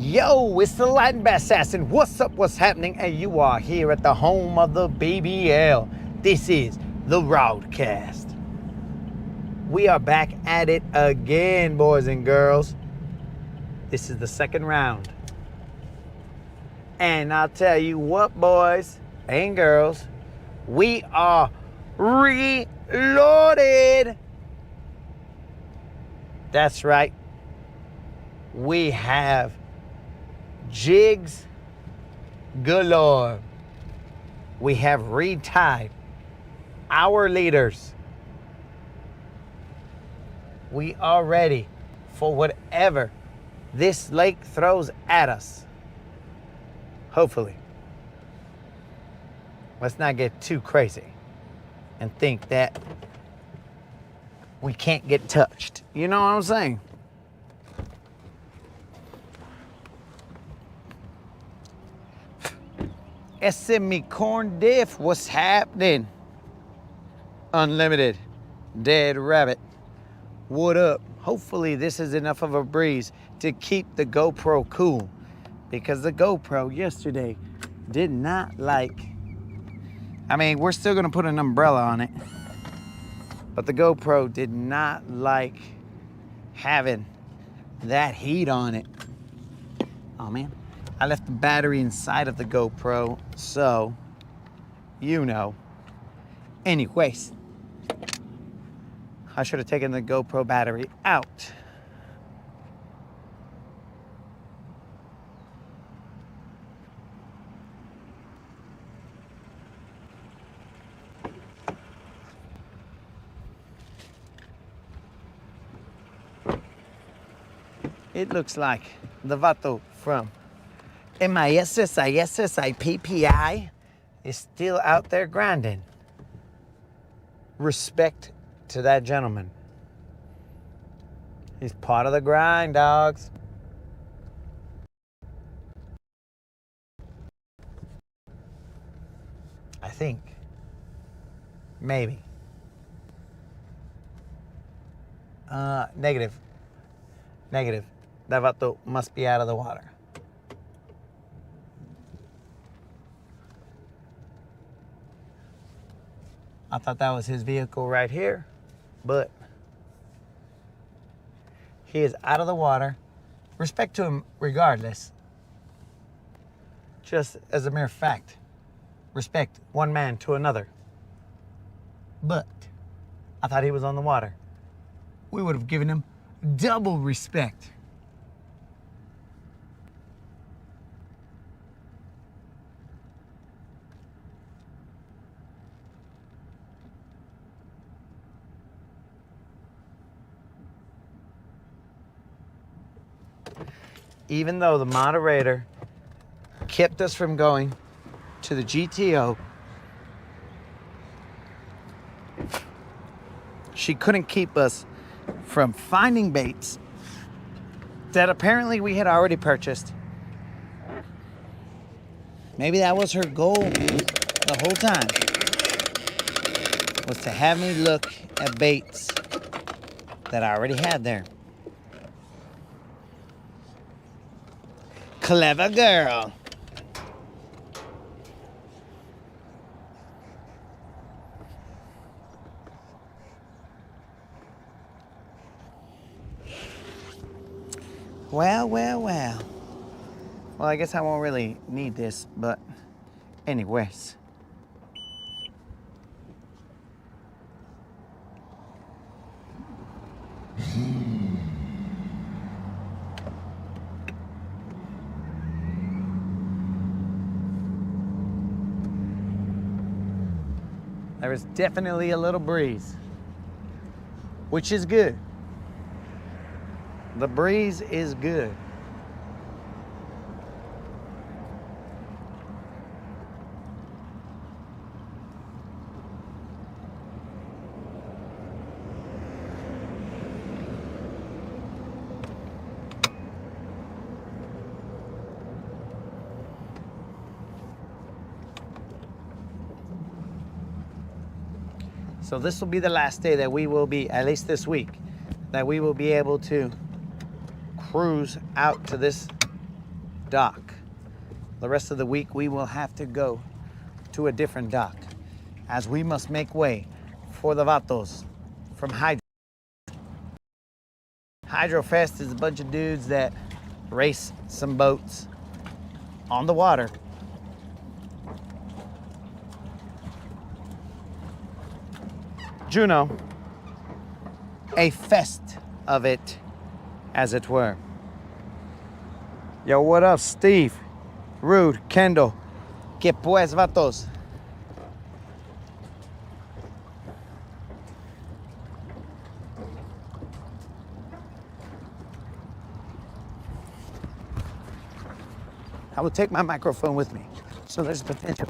Yo, it's the Latin Assassin. What's up? What's happening? And you are here at the home of the BBL. This is the Rodcast. We are back at it again, boys and girls. This is the second round. And I'll tell you what, boys and girls, we are reloaded. That's right. We have jigs galore. We have retied our leaders. We are ready for whatever this lake throws at us. Hopefully. Let's not get too crazy and think that we can't get touched. You know what I'm saying? Ese mi corn diff, what's happening? Unlimited dead rabbit. What up? Hopefully this is enough of a breeze to keep the GoPro cool, because the GoPro yesterday did not like, I mean, we're still gonna put an umbrella on it, but the GoPro did not like having that heat on it. Oh man. I left the battery inside of the GoPro, so you know. Anyways, I should have taken the GoPro battery out. It looks like the vato from MISSISSIPPI is still out there grinding. Respect to that gentleman. He's part of the grind, dogs. I think. Maybe. Negative. Negative. That vato must be out of the water. I thought that was his vehicle right here, but he is out of the water. Respect to him regardless. Just as a mere fact. Respect one man to another. But I thought he was on the water. We would have given him double respect. Even though the moderator kept us from going to the GTO, she couldn't keep us from finding baits that apparently we had already purchased. Maybe that was her goal the whole time, was to have me look at baits that I already had there. Clever girl. Well. Well, I guess I won't really need this, but anyways. There is definitely a little breeze, which is good. The breeze is good. So this will be the last day that we will be, at least this week, that we will be able to cruise out to this dock. The rest of the week we will have to go to a different dock as we must make way for the Vatos from Hydro. Hydrofest is a bunch of dudes that race some boats on the water. Juneau, a fest of it, as it were. Yo, what up, Steve? Rude, Kendall. Que pues, vatos? I will take my microphone with me, so there's potential.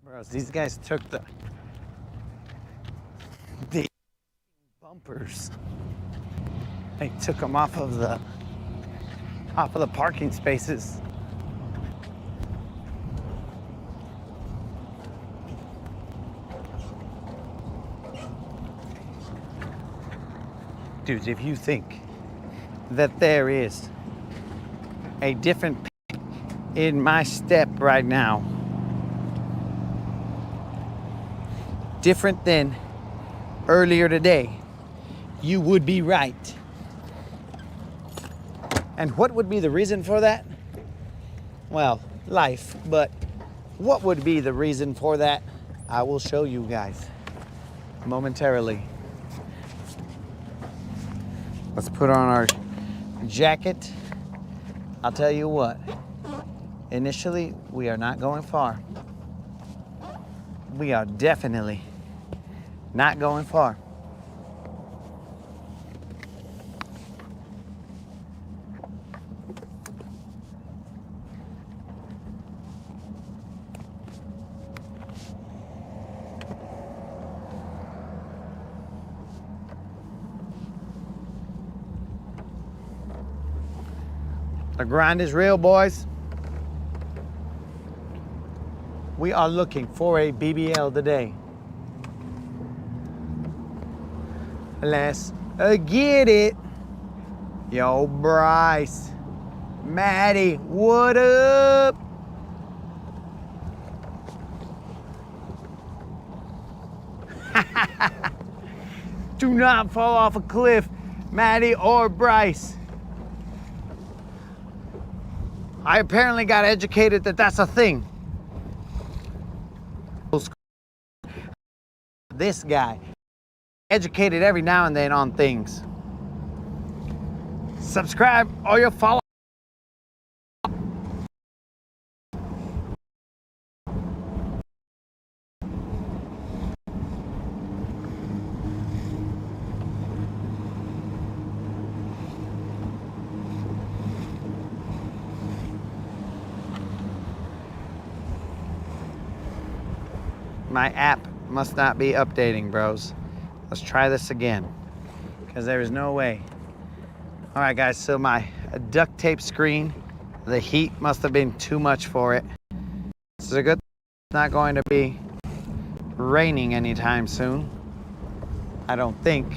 Bros, these guys took the bumpers. They took them off of the parking spaces. Dudes, if you think that there is a different in my step right now, different than earlier today, you would be right. And what would be the reason for that? Well, life, but what would be the reason for that? I will show you guys momentarily. Let's put on our jacket. I'll tell you what, initially, we are not going far. We are definitely not going far. The grind is real, boys. We are looking for a BBL today. Let's get it. Yo, Bryce. Maddie, what up? Do not fall off a cliff, Maddie or Bryce. I apparently got educated that that's a thing. This guy, educated every now and then on things. Subscribe or you'll follow. My app must not be updating, bros. Let's try this again, because there is no way. All right, guys, so my duct tape screen, the heat must have been too much for it. It's a good it's not going to be raining anytime soon. I don't think.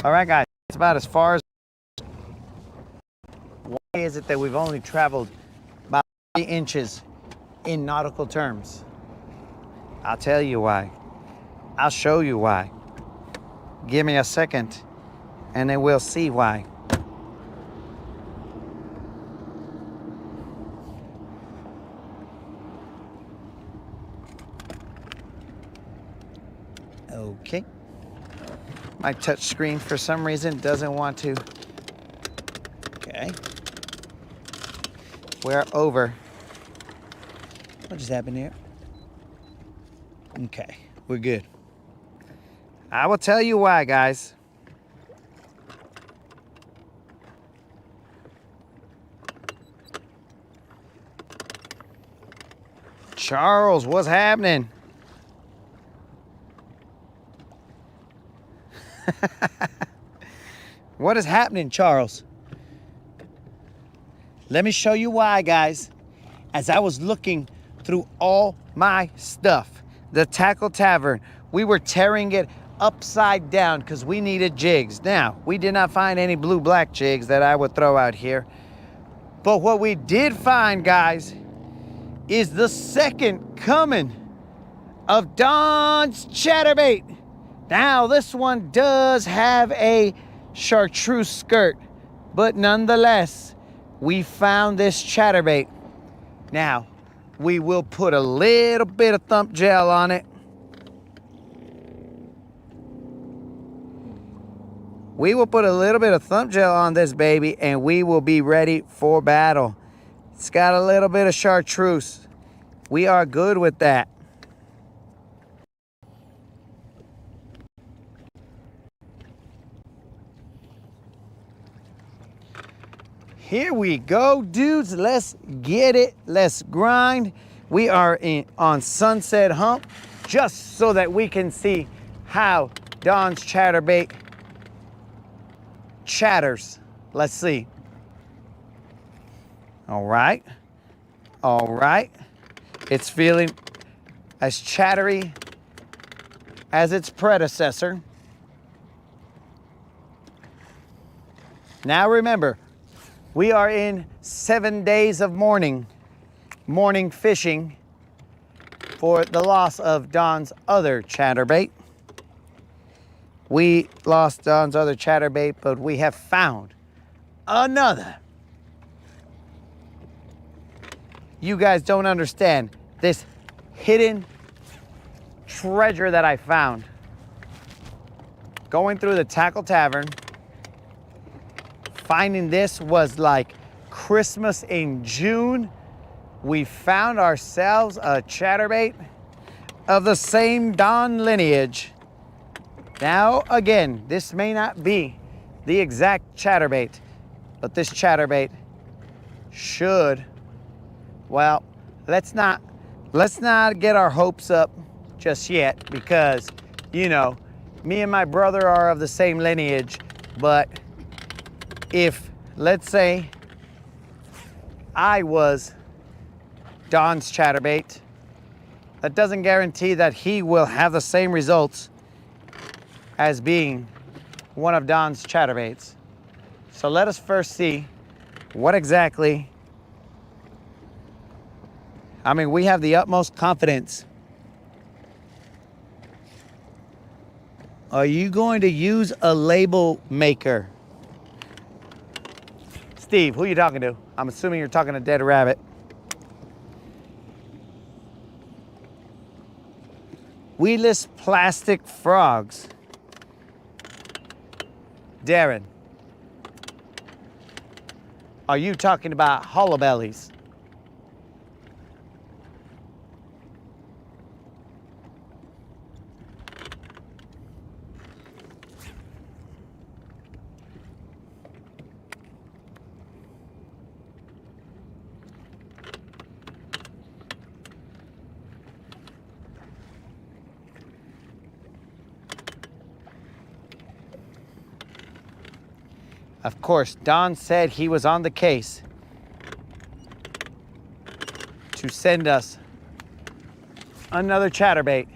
All right, guys, it's about as far as. Why is it that we've only traveled about 3 inches in nautical terms? I'll tell you why. I'll show you why. Give me a second, and then we'll see why. Okay. My touch screen, for some reason, doesn't want to. Okay. We're over. What just happened here? Okay, we're good. I will tell you why, guys. Charles, what's happening? What is happening, Charles? Let me show you why, guys. As I was looking through all my stuff, the Tackle Tavern, we were tearing it upside down because we needed jigs. Now, we did not find any blue-black jigs that I would throw out here. But what we did find, guys, is the second coming of Don's Chatterbait. Now, this one does have a chartreuse skirt, but nonetheless, we found this chatterbait. Now, we will put a little bit of thump gel on it. We will put a little bit of thump gel on this baby, and we will be ready for battle. It's got a little bit of chartreuse. We are good with that. Here we go, dudes. Let's get it. Let's grind. We are on Sunset Hump, just so that we can see how Don's Chatterbait chatters. Let's see. All right. All right. It's feeling as chattery as its predecessor. Now remember, we are in 7 days of morning fishing for the loss of Don's other chatterbait. We lost Don's other chatterbait, but we have found another. You guys don't understand this hidden treasure that I found. Going through the Tackle Tavern, finding this was like Christmas in June. We found ourselves a chatterbait of the same Don lineage. Now, again, this may not be the exact chatterbait, but this chatterbait should, well, let's not get our hopes up just yet, because, you know, me and my brother are of the same lineage, but if, let's say, I was Don's chatterbait, that doesn't guarantee that he will have the same results as being one of Don's chatterbaits. So let us first see what exactly, I mean, we have the utmost confidence. Are you going to use a label maker? Steve, who are you talking to? I'm assuming you're talking to Dead Rabbit. Weedless plastic frogs. Darren, are you talking about hollowbellies? Of course, Don said he was on the case to send us another chatterbait.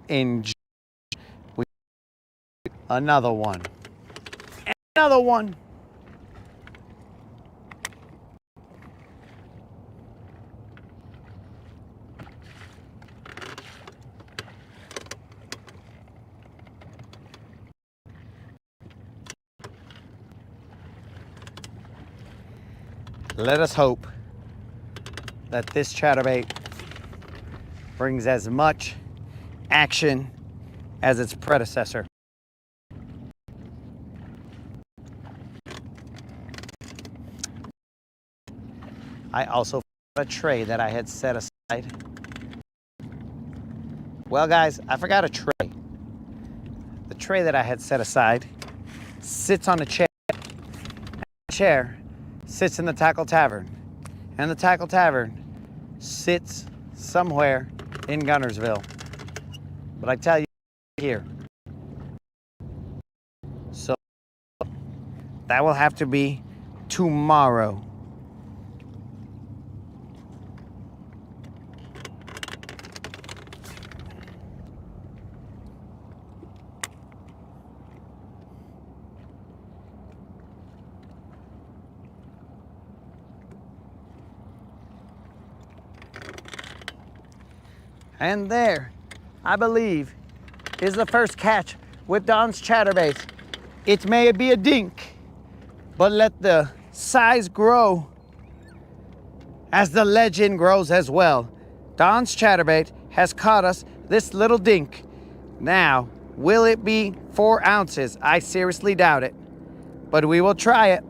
In another one. Another one. Let us hope that this chatterbait brings as much action as its predecessor. I also found a tray that I had set aside. Well, guys, I forgot a tray. The tray that I had set aside sits on a chair. The chair sits in the Tackle Tavern. And the Tackle Tavern sits somewhere in Guntersville. But I tell you here. So that will have to be tomorrow. And there, I believe, is the first catch with Don's chatterbait. It may be a dink, but let the size grow as the legend grows as well. Don's chatterbait has caught us this little dink. Now, will it be 4 ounces? I seriously doubt it, but we will try it.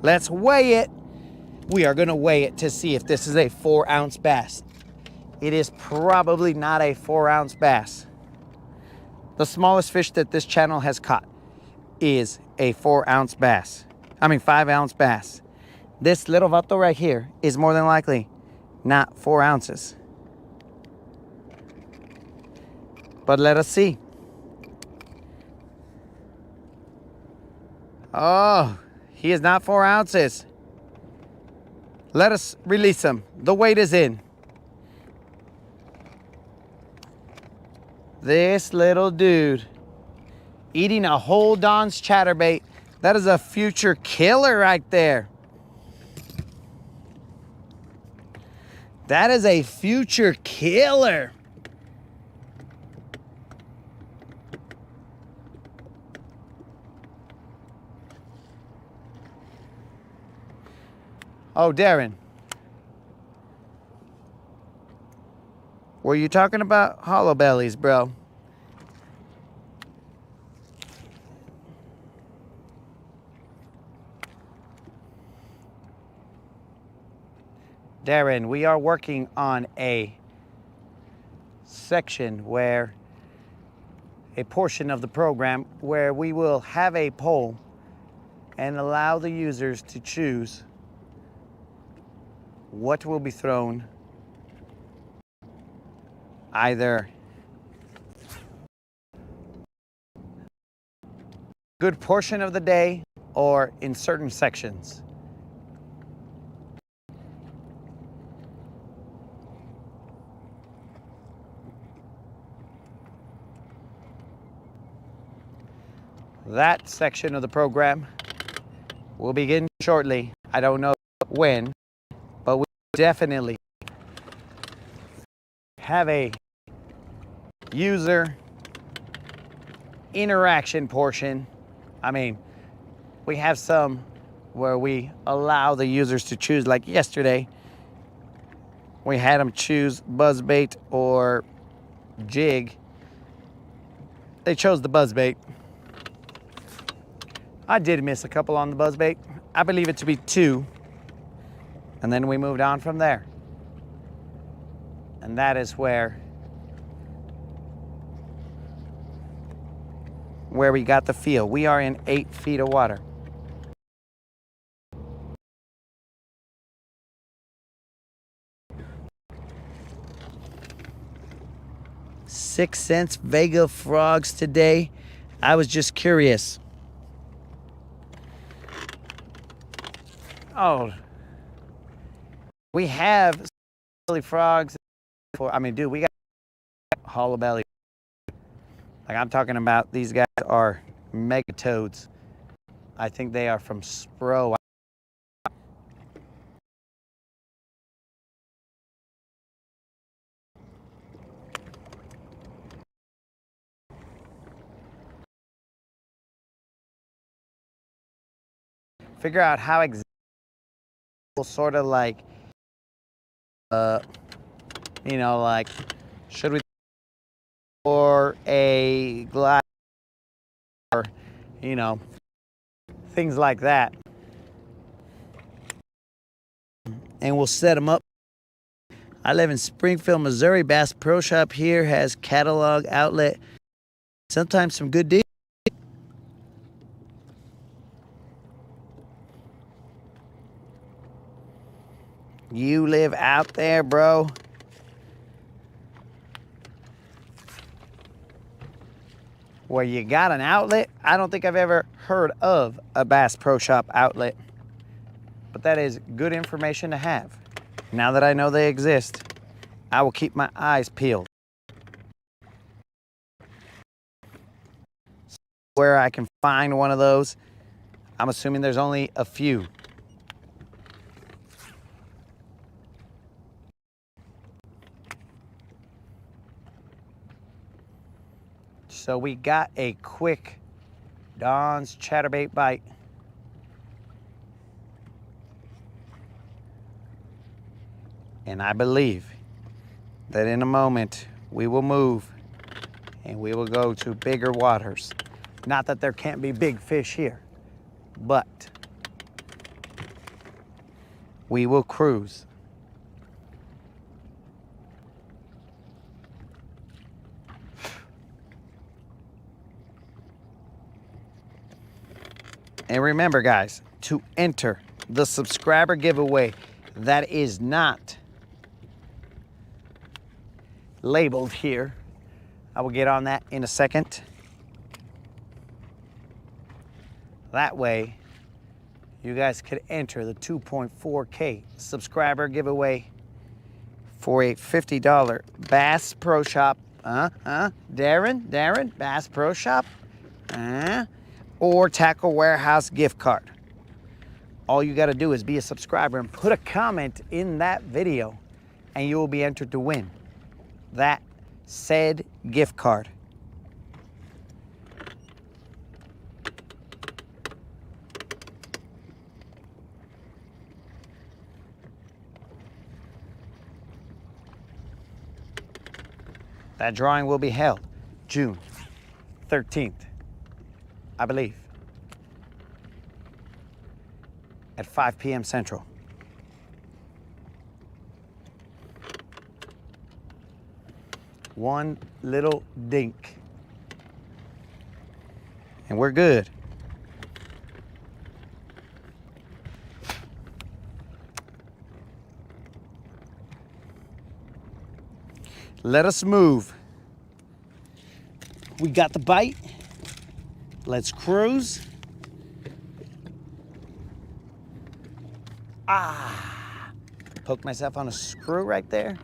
Let's weigh it. We are gonna weigh it to see if this is a 4-ounce bass. It is probably not a 4-ounce bass. The smallest fish that this channel has caught is a 4-ounce bass. 5-ounce bass. This little vato right here is more than likely not 4 ounces. But let us see. Oh, he is not 4 ounces. Let us release him. The weight is in. This little dude eating a whole Don's chatterbait. That is a future killer right there. That is a future killer. Oh, Darren. Were you talking about hollow bellies, bro? Darren, we are working on a section where a portion of the program where we will have a poll and allow the users to choose what will be thrown either good portion of the day or in certain sections. That section of the program will begin shortly. I don't know when, but we definitely have a user interaction portion. We have some where we allow the users to choose. Like yesterday, we had them choose buzzbait or jig. They chose the buzzbait. I did miss a couple on the buzzbait. I believe it to be 2. And then we moved on from there. And that is where we got the feel. We are in 8 feet of water. $0.06 Vega frogs today. I was just curious. Oh, we have belly frogs. I mean, dude, we got hollow belly. Like I'm talking about, these guys are mega toads. I think they are from Spro. Figure out how exactly, sort of like, you know, like, should we, or a glass, or, you know, things like that. And we'll set them up. I live in Springfield, Missouri. Bass Pro Shop here has catalog outlet. Sometimes some good deals. You live out there, bro. Where you got an outlet? I don't think I've ever heard of a Bass Pro Shop outlet. But that is good information to have. Now that I know they exist, I will keep my eyes peeled. Where I can find one of those, I'm assuming there's only a few. So we got a quick Don's chatterbait bite. And I believe that in a moment we will move and we will go to bigger waters. Not that there can't be big fish here, but we will cruise. And remember, guys, to enter the subscriber giveaway that is not labeled here, I will get on that in a second. That way, you guys could enter the 2.4K subscriber giveaway for a $50 Bass Pro Shop. Darren, Bass Pro Shop. Or Tackle Warehouse gift card. All you got to do is be a subscriber and put a comment in that video, and you will be entered to win that said gift card. That drawing will be held June 13th, I believe, at 5 p.m. Central. One little dink, and we're good. Let us move. We got the bite. Let's cruise. Poked myself on a screw right there.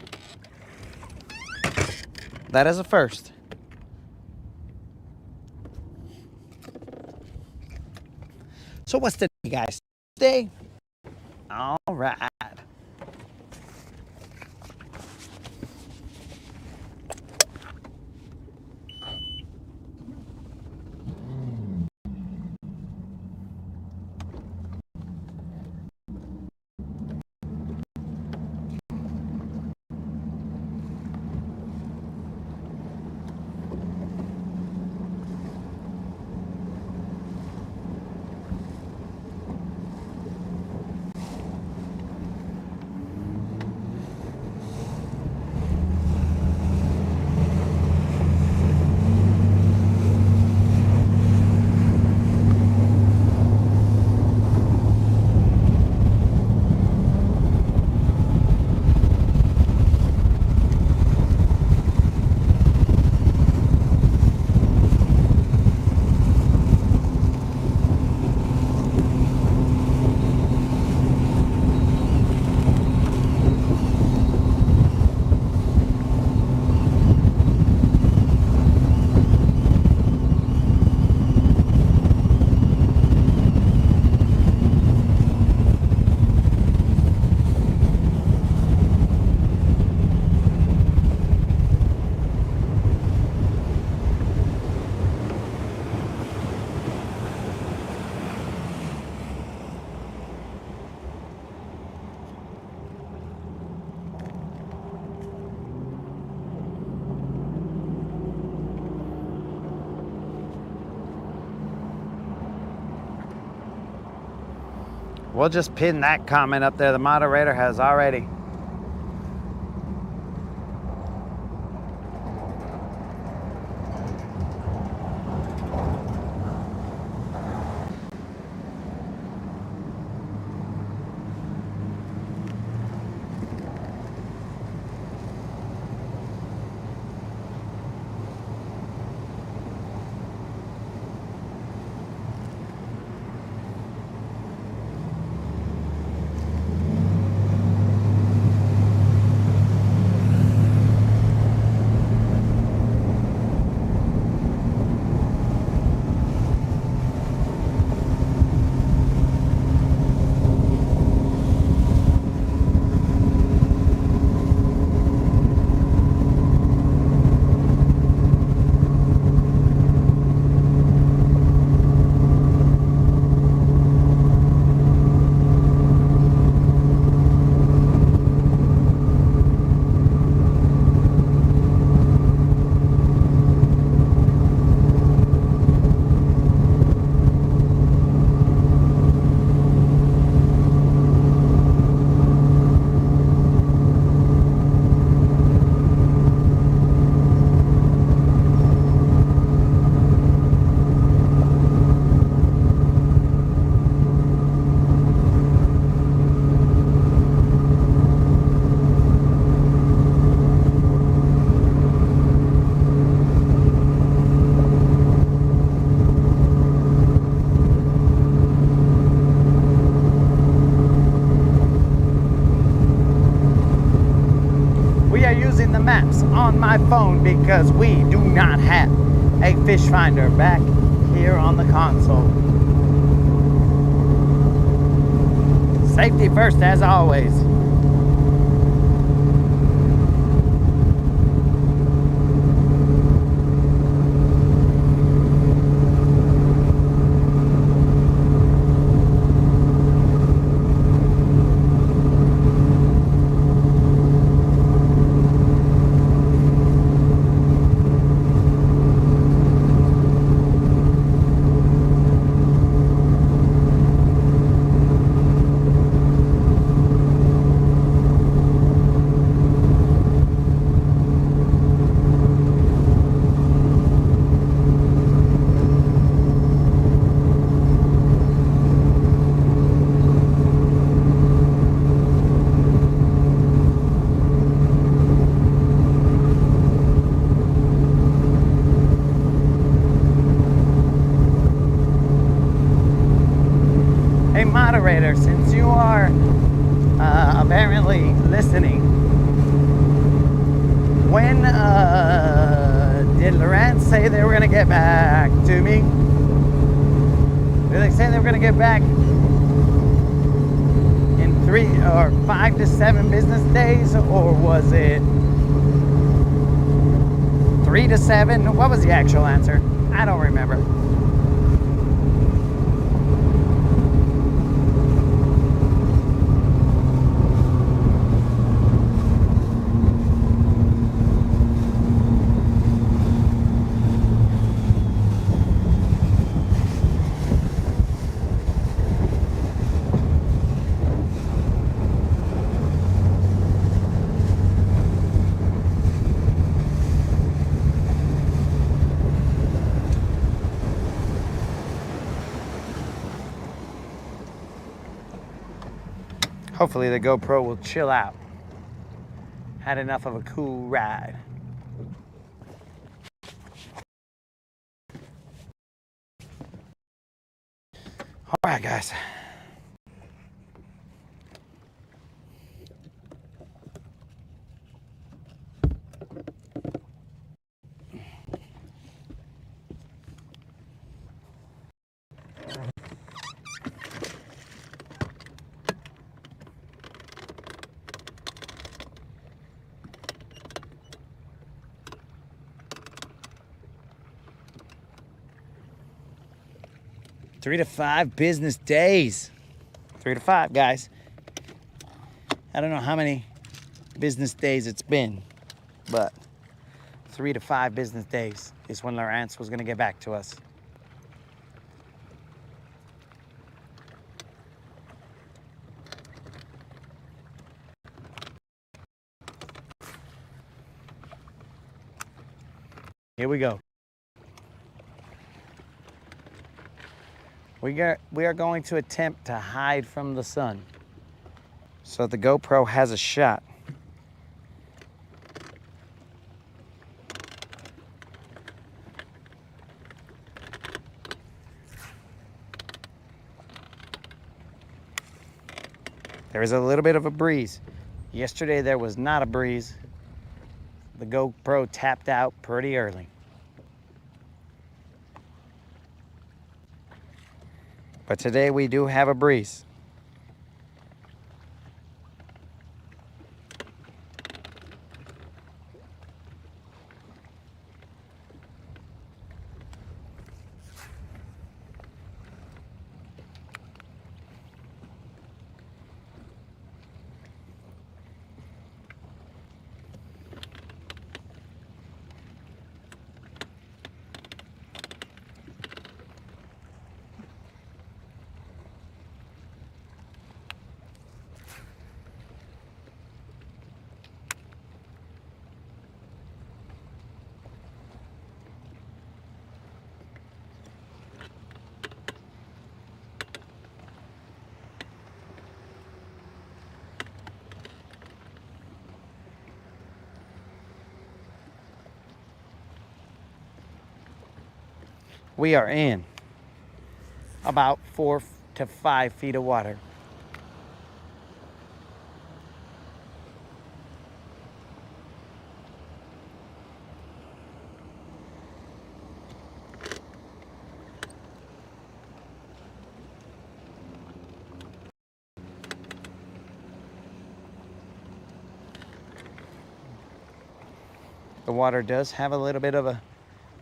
That is a first. So what's the day, guys? Day? All right. We'll just pin that comment up there. The moderator has already. Using the maps on my phone because we do not have a fish finder back here on the console. Safety first as always. Moderator, since you are apparently listening, when did Lawrence say they were going to get back to me? Did they say they were going to get back in 3 or 5 to 7 business days, or was it 3 to 7? What was the actual answer? I don't remember. Hopefully the GoPro will chill out. Had enough of a cool ride. All right, guys. Three to 5 business days. 3 to 5, guys. I don't know how many business days it's been, but 3 to 5 business days is when Lawrence was going to get back to us. Here we go. We are going to attempt to hide from the sun so the GoPro has a shot. There is a little bit of a breeze. Yesterday there was not a breeze. The GoPro tapped out pretty early. But today we do have a breeze. We are in about 4 to 5 feet of water. The water does have a little bit of a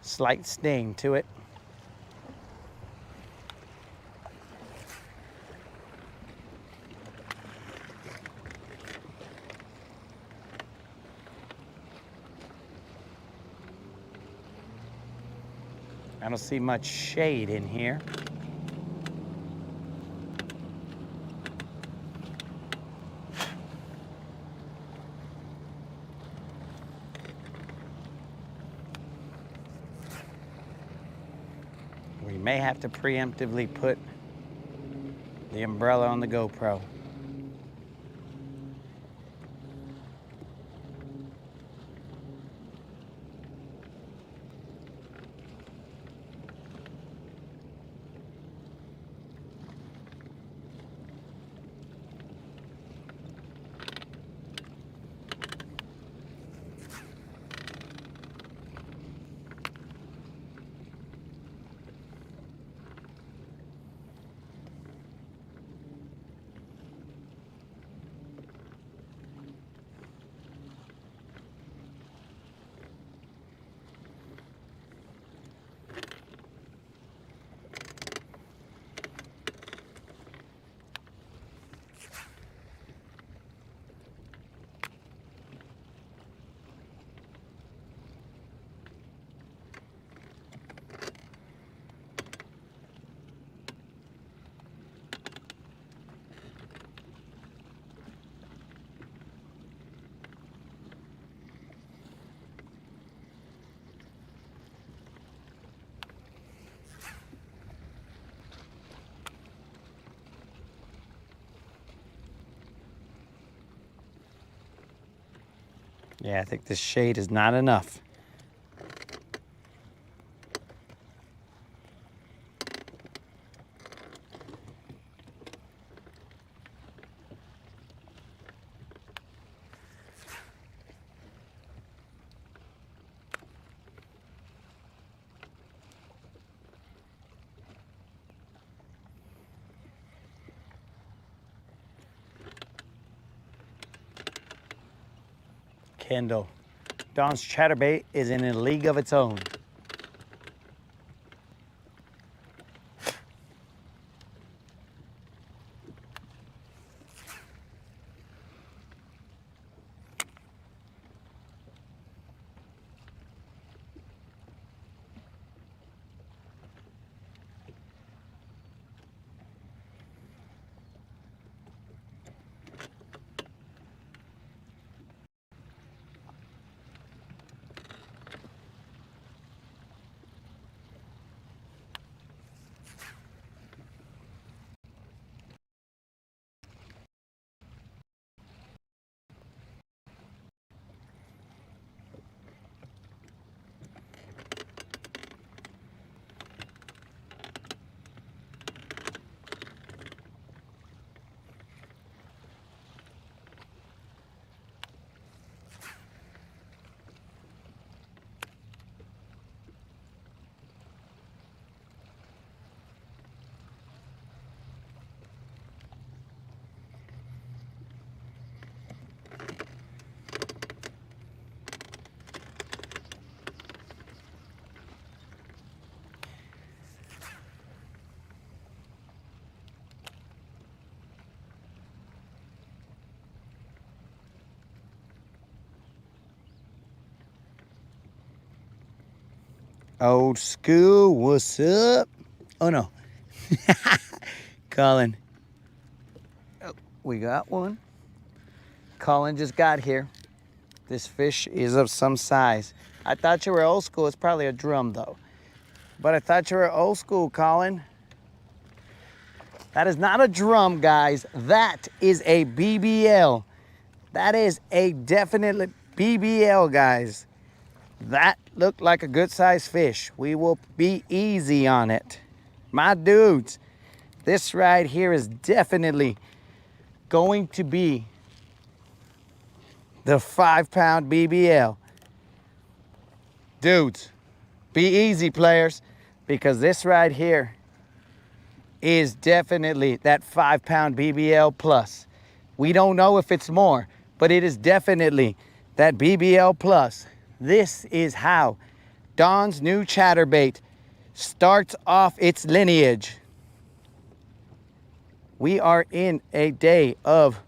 slight sting to it. I don't see much shade in here. We may have to preemptively put the umbrella on the GoPro. Yeah, I think this shade is not enough. Kendall, Dawn's chatterbait is in a league of its own. Old school, what's up? Oh no. Colin. Oh, we got one. Colin just got here. This fish is of some size. I thought you were old school. It's probably a drum though. But I thought you were old school, Colin. That is not a drum, guys. That is a BBL. That is a definitely BBL, guys. That looked like a good sized fish. We will be easy on it. My dudes, this right here is definitely going to be the 5-pound BBL. Dudes, be easy, players, because this right here is definitely that 5-pound BBL plus. We don't know if it's more, but it is definitely that BBL plus. This is how Don's new chatterbait starts off its lineage. We are in a day of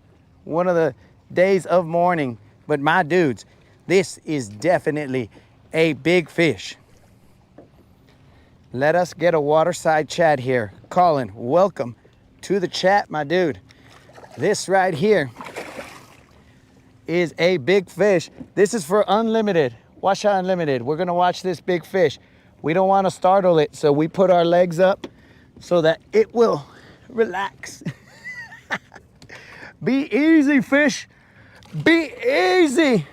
one of the days of mourning, but my dudes, this is definitely a big fish. Let us get a waterside chat here. Colin, welcome to the chat, my dude. This right here is a big fish. This is for Unlimited. Watch out, Unlimited. We're gonna watch this big fish. We don't wanna startle it, so we put our legs up so that it will relax. Be easy, fish. Be easy.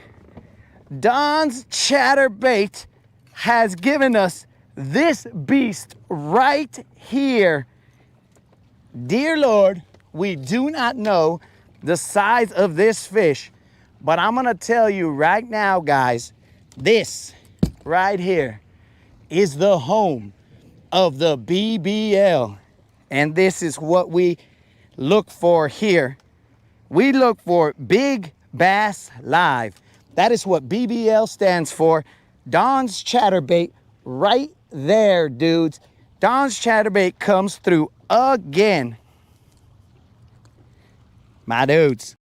Don's chatterbait has given us this beast right here. Dear Lord, we do not know the size of this fish, but I'm gonna tell you right now, guys, this right here is the home of the BBL. And this is what we look for here. We look for Big Bass Live. That is what BBL stands for. Don's chatterbait right there, dudes. Don's chatterbait comes through again. My dudes.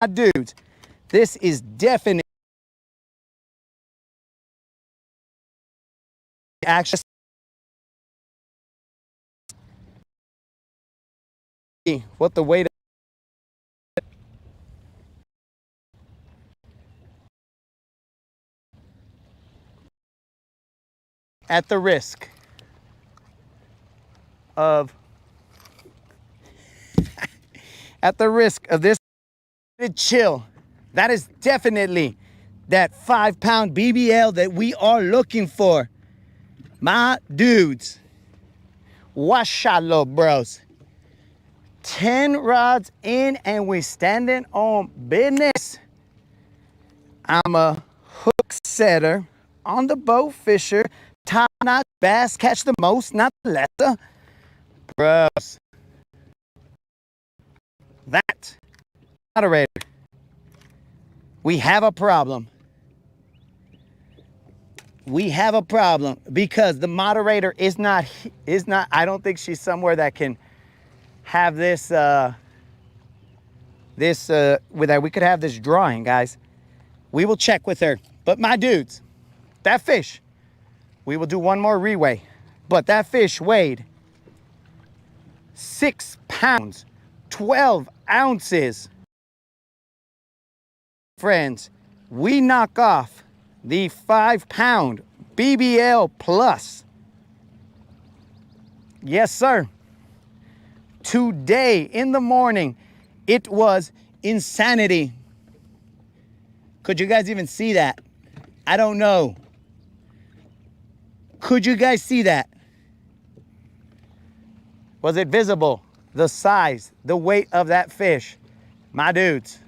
My dudes. This is definitely actually what the weight at the risk of this chill. That is definitely that 5-pound BBL that we are looking for. My dudes, washallow bros. 10 rods in and we standing on business. I'm a hook setter on the boat fisher. Top notch bass catch the most, not the lesser. Bros. That moderator. We have a problem. We have a problem because the moderator is not, I don't think she's somewhere that can have this, that we could have this drawing, guys. We will check with her. But my dudes, that fish, we will do one more reweigh. But that fish weighed 6 pounds, 12 ounces. Friends, we knock off the 5-pound BBL plus. Yes, sir. Today in the morning, it was insanity. Could you guys even see that? I don't know. Could you guys see that? Was it visible? The size, the weight of that fish. My dudes.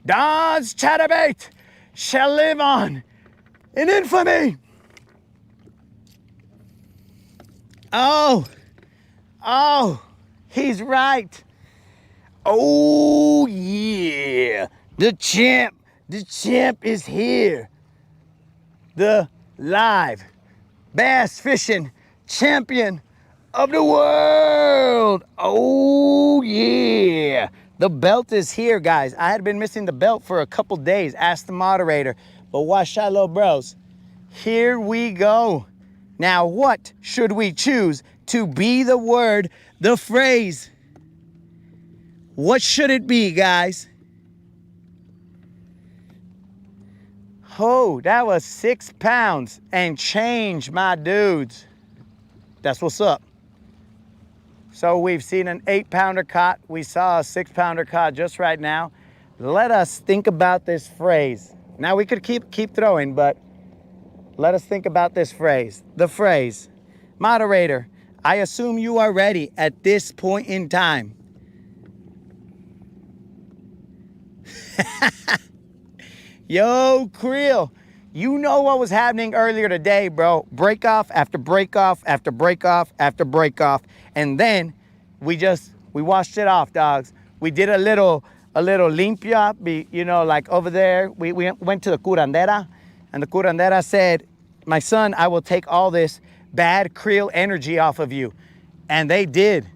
Don's chatterbait shall live on in infamy. Oh, he's right. Oh, yeah. The champ is here. The live bass fishing champion of the world. Oh, yeah. The belt is here, guys. I had been missing the belt for a couple days. Ask the moderator. But washallow bros, Here we go. Now, what should we choose to be the word, the phrase? What should it be, guys? Oh, that was 6 pounds and change, my dudes. That's what's up. So we've seen an 8-pounder caught. We saw a 6-pounder caught just right now. Let us think about this phrase. Now we could keep throwing, but let us think about this phrase. The phrase. Moderator, I assume you are ready at this point in time. Yo, Creel, you know what was happening earlier today, bro. Break off after break off after break off after break off. And then we washed it off, dogs. We did a little limpia, you know, like over there. We went to the curandera, and the curandera said, my son, I will take all this bad Creel energy off of you. And they did,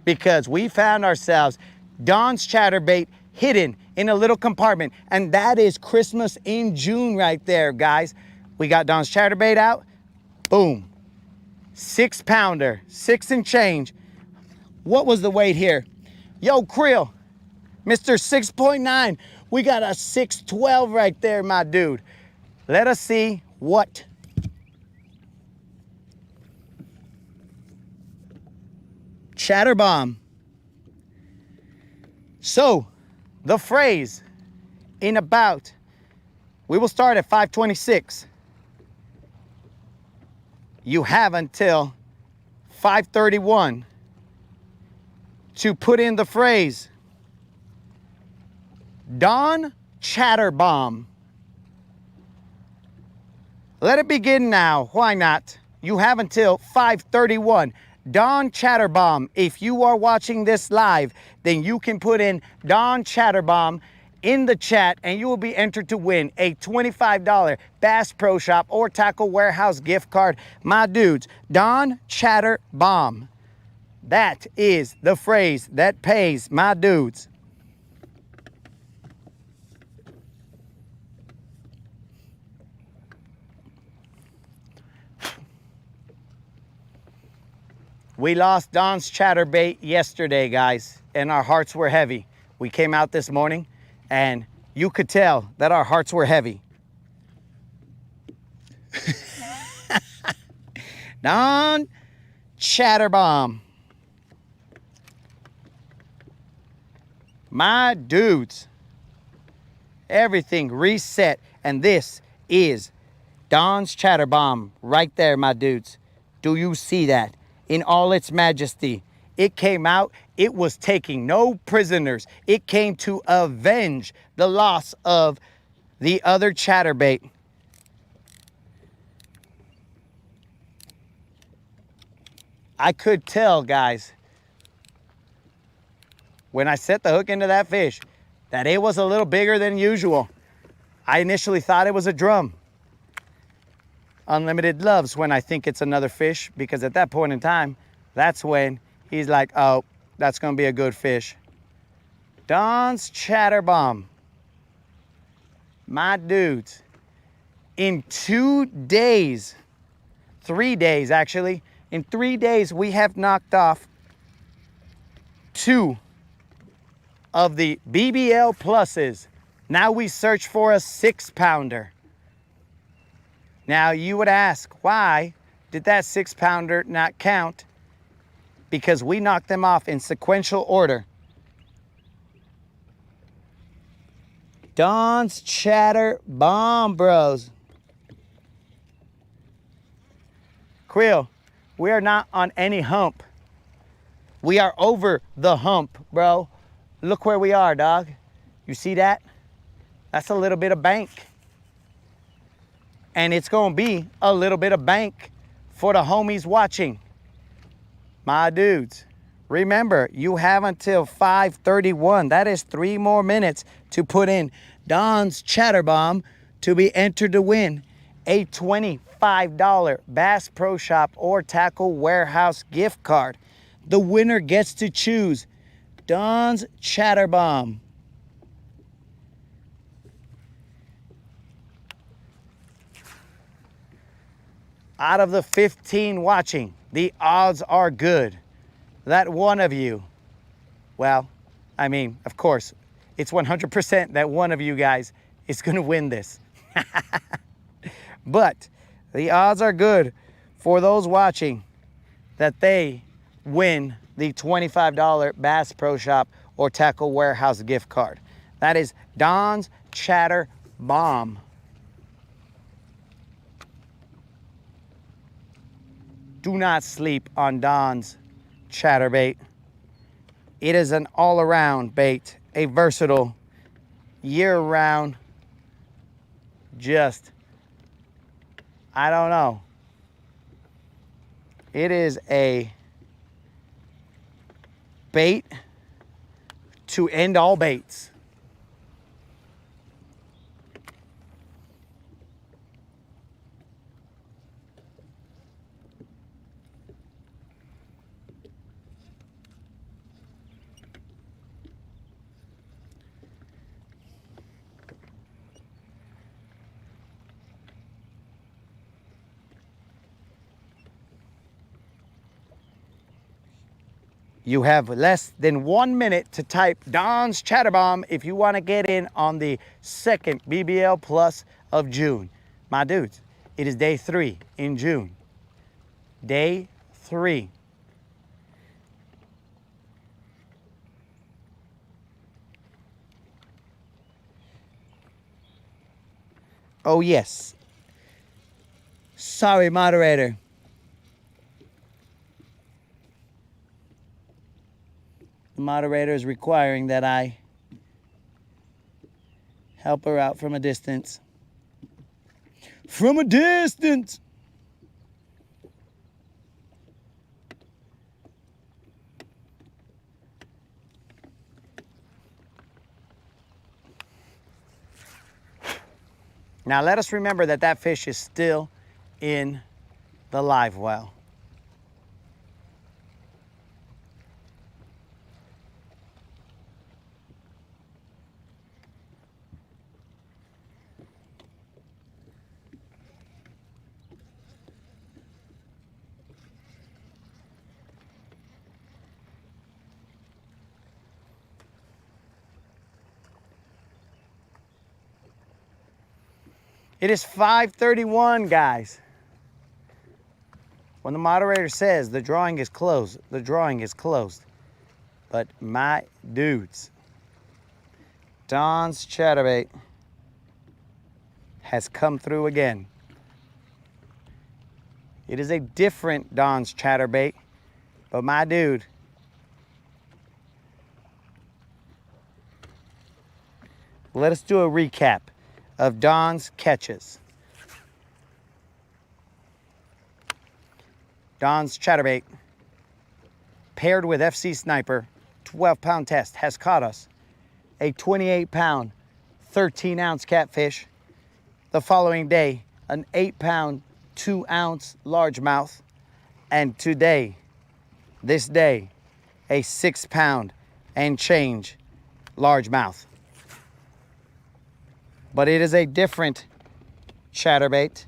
because we found ourselves Don's chatterbait hidden in a little compartment. And that is Christmas in June right there, guys. We got Don's chatterbait out. Boom. 6-pounder, 6 and change. What was the weight here? Yo, Creel, Mr. 6.9. We got a 612 right there, my dude. Let us see what. Chatterbomb. So, the phrase in about, we will start at 5:26. You have until 5:31 to put in the phrase, Don Chatterbomb. Let it begin now. Why not? You have until 5:31. Don Chatterbomb. If you are watching this live, then you can put in Don Chatterbomb in the chat and you will be entered to win a $25 Bass Pro Shop or Tackle Warehouse gift card. My dudes, Don Chatterbomb. That is the phrase that pays, my dudes. We lost Don's chatterbait yesterday, guys, and our hearts were heavy. We came out this morning, and you could tell that our hearts were heavy. Don Chatterbomb. My dudes. Everything reset, and this is Don's Chatterbomb right there, my dudes. Do you see that? In all its majesty. It came out, it was taking no prisoners. It came to avenge the loss of the other chatterbait. I could tell, guys, when I set the hook into that fish, that it was a little bigger than usual. I initially thought it was a drum. Unlimited loves when I think it's another fish, because at that point in time, that's when he's like, oh, that's gonna be a good fish. Don's Chatterbomb. My dudes, in 2 days, 3 days actually, in 3 days we have knocked off 2 of the BBL pluses. Now we search for a 6-pounder. Now you would ask, why did that 6-pounder not count? Because we knocked them off in sequential order. Don's Chatterbomb, bros. Creel, we are not on any hump. We are over the hump, bro. Look where we are, dog. You see that? That's a little bit of bank. And it's gonna be a little bit of bank for the homies watching. My dudes, remember, you have until 5:31. That is 3 more minutes to put in Don's Chatterbomb to be entered to win a $25 Bass Pro Shop or Tackle Warehouse gift card. The winner gets to choose Don's Chatterbomb. Out of the 15 watching, the odds are good that one of you, well, I mean, of course, it's 100% that one of you guys is going to win this. But the odds are good for those watching that they win the $25 Bass Pro Shop or Tackle Warehouse gift card. That is Don's Chatter Bomb. Do not sleep on Don's chatterbait. It is an all-around bait, a versatile, year-round, just, I don't know. It is a bait to end all baits. You have less than 1 minute to type Don's Chatterbomb if you want to get in on the second BBL Plus of June. My dudes, it is day 3 in June. Day 3. Oh yes. Sorry, moderator. The moderator is requiring that I help her out from a distance. From a distance! Now let us remember that that fish is still in the live well. It is 5:31, guys. When the moderator says the drawing is closed, the drawing is closed. But my dudes, Don's Chatterbait has come through again. It is a different Don's Chatterbait, but my dude, let us do a recap of Don's catches. Don's Chatterbait, paired with FC Sniper, 12-pound test, has caught us a 28-pound, 13-ounce catfish. The following day, an 8-pound, 2-ounce largemouth. And today, this day, a 6-pound and change largemouth. But it is a different chatterbait.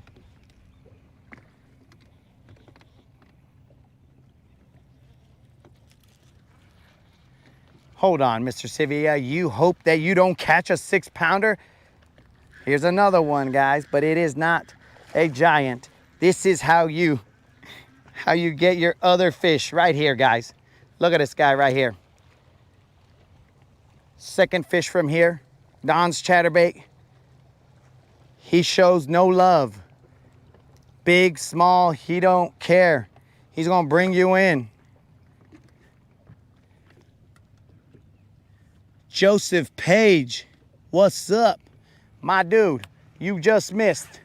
Hold on, Mr. Sevilla. You hope that you don't catch a 6-pounder? Here's another one, guys, but it is not a giant. This is how you get your other fish right here, guys. Look at this guy right here. Second fish from here, Don's Chatterbait. He shows no love. Big, small, he don't care. He's gonna bring you in. Joseph Page, what's up? My dude, you just missed.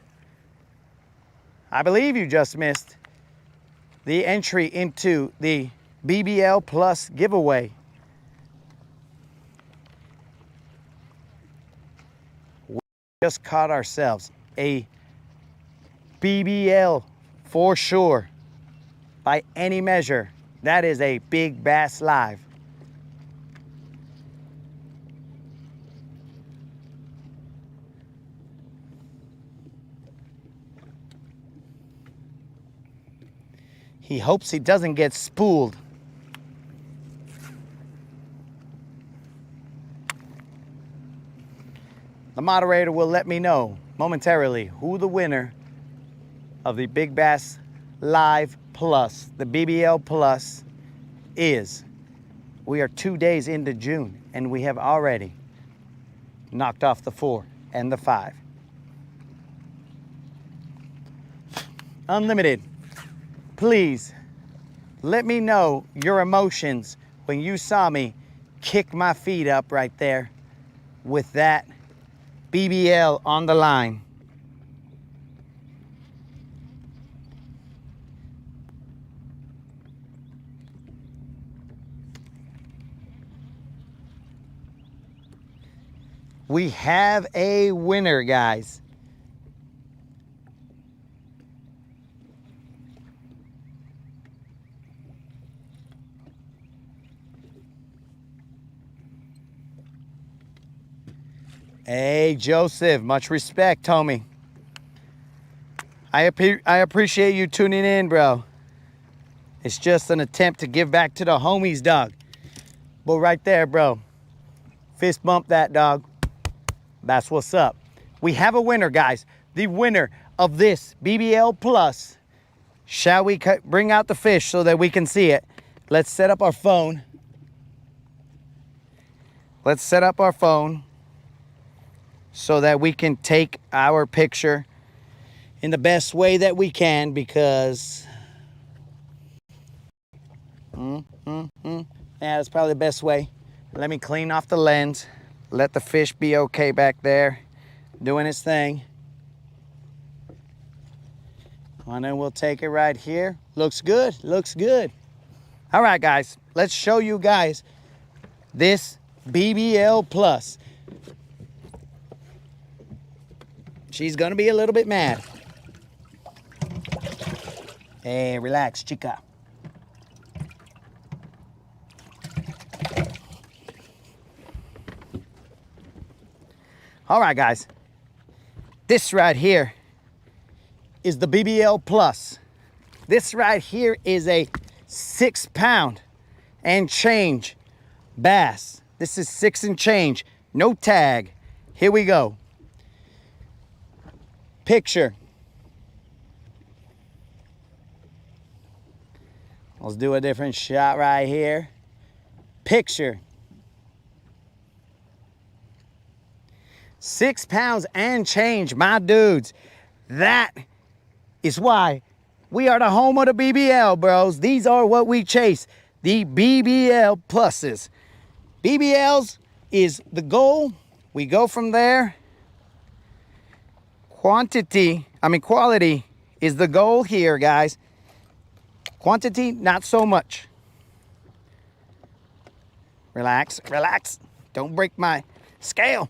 I believe you just missed the entry into the BBL Plus giveaway. We just caught ourselves a BBL for sure. By any measure, that is a big bass live. He hopes he doesn't get spooled. The moderator will let me know momentarily who the winner of the Big Bass Live Plus, the BBL Plus, is. We are 2 days into June, and we have already knocked off the 4 and the 5. Unlimited, please let me know your emotions when you saw me kick my feet up right there with that BBL on the line. We have a winner, guys. Hey, Joseph, much respect, homie. I appreciate you tuning in, bro. It's just an attempt to give back to the homies, dog. But right there, bro. Fist bump that, dog. That's what's up. We have a winner, guys. The winner of this BBL Plus. Shall we bring out the fish so that we can see it? Let's set up our phone. Let's set up our phone so that we can take our picture in the best way that we can, because yeah, that's probably the best way. Let me clean off the lens. Let the fish be okay back there, doing its thing. And then we'll take it right here. Looks good, looks good. All right, guys, let's show you guys this BBL Plus. She's gonna be a little bit mad. Hey, relax, chica. All right, guys. This right here is the BBL Plus. This right here is a 6 pound and change bass. This is 6 and change, no tag. Here we go. Picture. Let's do a different shot right here. Picture. 6 pounds and change, my dudes. That is why we are the home of the BBL, bros. These are what we chase, the BBL Pluses. BBLs is the goal. We go from there. Quality is the goal here, guys. Quantity, not so much. Relax, relax. Don't break my scale.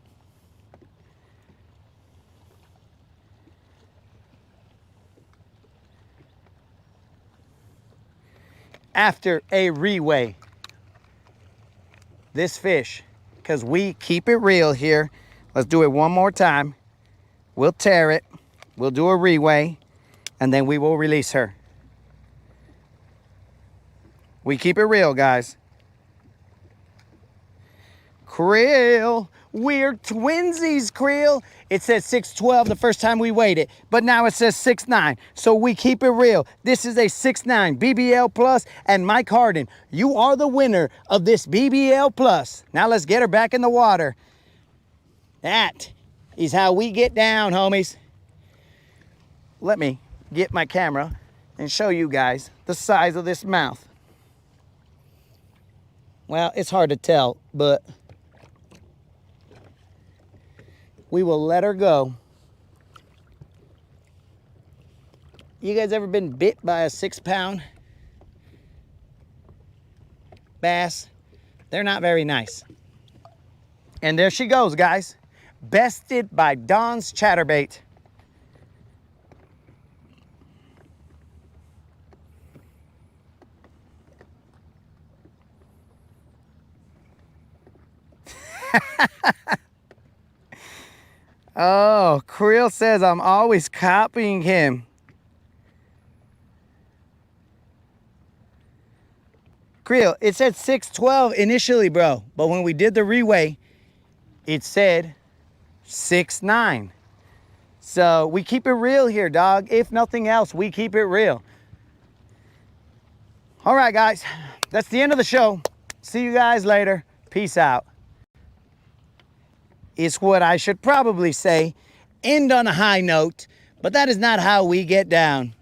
After a reweigh, this fish, because we keep it real here, let's do it one more time. We'll tear it, we'll do a reweigh, and then we will release her. We keep it real, guys. Krill, we're twinsies, Krill. It says 6'12" the first time we weighed it, but now it says 6'9", so we keep it real. This is a 6'9" BBL Plus, and Mike Harden, you are the winner of this BBL Plus. Now let's get her back in the water. That is how we get down, homies. Let me get my camera and show you guys the size of this mouth. Well, it's hard to tell, but we will let her go. You guys ever been bit by a 6 pound bass? They're not very nice. And there she goes, guys. Bested by Don's Chatterbait. Oh, Krill says I'm always copying him. Creel, it said 612 initially, bro. But when we did the reweigh, it said 6'9". So we keep it real here, dog. If nothing else, we keep it real. All right, guys. That's the end of the show. See you guys later. Peace out. It's what I should probably say. End on a high note. But that is not how we get down.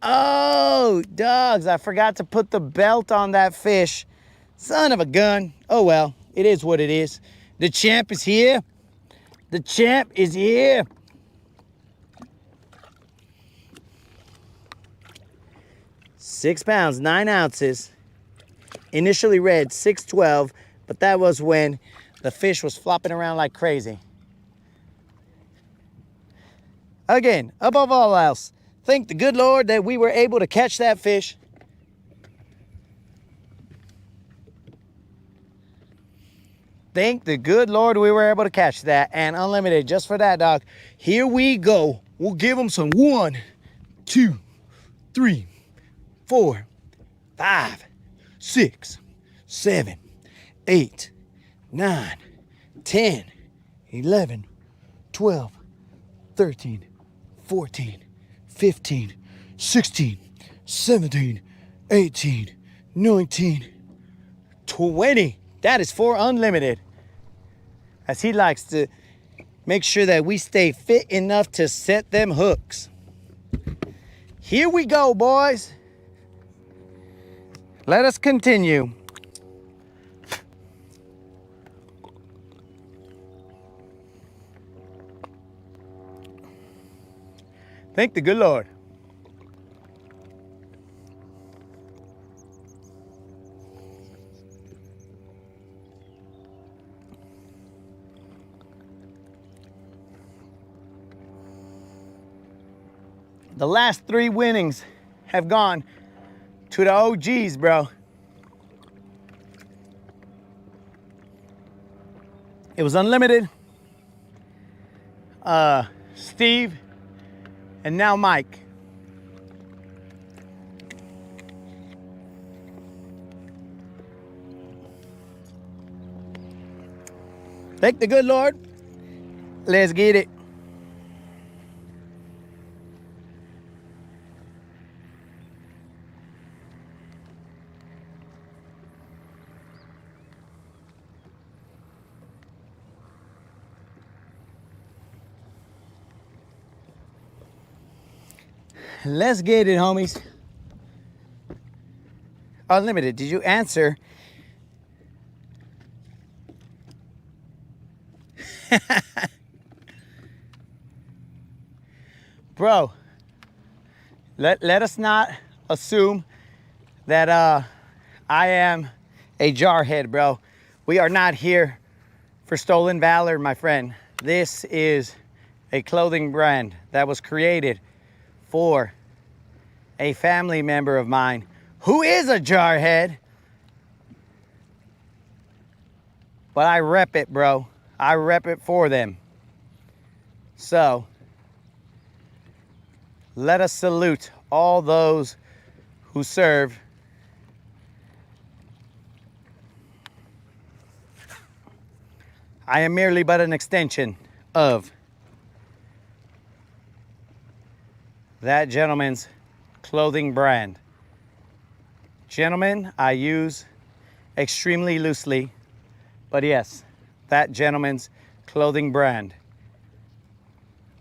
Oh, dogs, I forgot to put the belt on that fish. Son of a gun. Oh, well, it is what it is. The champ is here. The champ is here. £6, 9 ounces. Initially read 612, but that was when the fish was flopping around like crazy. Again, above all else, thank the good Lord that we were able to catch that fish. Thank the good Lord we were able to catch that. And unlimited, just for that, dog. Here we go. We'll give them some 1, 2, 3, 4, 5, 6, 7, 8, 9, 10, 11, 12, 13, 14, 15, 16, 17, 18, 19, 20. That is for unlimited. As he likes to make sure that we stay fit enough to set them hooks. Here we go, boys. Let us continue. Thank the good Lord. The last 3 winnings have gone to the OGs, bro. It was unlimited. Steve, and now Mike. Thank the good Lord. Let's get it. Let's get it, homies. Unlimited, did you answer? Bro, let us not assume that I am a jarhead, bro. We are not here for stolen valor, my friend. This is a clothing brand that was created for a family member of mine who is a jarhead. But I rep it, bro. I rep it for them. So, let us salute all those who serve. I am merely but an extension of that gentleman's clothing brand. Gentlemen, I use extremely loosely, but yes, that gentleman's clothing brand.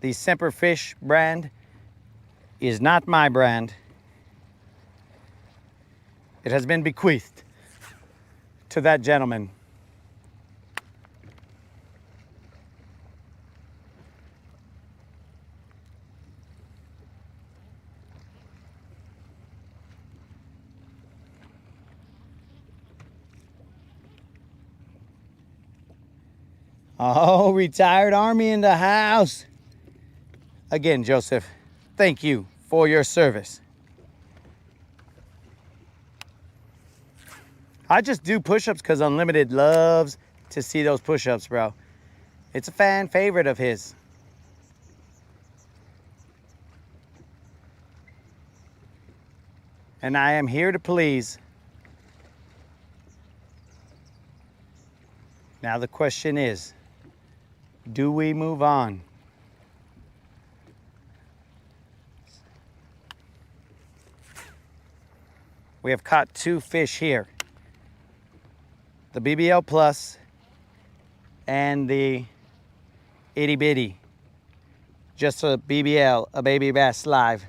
The Semper Fish brand is not my brand. It has been bequeathed to that gentleman. Oh, retired Army in the house. Again, Joseph, thank you for your service. I just do push-ups because Unlimited loves to see those push-ups, bro. It's a fan favorite of his. And I am here to please Now the question is, do we move on? We have caught 2 fish here. The BBL Plus and the itty bitty. Just a BBL, a baby bass live.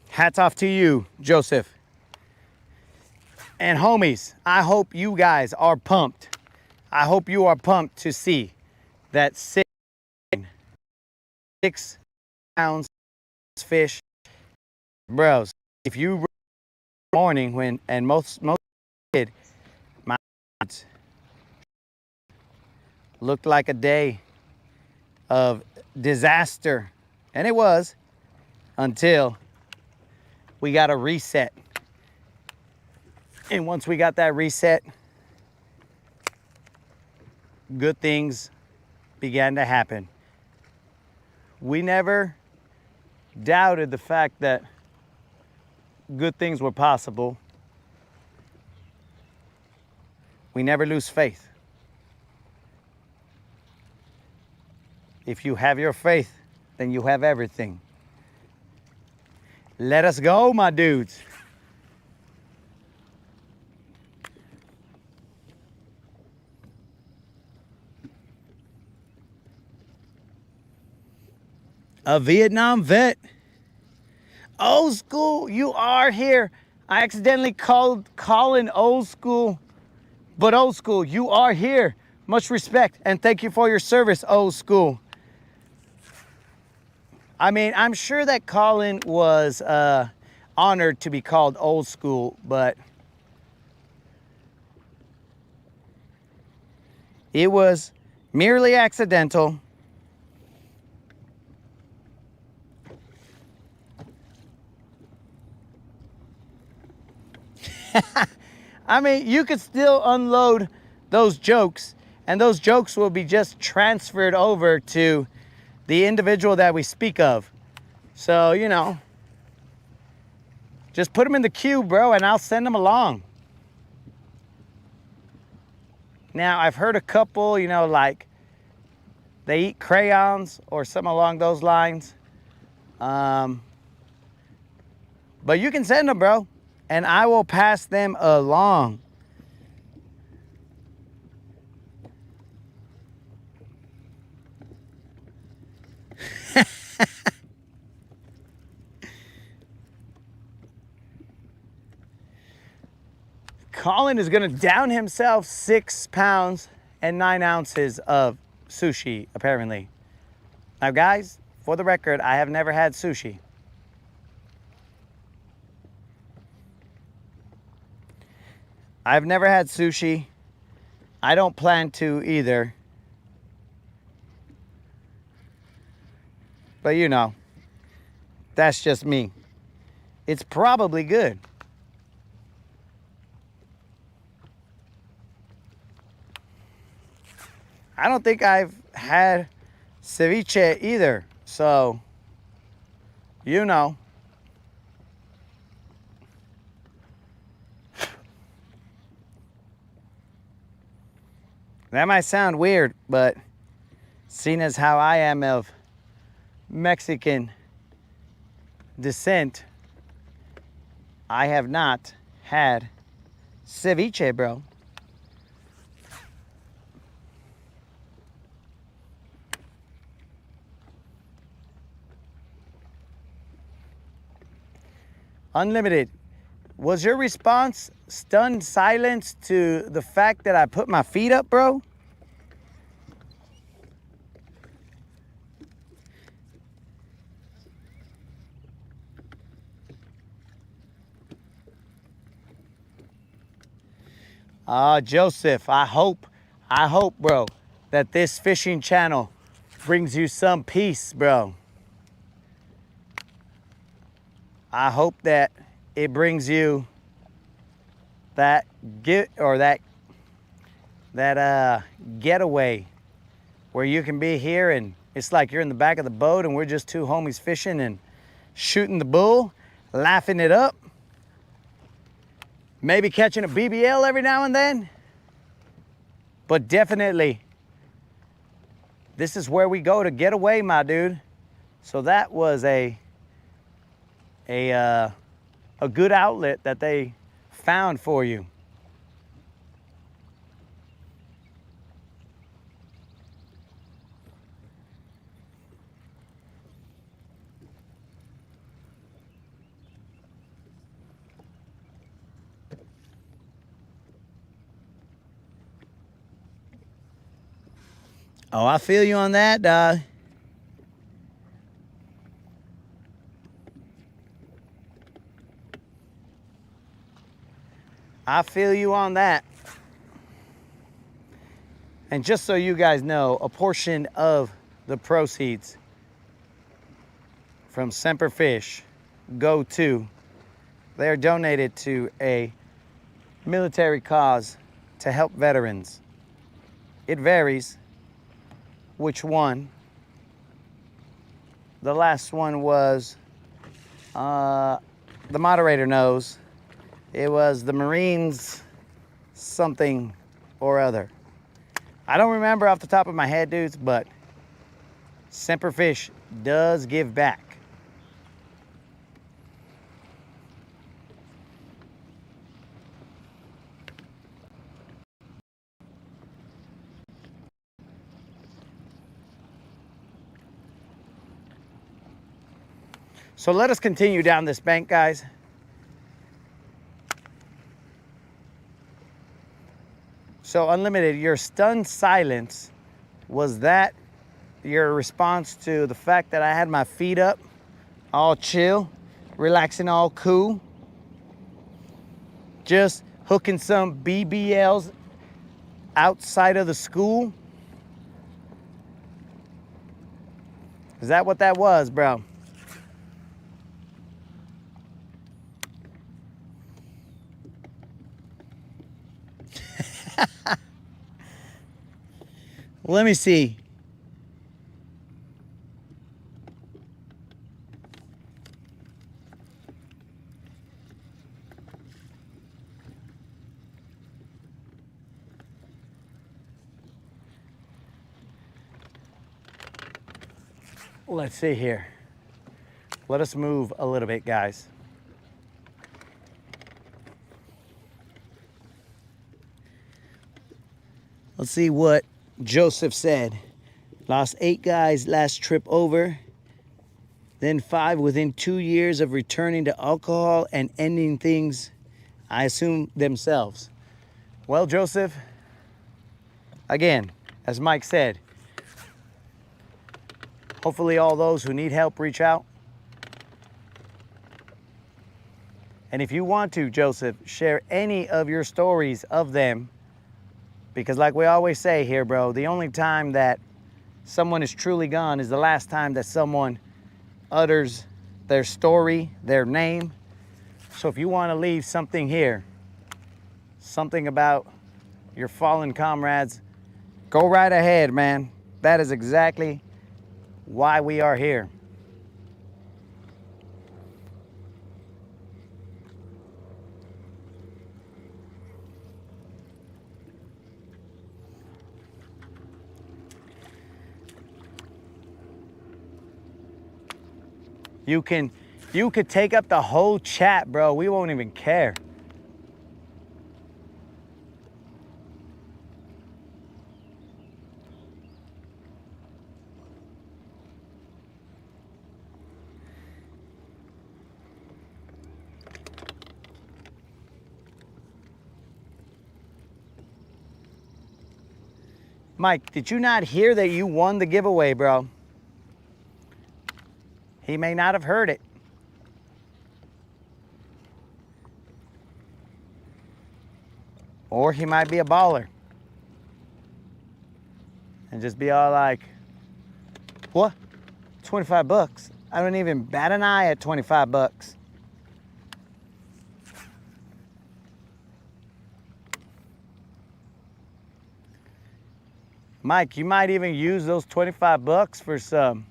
Hats off to you, Joseph. And homies, I hope you guys are pumped. I hope you are pumped to see that 6 pounds fish. Bros, if you morning when, and most kid, my looked like a day of disaster. And it was, until we got a reset. And once we got that reset, good things began to happen. We never doubted the fact that good things were possible. We never lose faith. If you have your faith, then you have everything. Let us go, my dudes. A Vietnam vet. Old school, you are here. I accidentally called Colin old school, but old school, you are here. Much respect and thank you for your service, old school. I mean, I'm sure that Colin was honored to be called old school, but it was merely accidental. I mean, you could still unload those jokes, and those jokes will be just transferred over to the individual that we speak of. So, you know, just put them in the queue, bro, and I'll send them along. Now, I've heard a couple, you know, like they eat crayons or something along those lines. But you can send them, bro, and I will pass them along. Colin is gonna down himself 6 pounds and 9 ounces of sushi, apparently. Now guys, for the record, I have never had sushi. I've never had sushi. I don't plan to either. But you know, that's just me. It's probably good. I don't think I've had ceviche either, so, you know. That might sound weird, but seeing as how I am of Mexican descent, I have not had ceviche, bro. Unlimited, was your response stunned silence to the fact that I put my feet up, bro? Joseph, I hope, bro, that this fishing channel brings you some peace, bro. I hope that it brings you that getaway where you can be here and it's like you're in the back of the boat and we're just two homies fishing and shooting the bull, laughing it up, maybe catching a BBL every now and then. But definitely, this is where we go to get away, my dude. So that was a good outlet that they found for you. Oh, I feel you on that, dog. I feel you on that. And just so you guys know, a portion of the proceeds from Semper Fish they're donated to a military cause to help veterans. It varies which one. The last one was, the moderator knows, it was the Marines something or other. I don't remember off the top of my head, dudes, but Semper Fish does give back. So let us continue down this bank, guys. So Unlimited, your stunned silence, was that your response to the fact that I had my feet up, all chill, relaxing, all cool, just hooking some BBLs outside of the school? Is that what that was, bro? Let me see. Let's see here. Let us move a little bit, guys. Let's see what Joseph said. Lost 8 guys last trip over, then 5 within 2 years of returning to alcohol and ending things, I assume, themselves. Well, Joseph, again, as Mike said, hopefully all those who need help reach out. And if you want to, Joseph, share any of your stories of them, because like we always say here, bro, the only time that someone is truly gone is the last time that someone utters their story, their name. So if you want to leave something here, something about your fallen comrades, go right ahead, man. That is exactly why we are here. You could take up the whole chat, bro. We won't even care. Mike, did you not hear that you won the giveaway, bro? He may not have heard it. Or he might be a baller and just be all like, what? 25 bucks? I don't even bat an eye at 25 bucks. Mike, you might even use those 25 bucks for some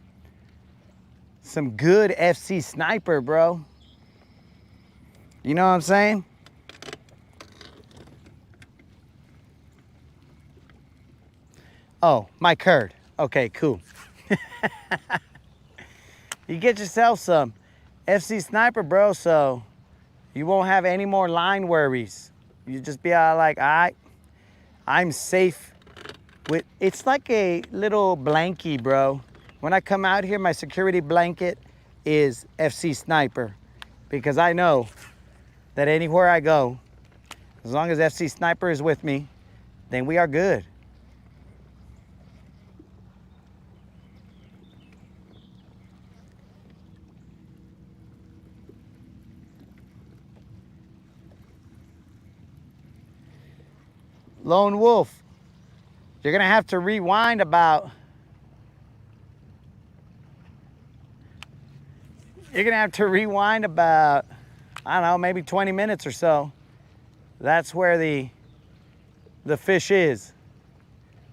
good FC sniper, bro. You know what I'm saying? Oh, Mike heard. Okay, cool. You get yourself some FC sniper, bro, so you won't have any more line worries. You just be like, all right, I'm safe with, it's like a little blankie, bro. When I come out here, my security blanket is FC sniper, because I know that anywhere I go, as long as FC sniper is with me, then we are good. Lone Wolf, you're gonna have to rewind about, I don't know, maybe 20 minutes or so. That's where the fish is.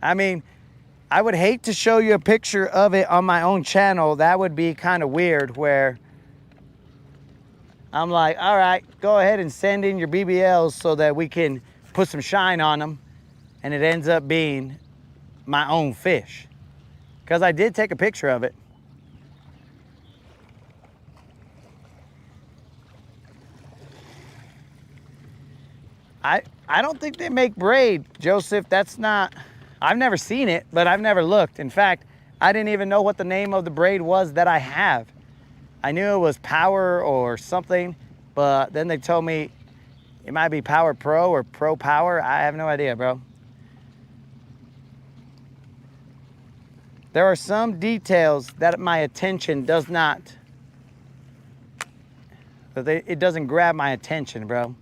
I mean, I would hate to show you a picture of it on my own channel. That would be kind of weird, where I'm like, all right, go ahead and send in your BBLs so that we can put some shine on them, and it ends up being my own fish. Because I did take a picture of it. I don't think they make braid, Joseph. That's not, I've never seen it, but I've never looked. In fact, I didn't even know what the name of the braid was that I have. I knew it was Power or something, but then they told me it might be Power Pro or Pro Power. I have no idea, bro. There are some details that my attention does not, it doesn't grab my attention, bro.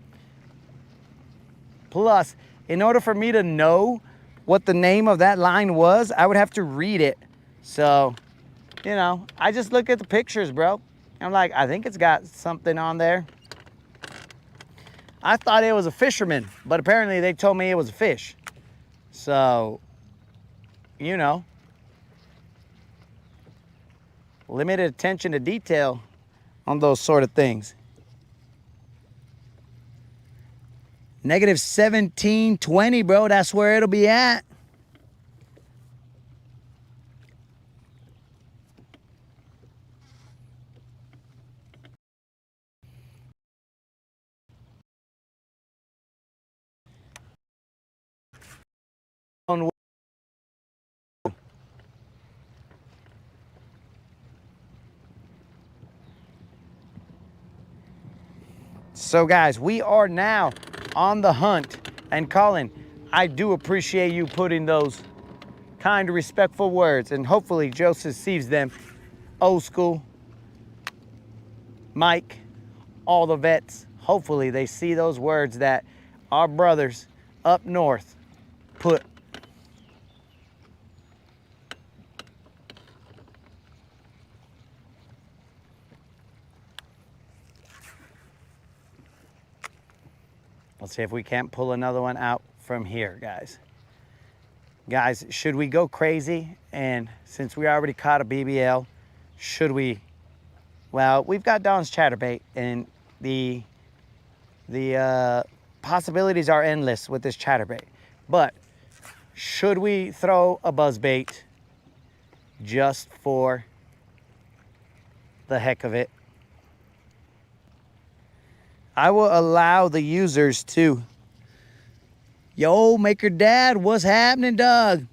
Plus, in order for me to know what the name of that line was, I would have to read it. So, you know, I just look at the pictures, bro. I'm like, I think it's got something on there. I thought it was a fisherman, but apparently they told me it was a fish. So, you know, limited attention to detail on those sort of things. Negative 1720, bro. That's where it'll be at. So guys, we are now on the hunt. And Colin, I do appreciate you putting those kind, respectful words, and hopefully Joseph sees them. Old school, Mike, all the vets, hopefully they see those words that our brothers up north put. Let's see if we can't pull another one out from here, guys. Guys, should we go crazy? And since we already caught a BBL, should we? Well, we've got Don's chatterbait, and the possibilities are endless with this chatterbait. But should we throw a buzzbait just for the heck of it? I will allow the users to. Yo, Maker Dad, what's happening, Doug?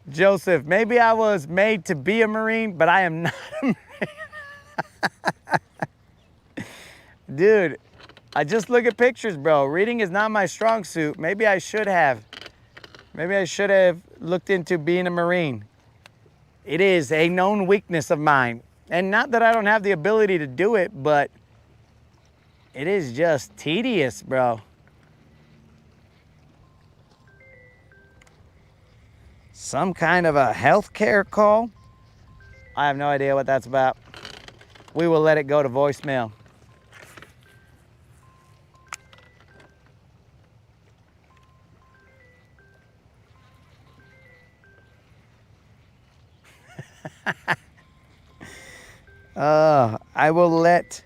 Joseph, maybe I was made to be a Marine, but I am not a Marine. Dude, I just look at pictures, bro. Reading is not my strong suit. Maybe I should have. Maybe I should have looked into being a Marine. It is a known weakness of mine. And not that I don't have the ability to do it, but it is just tedious, bro. some kind of a healthcare call. I have no idea what that's about. We will let it go to voicemail. I will let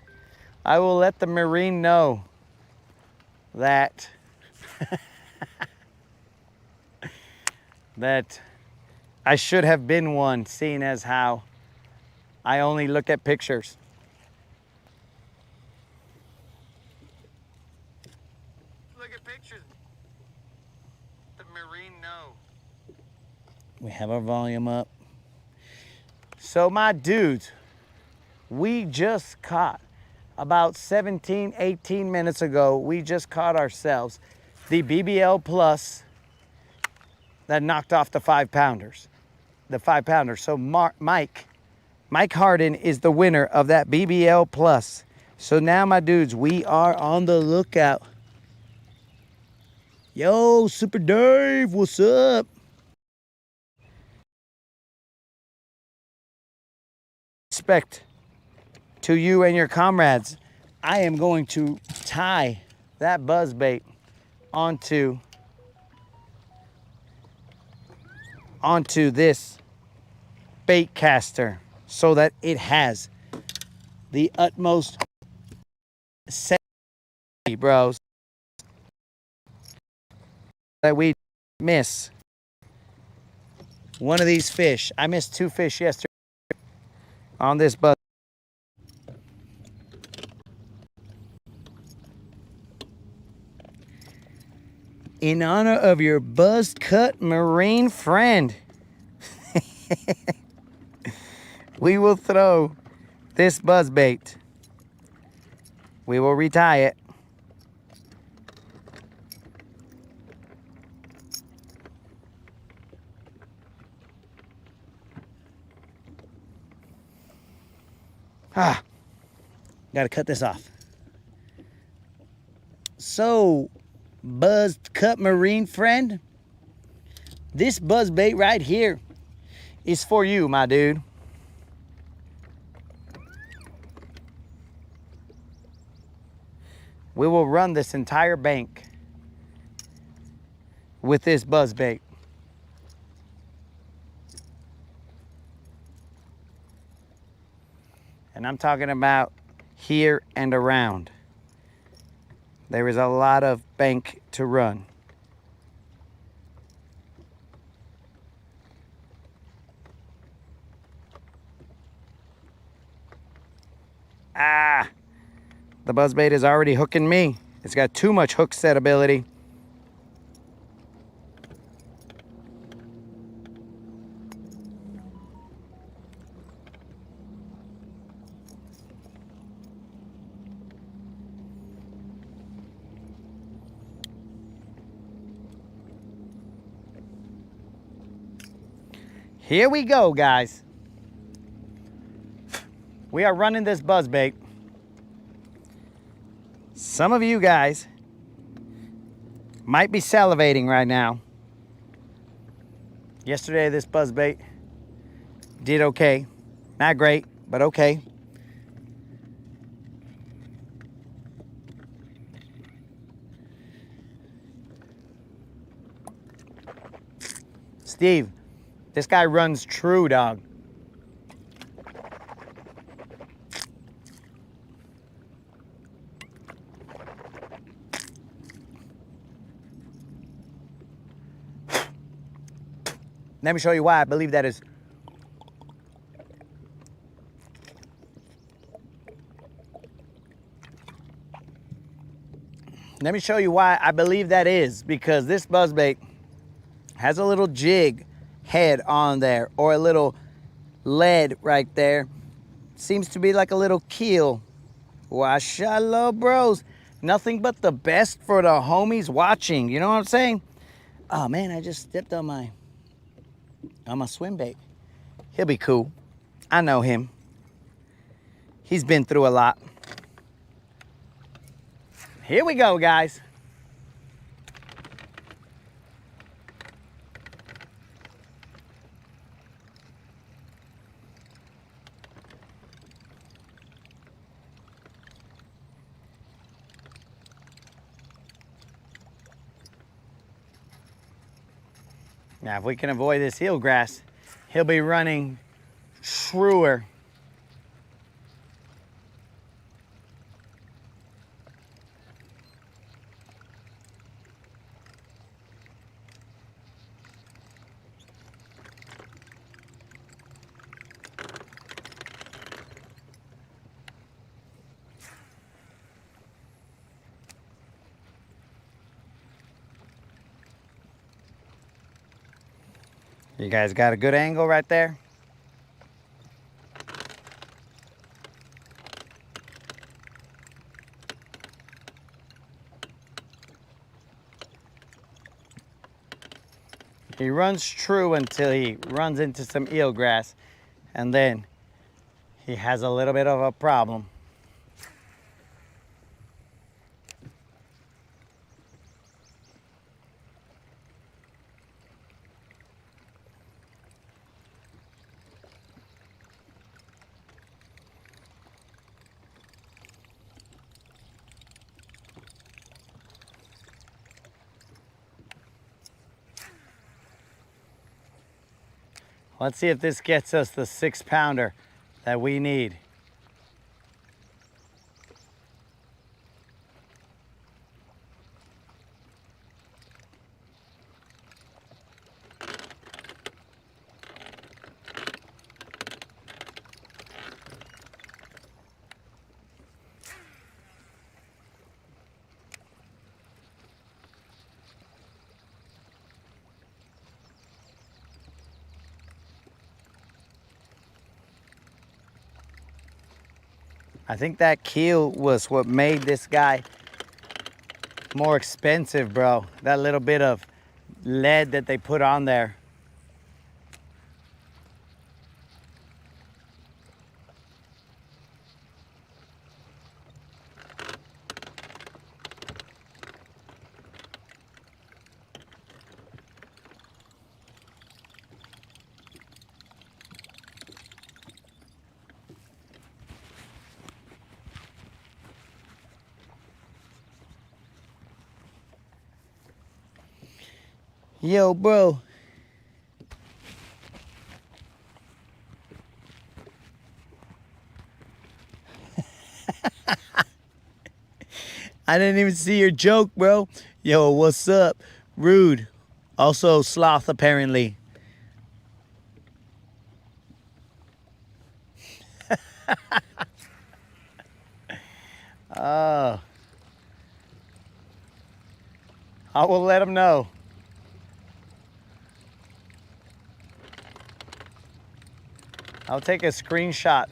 the Marine know that that I should have been one, seeing as how I only look at pictures. Look at pictures. The Marine know. We have our volume up. So my dudes, we just caught about 17, 18 minutes ago, we just caught ourselves the BBL Plus that knocked off the 5-pounders. The 5-pounder. So Mike Harden is the winner of that BBL Plus. So now, my dudes, we are on the lookout. Yo, Super Dave, what's up? Respect to you and your comrades. I am going to tie that buzzbait onto this bait caster so that it has the utmost safety, bros, that we miss one of these fish. I missed 2 fish yesterday on this buzz. In honor of your buzz cut Marine friend, we will throw this buzz bait. We will retie it. Gotta cut this off. So, buzz cut Marine friend, this buzz bait right here is for you, my dude. We will run this entire bank with this buzz bait. And I'm talking about here and around. There is a lot of bank to run. The buzzbait is already hooking me. It's got too much hook set ability. Here we go, guys. We are running this buzzbait. Some of you guys might be salivating right now. Yesterday, this buzzbait did okay. Not great, but okay. Steve, this guy runs true, dog. Let me show you why I believe that is. Let me show you why I believe that is. Because this buzzbait has a little jig head on there, or a little lead right there. Seems to be like a little keel. Washallah, bros. Nothing but the best for the homies watching. You know what I'm saying? Oh man, I just stepped on my swim bait. He'll be cool. I know him. He's been through a lot. Here we go, guys. Now, if we can avoid this eelgrass, he'll be running truer. You guys got a good angle right there? He runs true until he runs into some eelgrass, and then he has a little bit of a problem. Let's see if this gets us the 6-pounder that we need. I think that keel was what made this guy more expensive, bro. That little bit of lead that they put on there. Yo, bro. I didn't even see your joke, bro. Yo, what's up? Rude. Also sloth, apparently. Oh. I will let him know. I'll take a screenshot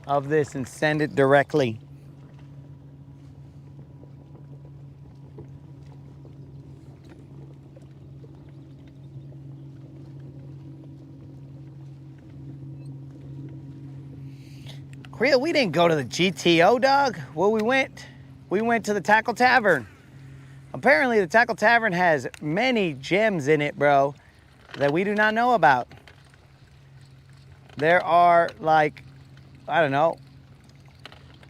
of this and send it directly. Creel, we didn't go to the GTO, dog. Well, we went to the Tackle Tavern. Apparently, the Tackle Tavern has many gems in it, bro, that we do not know about. There are, like, I don't know,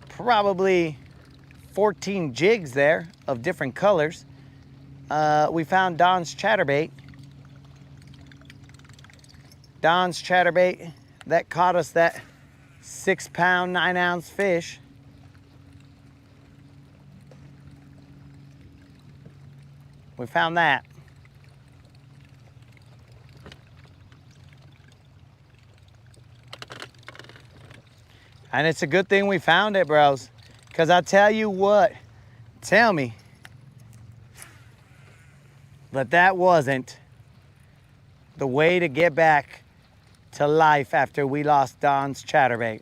probably 14 jigs there of different colors. We found Don's chatterbait. Don's chatterbait that caught us that 6-pound, 9-ounce fish. We found that. And it's a good thing we found it, bros. Because I tell you what, tell me, but that wasn't the way to get back to life after we lost Don's chatterbait.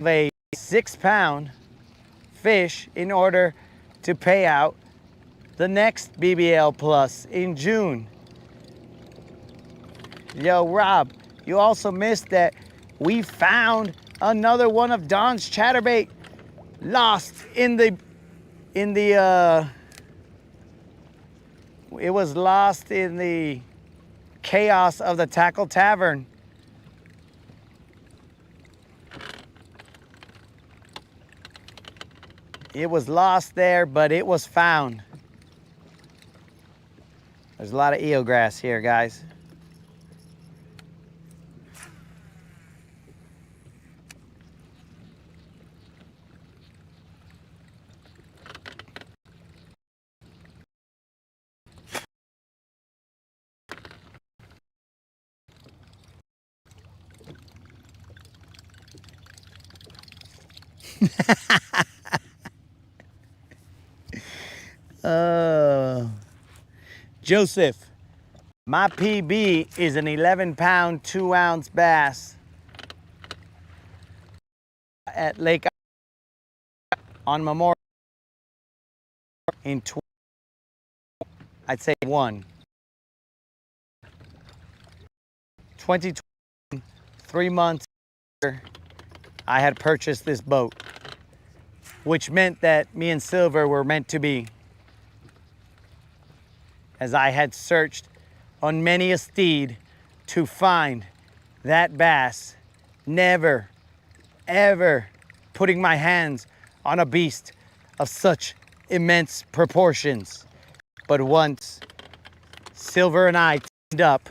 A 6-pound fish in order to pay out the next BBL Plus in June. Yo, Rob, you also missed that we found another one of Don's chatterbait lost in the it was lost in the chaos of the Tackle Tavern. It was lost there, but it was found. There's a lot of eelgrass here, guys. Joseph, my PB is an 11-pound, 2-ounce bass at Lake on Memorial in I'd say 2020, 3 months after I had purchased this boat, which meant that me and Silver were meant to be, as I had searched on many a steed to find that bass, never, ever putting my hands on a beast of such immense proportions. But once Silver and I teamed up,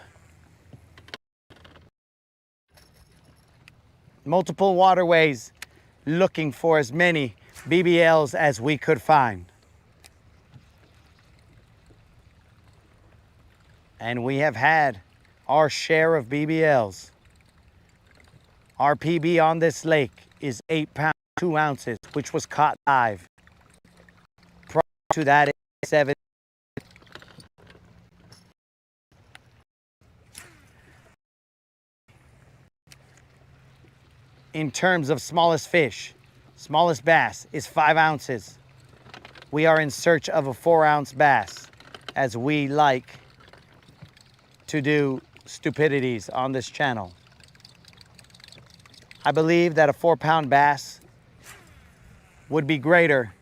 multiple waterways looking for as many BBLs as we could find. And we have had our share of BBLs. Our PB on this lake is 8 pounds, 2 ounces, which was caught live. Prior to that, it's 7. In terms of smallest fish, smallest bass is 5 ounces. We are in search of a 4-ounce bass, as we like to do stupidities on this channel. I believe that a 4-pound bass would be greater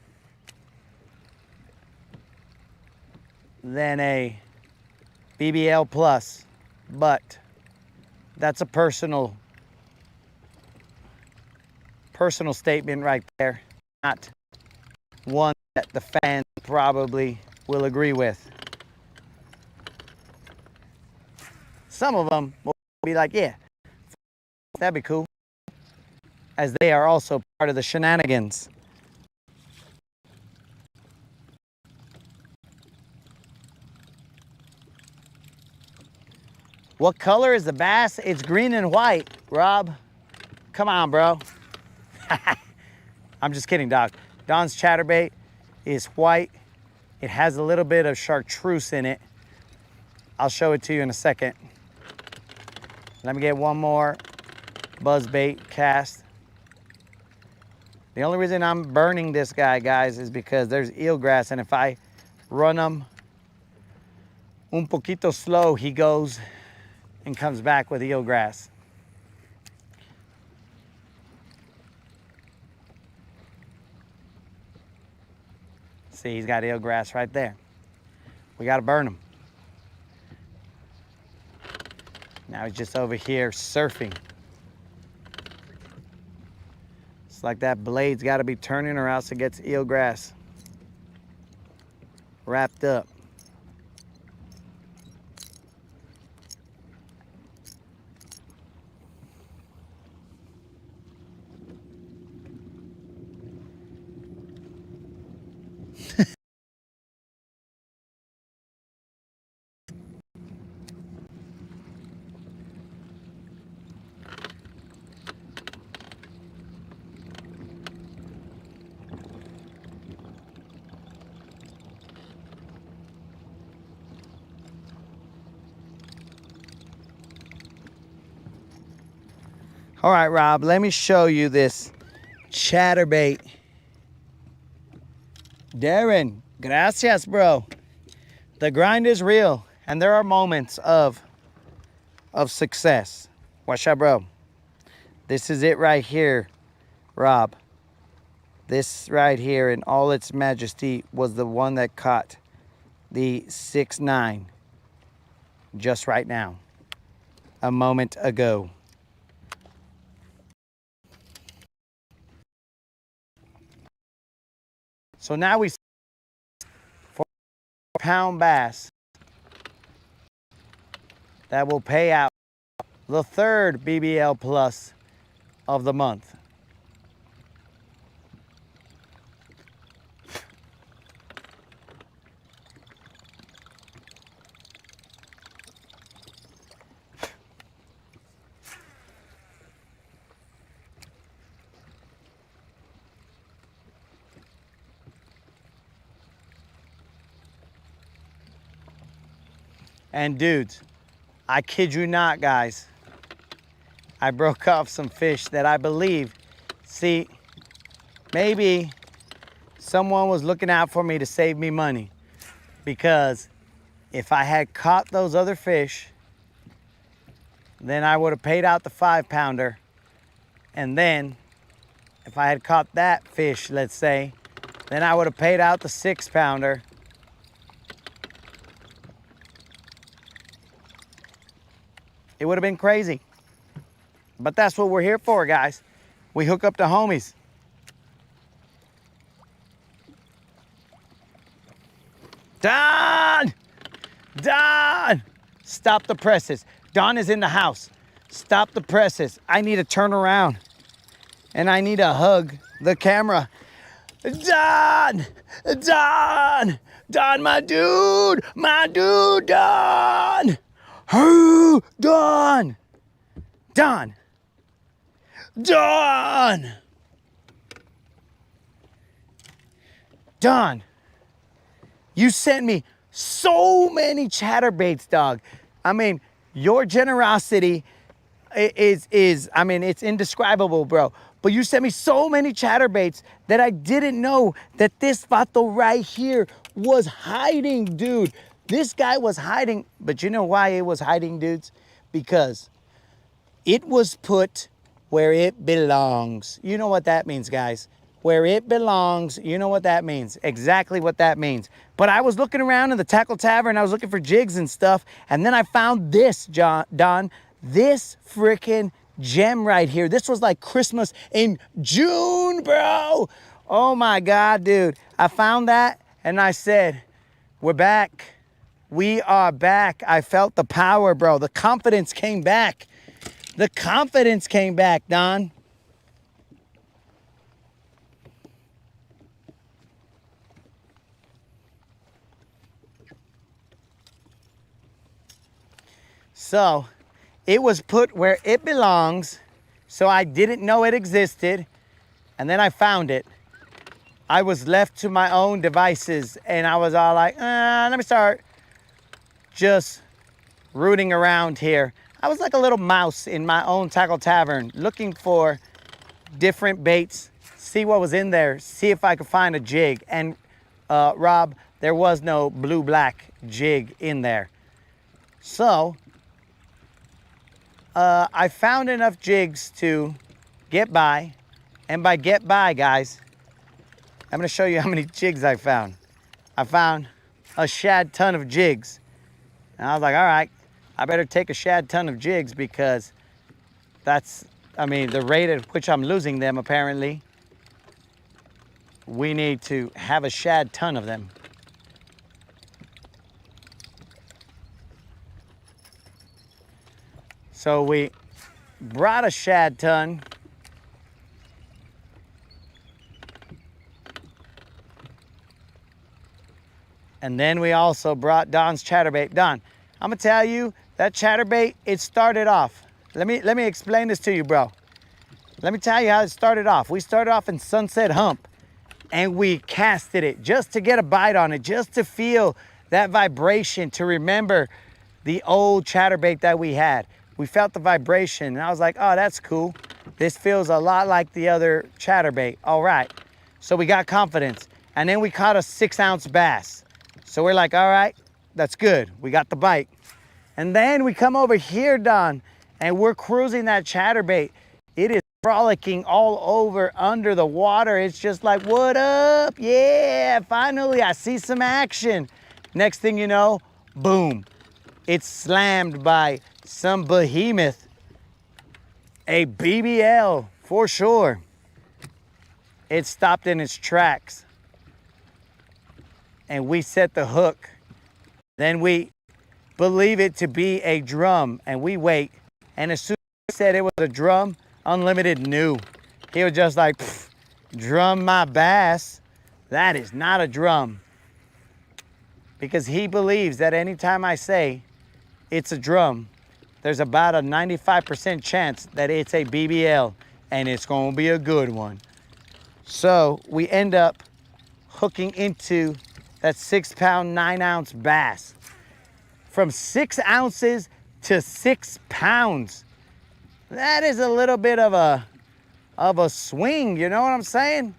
than a BBL Plus, but that's a personal statement right there, not one that the fans probably will agree with. Some of them will be like, yeah, that'd be cool, as they are also part of the shenanigans. What color is the bass? It's green and white, Rob. Come on, bro. I'm just kidding, dog. Don's chatterbait is white. It has a little bit of chartreuse in it. I'll show it to you in a second. Let me get one more buzzbait cast. The only reason I'm burning this guy, guys, is because there's eelgrass, and if I run him un poquito slow, he goes and comes back with eelgrass. See, he's got eelgrass right there. We gotta burn him. Now he's just over here surfing. It's like that blade's gotta be turning or else it gets eelgrass wrapped up. All right, Rob, let me show you this chatterbait. Darren, Gracias, bro. The grind is real, and there are moments of success. Watch out, bro. This is it right here, Rob. This right here in all its majesty was the one that caught the 6'9" just right now, a moment ago. So now we 4-pound bass that will pay out the third BBL plus of the month. And dudes, I kid you not, guys, I broke off some fish that I believe, see, maybe someone was looking out for me to save me money, because if I had caught those other fish, then I would have paid out the 5-pounder. And then if I had caught that fish, let's say, then I would have paid out the 6-pounder. It would have been crazy. But that's what we're here for, guys. We hook up the homies. Don! Don! Stop the presses. Don is in the house. Stop the presses. I need to turn around. And I need to hug the camera. Don! Don! Don, my dude! My dude, Don! Who? Don! Don! Don! Don! You sent me so many chatterbaits, dog. I mean, your generosity is I mean, it's indescribable, bro. But you sent me so many chatterbaits that I didn't know that this vato right here was hiding, dude. This guy was hiding. But you know why it was hiding, dudes? Because it was put where it belongs. You know what that means, guys. Where it belongs, you know what that means. Exactly what that means. But I was looking around in the tackle tavern, I was looking for jigs and stuff, and then I found this, Don, this freaking gem right here. This was like Christmas in June, bro. Oh my God, dude. I found that and I said, we're back. We are back. I felt the power, bro. The confidence came back. The confidence came back, Don. So it was put where it belongs. So I didn't know it existed. And then I found it. I was left to my own devices and I was all like, let me start just rooting around here. I was like a little mouse in my own tackle tavern looking for different baits, see what was in there, see if I could find a jig. And Rob, there was no blue-black jig in there. So I found enough jigs to get by. And by get by, guys, I'm gonna show you how many jigs I found. I found a shad ton of jigs. And I was like, all right, I better take a shad ton of jigs because that's, I mean, the rate at which I'm losing them, apparently. We need to have a shad ton of them. So we brought a shad ton. And then we also brought Don's chatterbait. Don, I'm gonna tell you, that chatterbait, it started off. Let me explain this to you, bro. Let me tell you how it started off. We started off in Sunset Hump and we casted it just to get a bite on it, just to feel that vibration, to remember the old chatterbait that we had. We felt the vibration and I was like, oh, that's cool. This feels a lot like the other chatterbait. All right. So we got confidence. And then we caught a 6-ounce bass. So we're like, all right, that's good. We got the bite. And then we come over here, Don, and we're cruising that chatterbait. It is frolicking all over under the water. It's just like, what up? Yeah, finally I see some action. Next thing you know, boom. It's slammed by some behemoth. A BBL for sure. It stopped in its tracks. And we set the hook. Then we believe it to be a drum, and we wait. And as soon as he said it was a drum, Unlimited knew. He was just like, drum my bass. That is not a drum. Because he believes that anytime I say it's a drum, there's about a 95% chance that it's a BBL, and it's gonna be a good one. So we end up hooking into that 6-pound, 9-ounce bass. From 6 ounces to 6 pounds. That is a little bit of a swing, you know what I'm saying?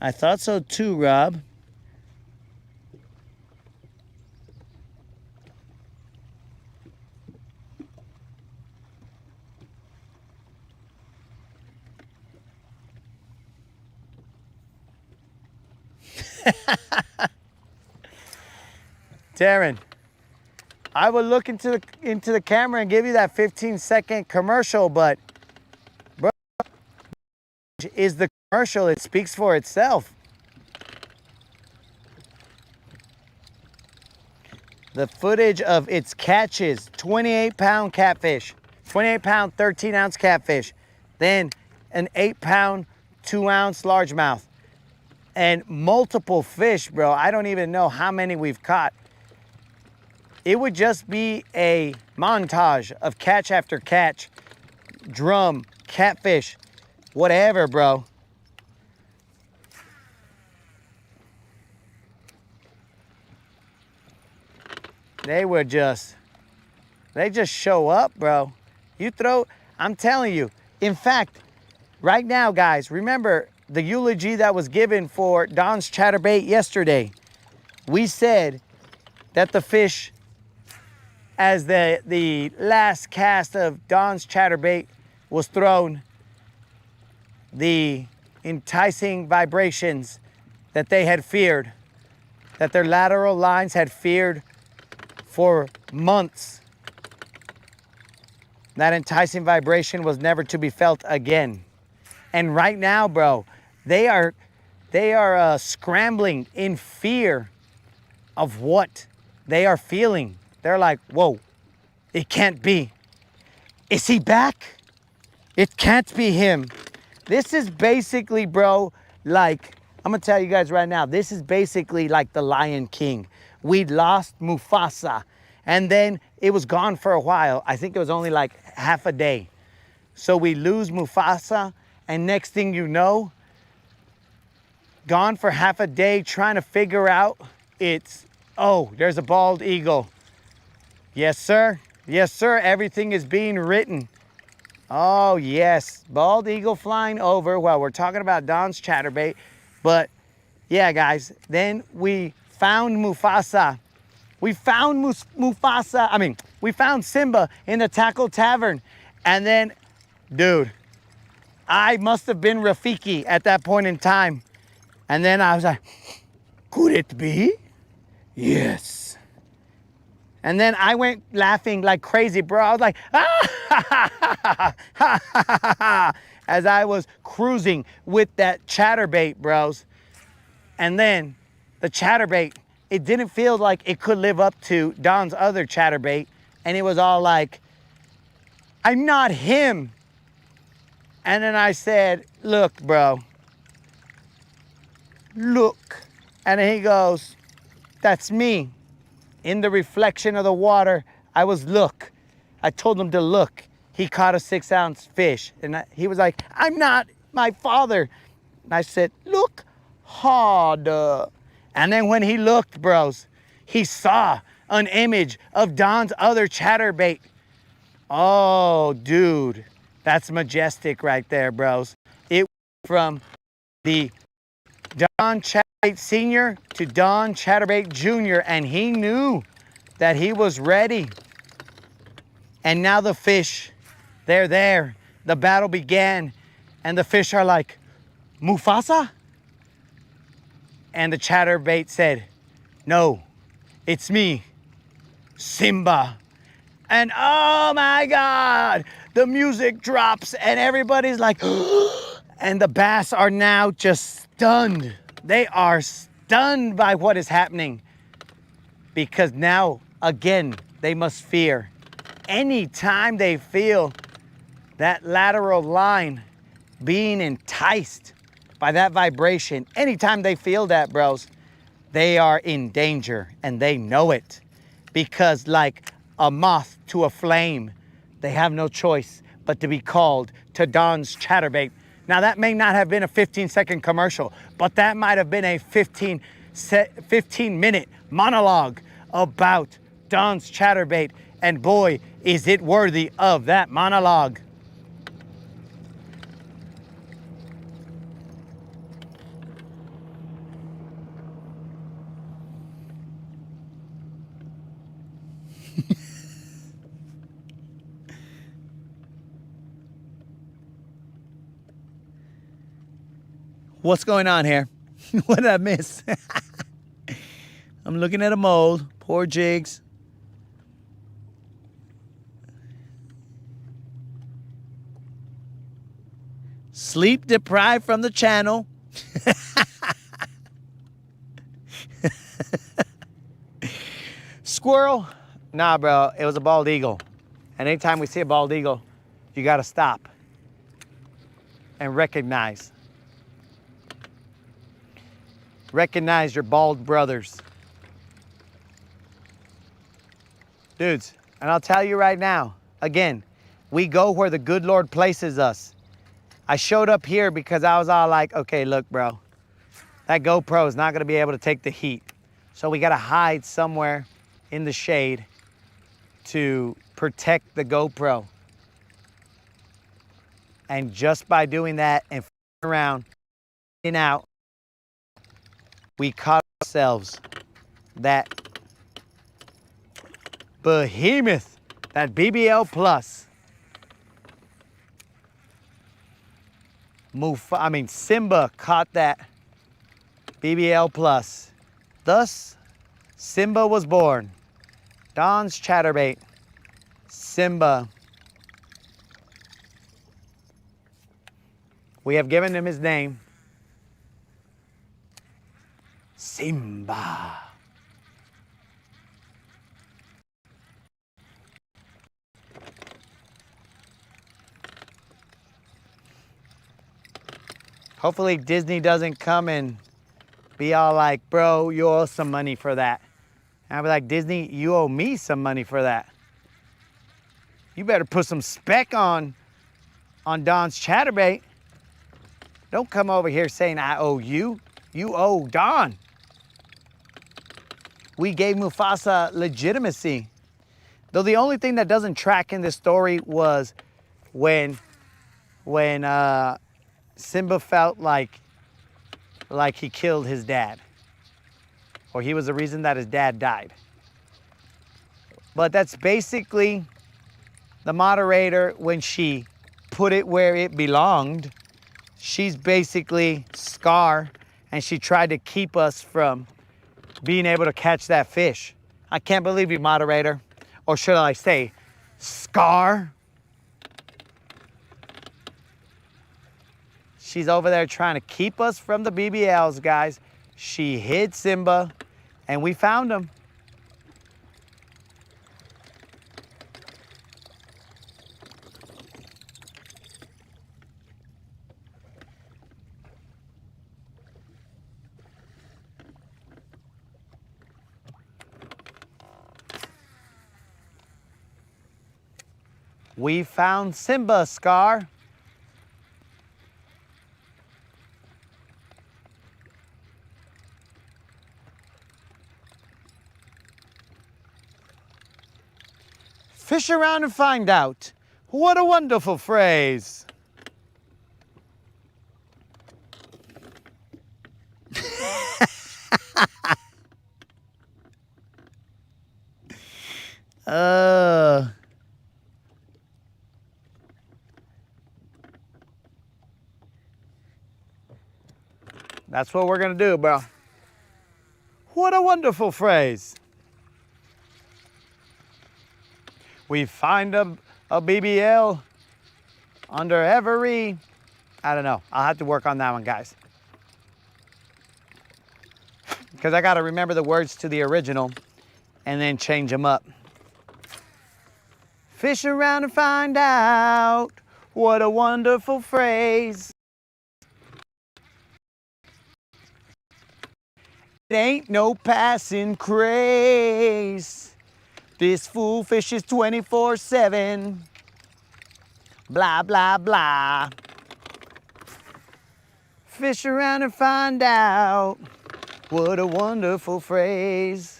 I thought so too, Rob. Darren, I would look into the camera and give you that 15-second commercial, but bro, is the commercial. It speaks for itself. The footage of its catches, 28-pound catfish, 28-pound, 13-ounce catfish, then an 8-pound, 2-ounce largemouth, and multiple fish, bro. I don't even know how many we've caught. It would just be a montage of catch after catch, drum, catfish, whatever, bro. They just show up, bro. I'm telling you. In fact, right now, guys, remember the eulogy that was given for Don's chatterbait yesterday. We said that the fish, as the last cast of Don's chatterbait was thrown, the enticing vibrations that they had feared, that their lateral lines had feared for months, that enticing vibration was never to be felt again. And right now, bro, they are scrambling in fear of what they are feeling. They're like, whoa, it can't be. Is he back? It can't be him. This is basically, bro, like, I'm gonna tell you guys right now, this is basically like the Lion King. We'd lost Mufasa, and then it was gone for a while. I think it was only like half a day. So we lose Mufasa, and next thing you know, gone for half a day trying to figure out oh, there's a bald eagle. Yes, sir. Yes, sir. Everything is being written. Oh, yes. Bald eagle flying over while we're talking about Don's chatterbait. But, yeah, guys, then we found Mufasa. We found Mufasa. We found Simba in the Tackle Tavern. And then, dude, I must have been Rafiki at that point in time. And then I was like, could it be? Yes. And then I went laughing like crazy, bro. I was like, as I was cruising with that chatterbait, bros. And then the chatterbait, it didn't feel like it could live up to Don's other chatterbait. And it was all like, I'm not him. And then I said, look, bro. Look. And then he goes, that's me. In the reflection of the water, I was I told him to look. He caught a 6-ounce fish. And he was like, I'm not my father. And I said, look harder. And then when he looked, bros, he saw an image of Don's other chatterbait. Oh, dude, that's majestic right there, bros. It went from the Don Chatterbait Sr. to Don Chatterbait Jr., and he knew that he was ready. And now the fish, they're there. The battle began, and the fish are like, Mufasa? And the chatterbait said, no, it's me, Simba. And oh my God, the music drops and everybody's like, and the bass are now just stunned. They are stunned by what is happening because now, again, they must fear. Anytime they feel that lateral line being enticed by that vibration, anytime they feel that, bros, they are in danger and they know it because like a moth to a flame, they have no choice but to be called to Don's chatterbait. Now that may not have been a 15-second commercial, but that might have been a 15-minute monologue about Don's chatterbait, and boy, is it worthy of that monologue. What's going on here? What did I miss? I'm looking at a mold. Poor jigs. Sleep deprived from the channel. Squirrel? Nah, bro. It was a bald eagle. And anytime we see a bald eagle, you got to stop and recognize. Recognize your bald brothers. Dudes, and I'll tell you right now, again, we go where the good Lord places us. I showed up here because I was all like, okay, look, bro, that GoPro is not going to be able to take the heat. So we got to hide somewhere in the shade to protect the GoPro. And just by doing that and around and out, we caught ourselves that behemoth, that BBL Plus. Simba caught that BBL Plus. Thus, Simba was born. Don's chatterbait, Simba. We have given him his name, Simba. Hopefully Disney doesn't come and be all like, bro, you owe some money for that. And I'll be like, Disney, you owe me some money for that. You better put some spec on Don's chatterbait. Don't come over here saying I owe you. You owe Don. We gave Mufasa legitimacy. Though the only thing that doesn't track in this story was when Simba felt like he killed his dad, or he was the reason that his dad died. But that's basically the moderator, when she put it where it belonged. She's basically Scar, and she tried to keep us from being able to catch that fish. I can't believe you, moderator. Or should I say, Scar? She's over there trying to keep us from the BBLs, guys. She hid Simba, and we found him. We found Simba, Scar. Fish around and find out. What a wonderful phrase. That's what we're gonna do, bro. What a wonderful phrase. We find a BBL under every, I don't know. I'll have to work on that one, guys. Because I gotta remember the words to the original and then change them up. Fish around and find out. What a wonderful phrase. It ain't no passing craze. This fool fishes 24/7. Blah, blah, blah. Fish around and find out. What a wonderful phrase.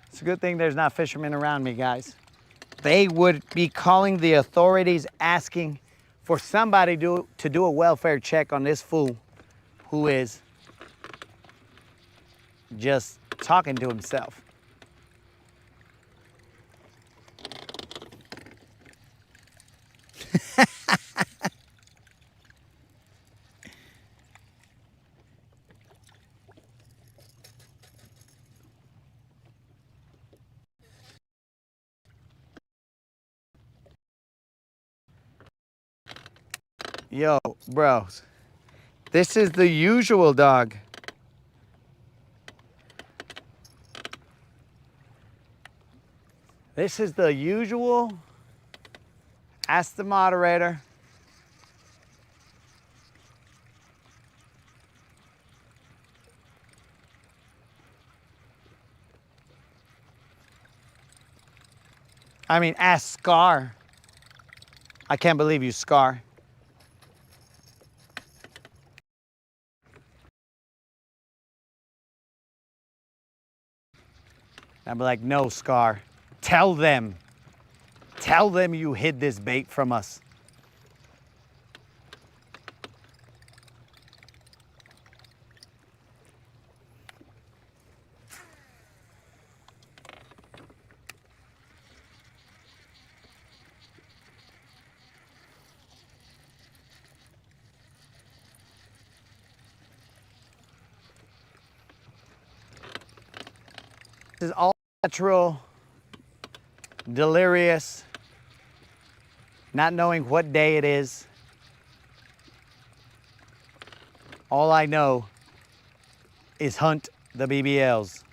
It's a good thing there's not fishermen around me, guys. They would be calling the authorities asking for somebody to do a welfare check on this fool who is just talking to himself. Yo, bros, this is the usual dog. This is the usual. Ask the moderator. I mean, ask Scar. I can't believe you, Scar. I'd be like, no, Scar. Tell them. Tell them you hid this bait from us. This is all natural, delirious, not knowing what day it is. All I know is hunt the BBLs.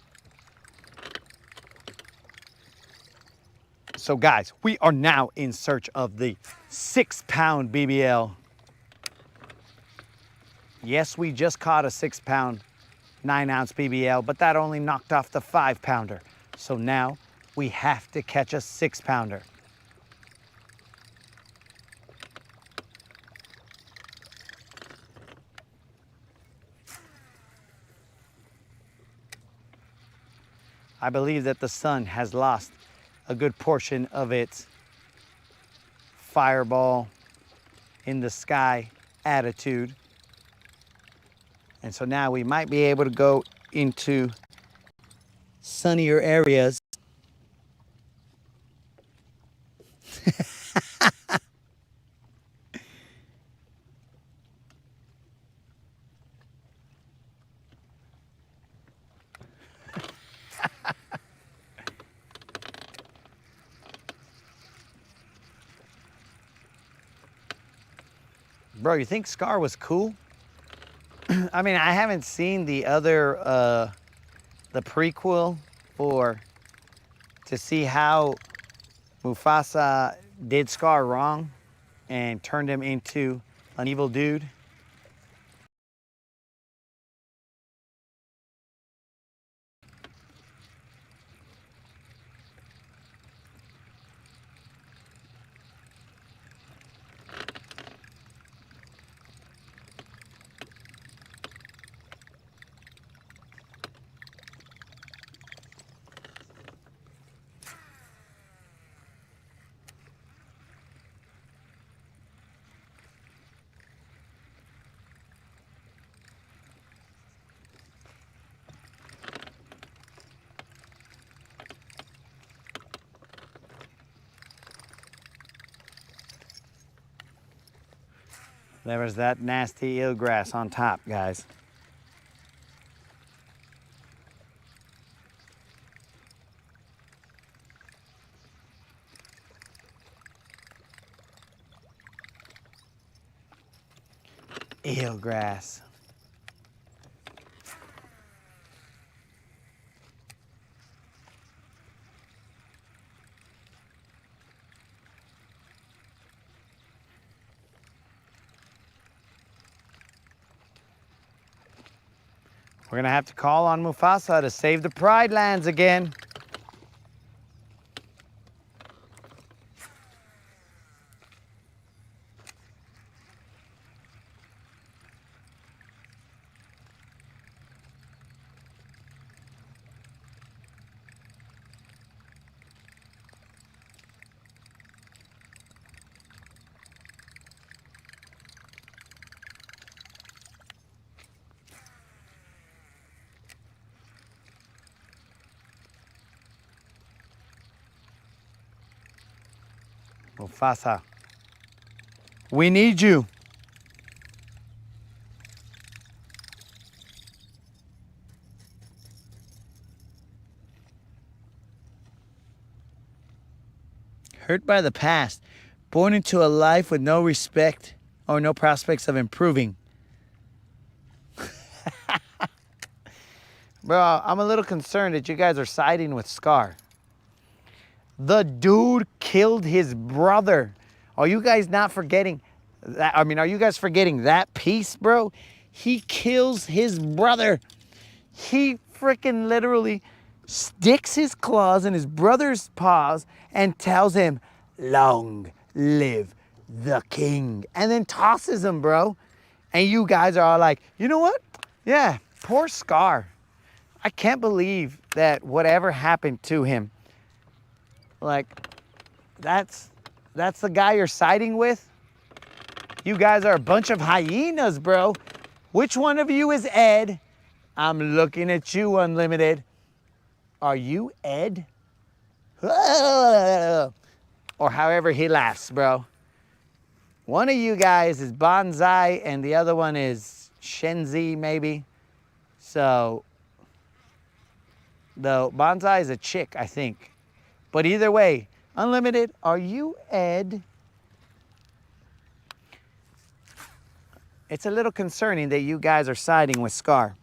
So guys, we are now in search of the 6-pound BBL. Yes, we just caught a 6-pound 9-ounce BBL, but that only knocked off the 5-pounder. So now we have to catch a 6-pounder. I believe that the sun has lost a good portion of its fireball in the sky attitude. And so now we might be able to go into sunnier areas. Bro, you think Scar was cool? I mean, I haven't seen the other, the prequel to see how Mufasa did Scar wrong and turned him into an evil dude. There was that nasty eelgrass on top, guys. Eelgrass. We're gonna have to call on Mufasa to save the Pride Lands again. Mufasa, we need you. Hurt by the past, born into a life with no respect or no prospects of improving. Bro, I'm a little concerned that you guys are siding with Scar. The dude killed his brother. Are you guys not forgetting that? I mean, are you guys forgetting that piece, bro? He kills his brother. He freaking literally sticks his claws in his brother's paws and tells him, "Long live the king," and then tosses him, bro. And you guys are all like, you know what? Yeah, poor Scar. I can't believe that whatever happened to him. Like, that's the guy you're siding with? You guys are a bunch of hyenas, bro. Which one of you is Ed? I'm looking at you, Unlimited. Are you Ed? Or however he laughs, bro. One of you guys is Bonsai and the other one is Shenzi, maybe. So, though Bonsai is a chick, I think. But either way, Unlimited, are you Ed? It's a little concerning that you guys are siding with Scar.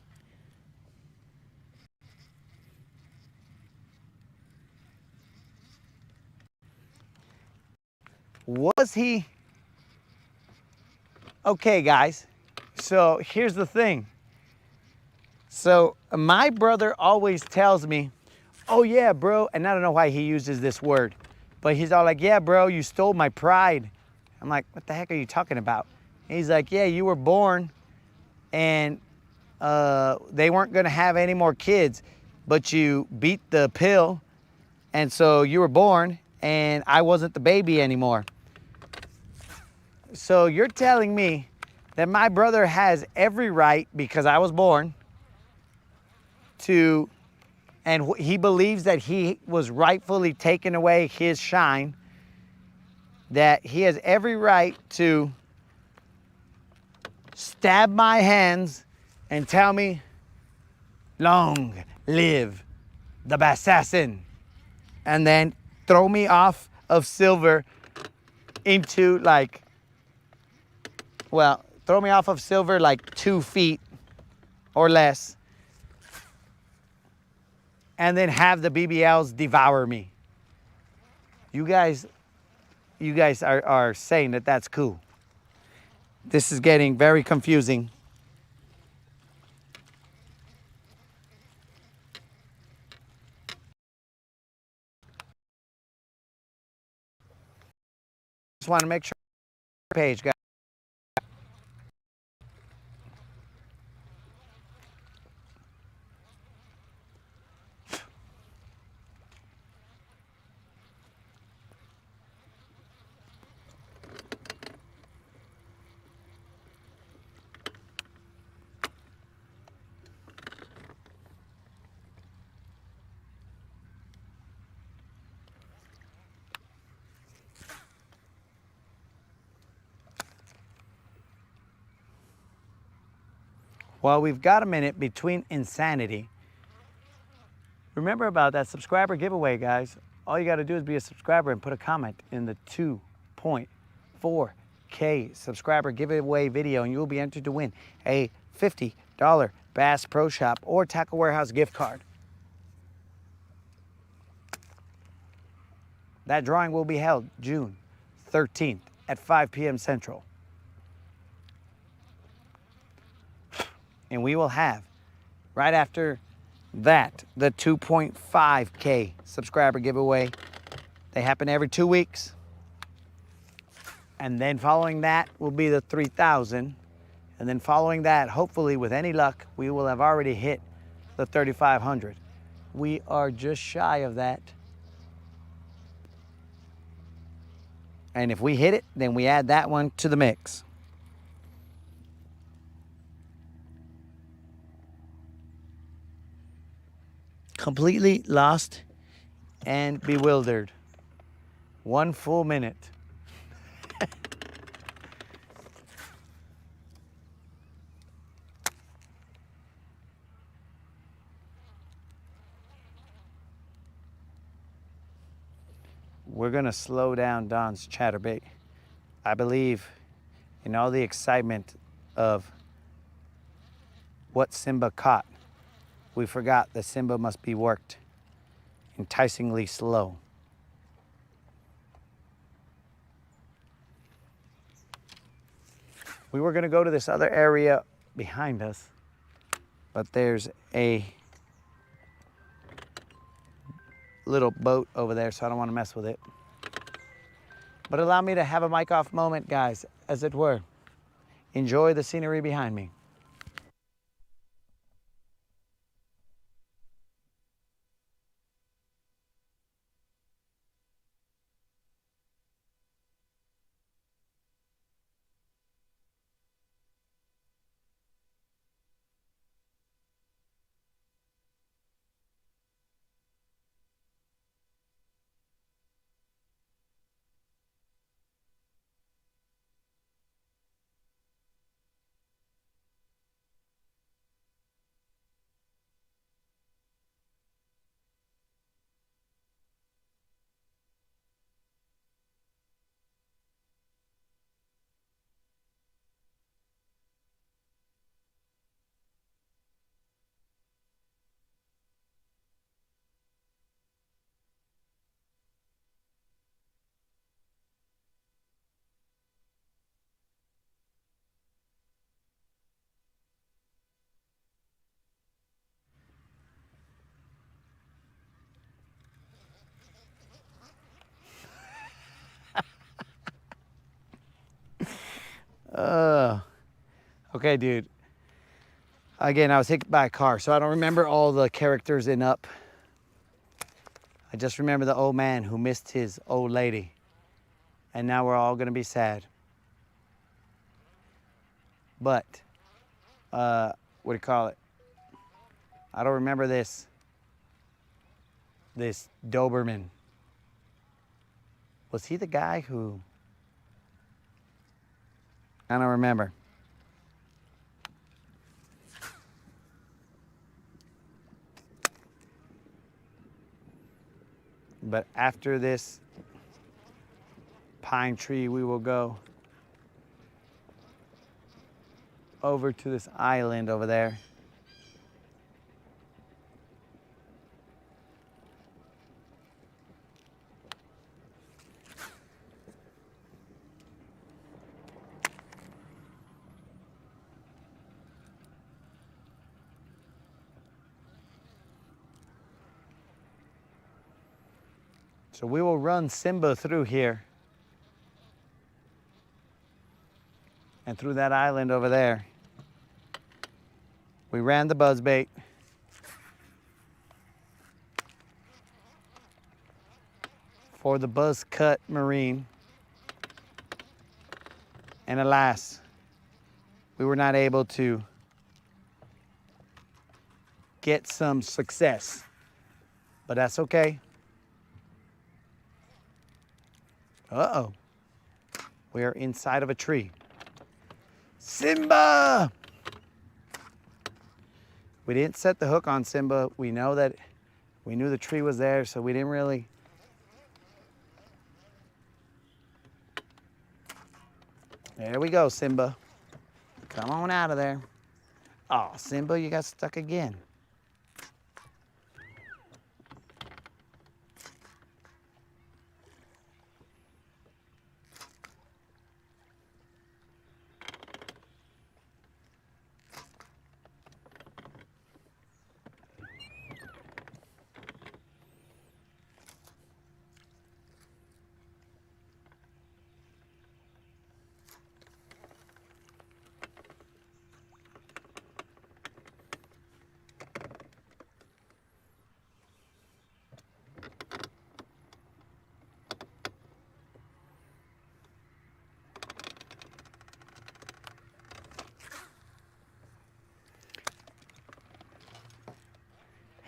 Was he? Okay, guys. So here's the thing. So my brother always tells me, "Oh yeah, bro," and I don't know why he uses this word, but he's all like, "Yeah, bro, you stole my pride." I'm like, "What the heck are you talking about?" And he's like, "Yeah, you were born and they weren't gonna have any more kids, but you beat the pill, and so you were born and I wasn't the baby anymore." So you're telling me that my brother has every right, because I was born, to, and he believes that he was rightfully taken away his shine, that he has every right to stab my hands and tell me, "Long live the assassin," and then throw me off of Silver into like, well, throw me off of Silver like 2 feet or less, and then have the BBLs devour me. You guys are saying that that's cool. This is getting very confusing. Just want to make sure page, guys. While we've got a minute between insanity, remember about that subscriber giveaway, guys. All you got to do is be a subscriber and put a comment in the 2.4K subscriber giveaway video, and you'll be entered to win a $50 Bass Pro Shop or Tackle Warehouse gift card. That drawing will be held June 13th at 5 p.m. Central. And we will have, right after that, the 2.5K subscriber giveaway. They happen every 2 weeks. And then following that will be the 3,000. And then following that, hopefully with any luck, we will have already hit the 3,500. We are just shy of that. And if we hit it, then we add that one to the mix. Completely lost and bewildered. 1 full minute. We're gonna slow down Don's chatterbait. I believe in all the excitement of what Simba caught, we forgot that Simba must be worked enticingly slow. We were gonna go to this other area behind us, but there's a little boat over there, so I don't want to mess with it. But allow me to have a mic off moment, guys, as it were. Enjoy the scenery behind me. Okay, dude. Again, I was hit by a car, so I don't remember all the characters in Up. I just remember the old man who missed his old lady. And now we're all gonna be sad. But, what do you call it? I don't remember this Doberman. Was he the guy who? I don't remember. But after this pine tree, we will go over to this island over there. So we will run Simba through here and through that island over there. We ran the buzzbait. For the buzz cut marine. And alas, we were not able to get some success, but that's okay. Uh-oh. We are inside of a tree. Simba! We didn't set the hook on Simba. We knew the tree was there, so we didn't really. There we go, Simba. Come on out of there. Oh, Simba, you got stuck again.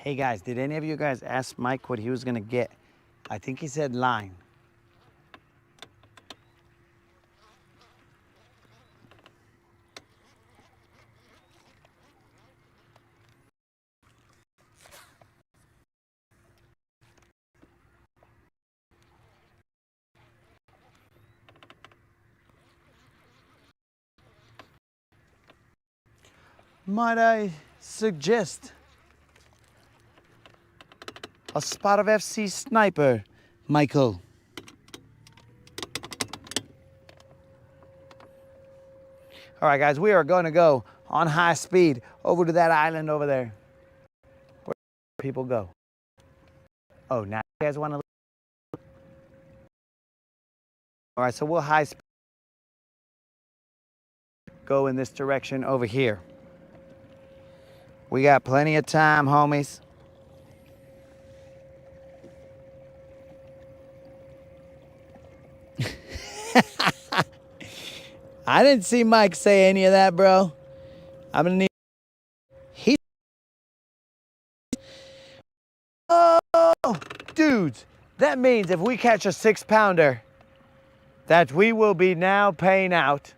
Hey guys, did any of you guys ask Mike what he was gonna get? I think he said line. Might I suggest a spot of FC sniper, Michael? All right, guys, we are going to go on high speed over to that island over there. Where people go. Oh, now you guys want to leave? All right, so we'll high speed go in this direction over here. We got plenty of time, homies. I didn't see Mike say any of that, bro. I'm gonna need. Oh, dudes, that means if we catch a 6-pounder, that we will be now paying out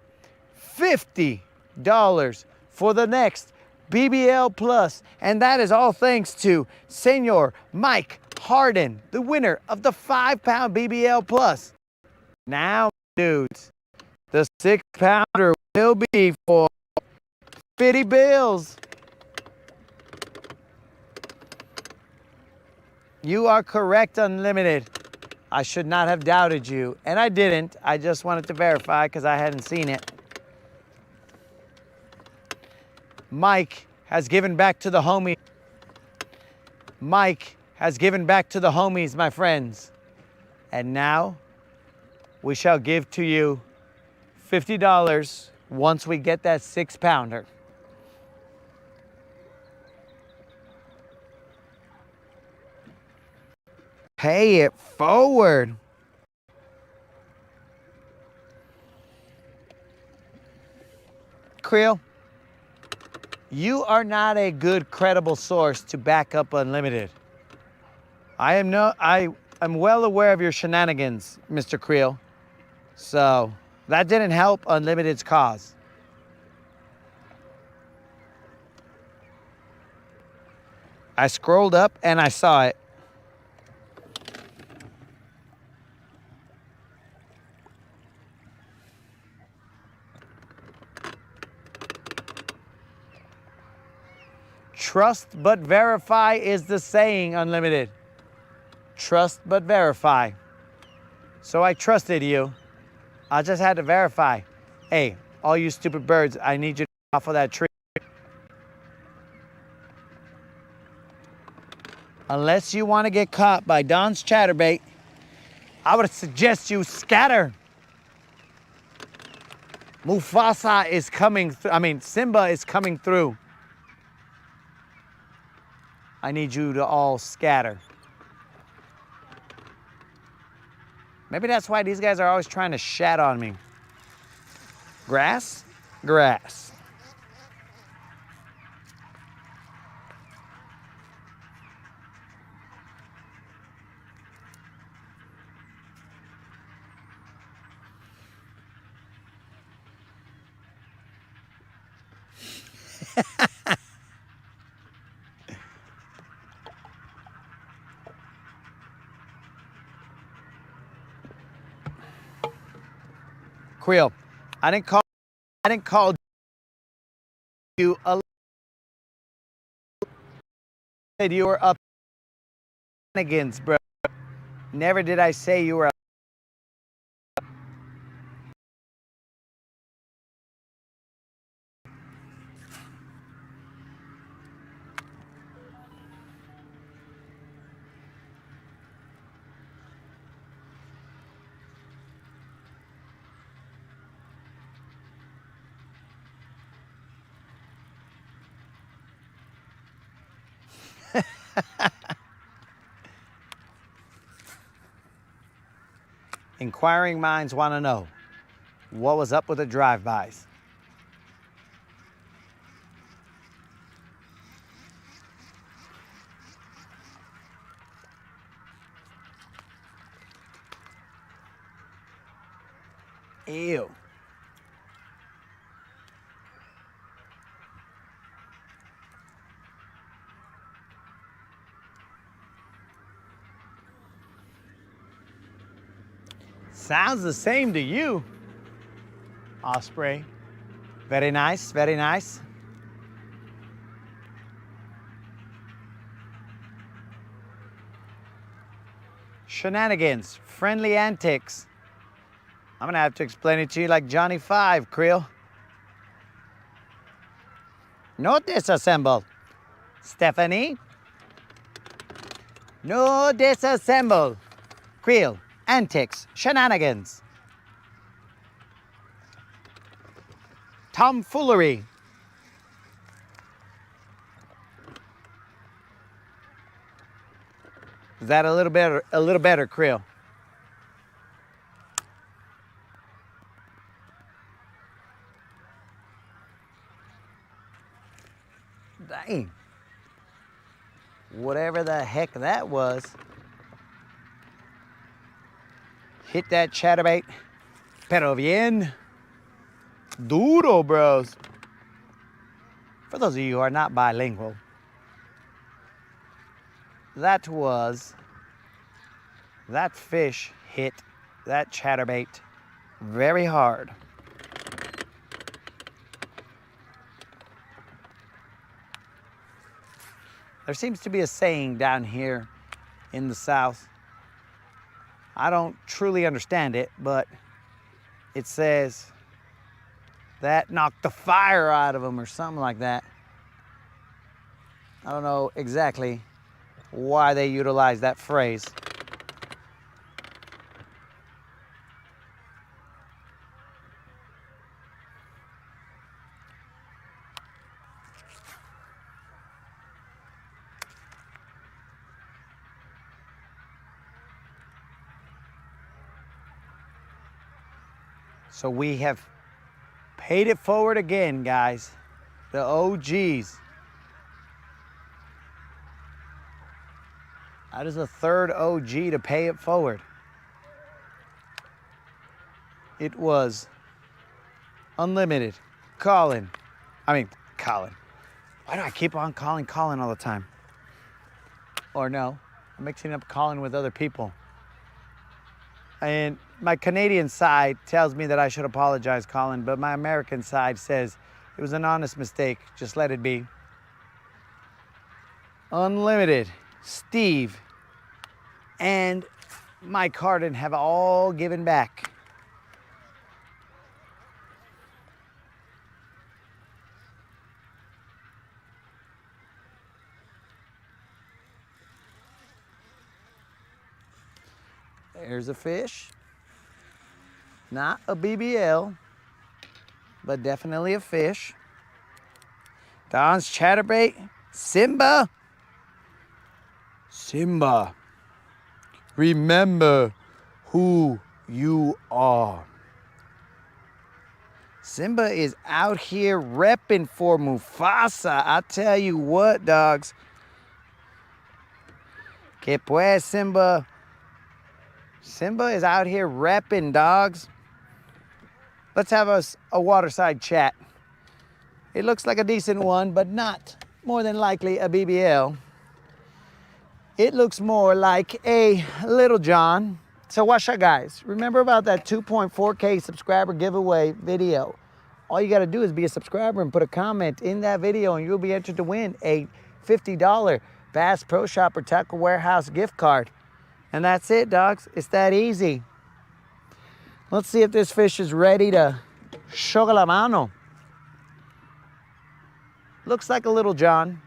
$50 for the next BBL Plus, and that is all thanks to Senor Mike Harden, the winner of the 5-pound BBL Plus. Now, dudes, the 6-pounder will be for 50 bills. You are correct, Unlimited. I should not have doubted you, and I didn't. I just wanted to verify because I hadn't seen it. Mike has given back to the homies. Mike has given back to the homies, my friends. And now we shall give to you $50 once we get that 6-pounder. Pay it forward. Creel, you are not a good, credible source to back up Unlimited. I am well aware of your shenanigans, Mr. Creel. So that didn't help Unlimited's cause. I scrolled up and I saw it. Trust but verify is the saying, Unlimited. Trust but verify. So I trusted you. I just had to verify. Hey, all you stupid birds, I need you to get off of that tree. Unless you want to get caught by Don's chatterbait, I would suggest you scatter. Mufasa is coming through. Simba is coming through. I need you to all scatter. Maybe that's why these guys are always trying to shat on me. Grass? Grass. Creel, I didn't call you a said you were up against, bro. Never did I say you were Inquiring minds want to know what was up with the drive-bys. Ew. Sounds the same to you, Osprey. Very nice, very nice. Shenanigans, friendly antics. I'm gonna have to explain it to you like Johnny Five, Creel. No disassemble. Stephanie. No disassemble. Creel, antics, shenanigans. Tomfoolery. Is that a little better, Creel? Dang. Whatever the heck that was. Hit that chatterbait. Pero bien duro, bros. For those of you who are not bilingual, that fish hit that chatterbait very hard. There seems to be a saying down here in the South. I don't truly understand it, but it says that knocked the fire out of him or something like that. I don't know exactly why they utilize that phrase. So we have paid it forward again, guys. The OGs. That is the third OG to pay it forward. It was Unlimited, Colin. Why do I keep on calling Colin all the time? Or no, I'm mixing up Colin with other people. And my Canadian side tells me that I should apologize, Colin, but my American side says it was an honest mistake. Just let it be. Unlimited, Steve, and Mike Harden have all given back. There's a fish. Not a BBL, but definitely a fish. Don's chatterbait. Simba. Simba. Remember who you are. Simba is out here repping for Mufasa. I tell you what, dogs. Que pues, Simba. Simba is out here repping, dogs. Let's have us a waterside chat. It looks like a decent one, but not more than likely a BBL. It looks more like a Little John, So what's up, guys? Remember about that 2.4K subscriber giveaway video? All you got to do is be a subscriber and put a comment in that video, and you'll be entered to win a $50 Bass Pro Shop or Tackle Warehouse gift card. And that's it, dogs. It's that easy. Let's see if this fish is ready to shoga la mano. Looks like a little John.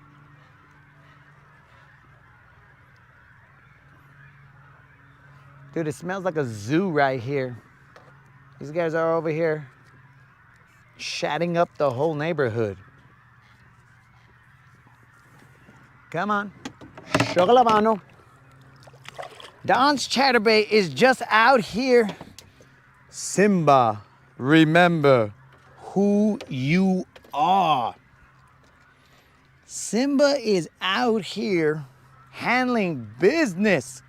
Dude, it smells like a zoo right here. These guys are over here chatting up the whole neighborhood. Come on. Shoga la mano. Don's chatterbait is just out here. Simba, remember who you are. Simba is out here handling business.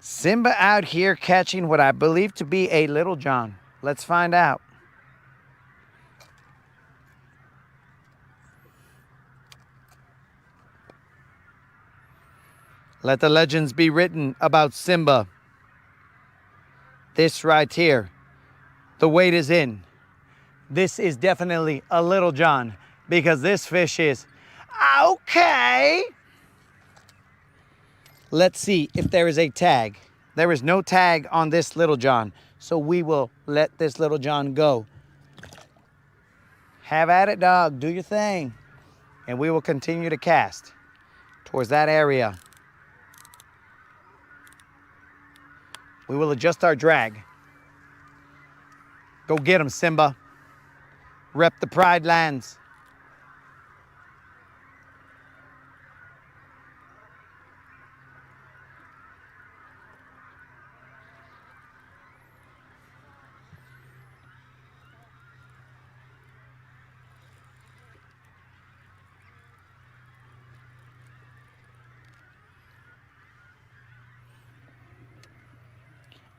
Simba out here catching what I believe to be a little John. Let's find out. Let the legends be written about Simba. This right here, the weight is in. This is definitely a little John because this fish is okay. Let's see if there is a tag. There is no tag on this little John, so we will let this little John go. Have at it, dog. Do your thing. And we will continue to cast towards that area. We will adjust our drag. Go get him, Simba. Rep the Pride Lands.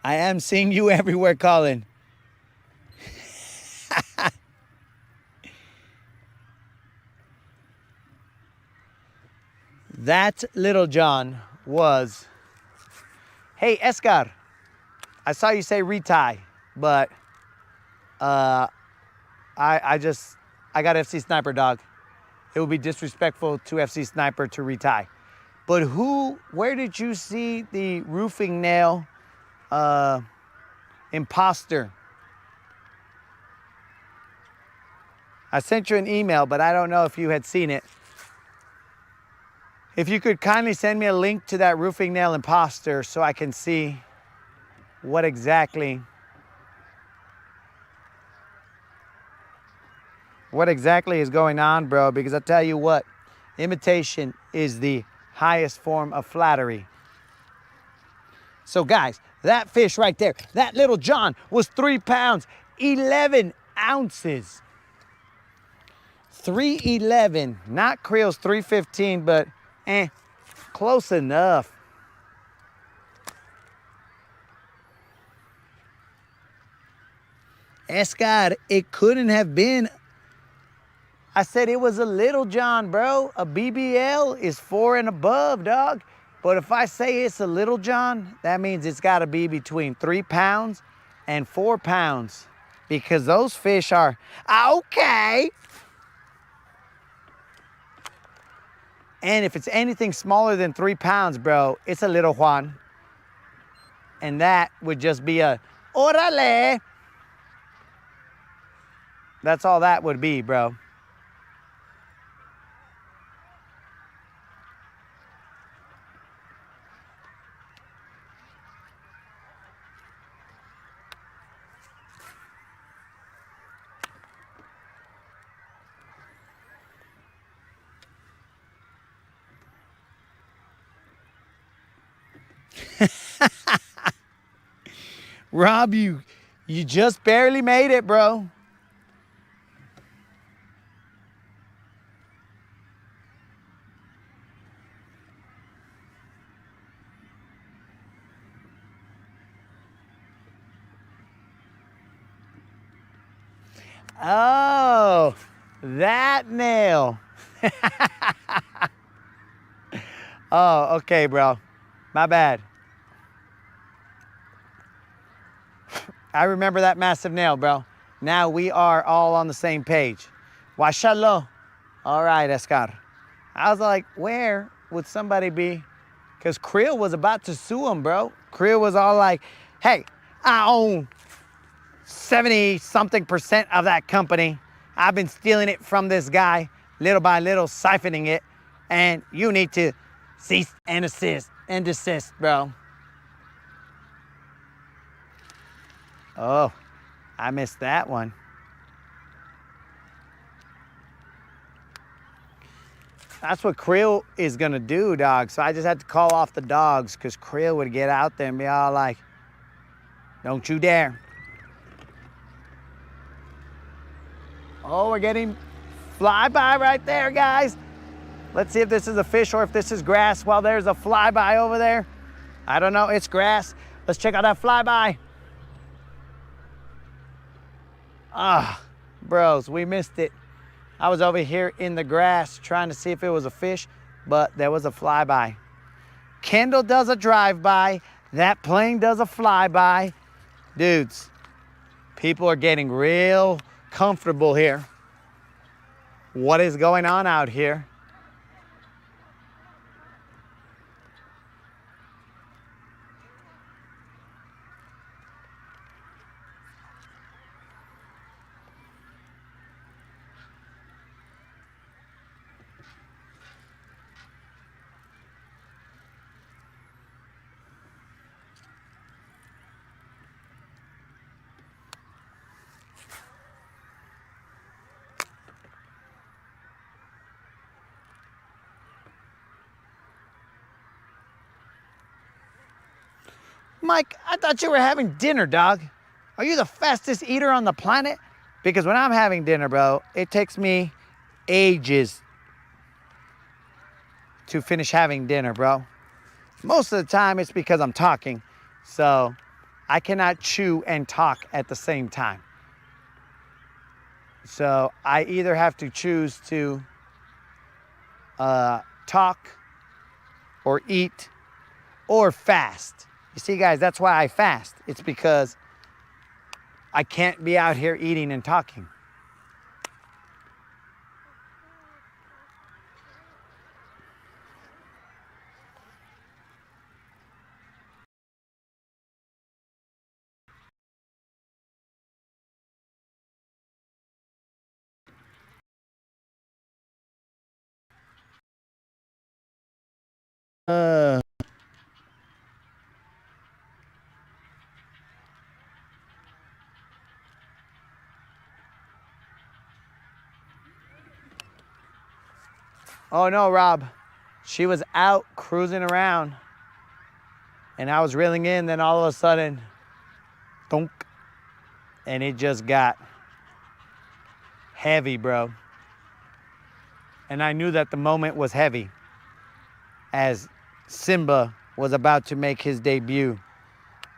I am seeing you everywhere, Colin. That little John was, hey, Escar, I saw you say retie, but I got FC Sniper, dog. It would be disrespectful to FC Sniper to retie. But where did you see the roofing nail imposter? I sent you an email, but I don't know if you had seen it. If you could kindly send me a link to that roofing nail imposter so I can see what exactly is going on, bro, because I tell you what, imitation is the highest form of flattery. So guys, that fish right there, that little John was 3 pounds, 11 ounces. 311, not Creel's 315, but close enough. Escar, it couldn't have been. I said it was a little John, bro. A BBL is 4 and above, dog. But if I say it's a little John, that means it's got to be between 3 pounds and 4 pounds, because those fish are okay. And if it's anything smaller than 3 pounds, bro, it's a little Juan. And that would just be a orale. That's all that would be, bro. Rob, you just barely made it, bro. Oh, that nail. Oh, okay, bro. My bad. I remember that massive nail, bro. Now we are all on the same page. Washallo. All right, Escar. I was like, where would somebody be? Because Creel was about to sue him, bro. Creel was all like, hey, I own 70-something% of that company. I've been stealing it from this guy, little by little, siphoning it. And you need to cease and desist, bro. Oh, I missed that one. That's what Creel is gonna do, dog. So I just had to call off the dogs because Creel would get out there and be all like, don't you dare. Oh, we're getting flyby right there, guys. Let's see if this is a fish or if this is grass. Well, there's a flyby over there. I don't know, it's grass. Let's check out that flyby. Ah, bros, we missed it. I was over here in the grass trying to see if it was a fish, but there was a flyby. Kendall does a drive-by. That plane does a flyby. Dudes, people are getting real comfortable here. What is going on out here? Mike, I thought you were having dinner, dog. Are you the fastest eater on the planet? Because when I'm having dinner, bro, it takes me ages to finish having dinner, bro. Most of the time, it's because I'm talking. So I cannot chew and talk at the same time. So I either have to choose to talk or eat or fast. You see, guys, that's why I fast. It's because I can't be out here eating and talking. Oh no, Rob. She was out cruising around and I was reeling in, then all of a sudden, thunk, and it just got heavy, bro. And I knew that the moment was heavy as Simba was about to make his debut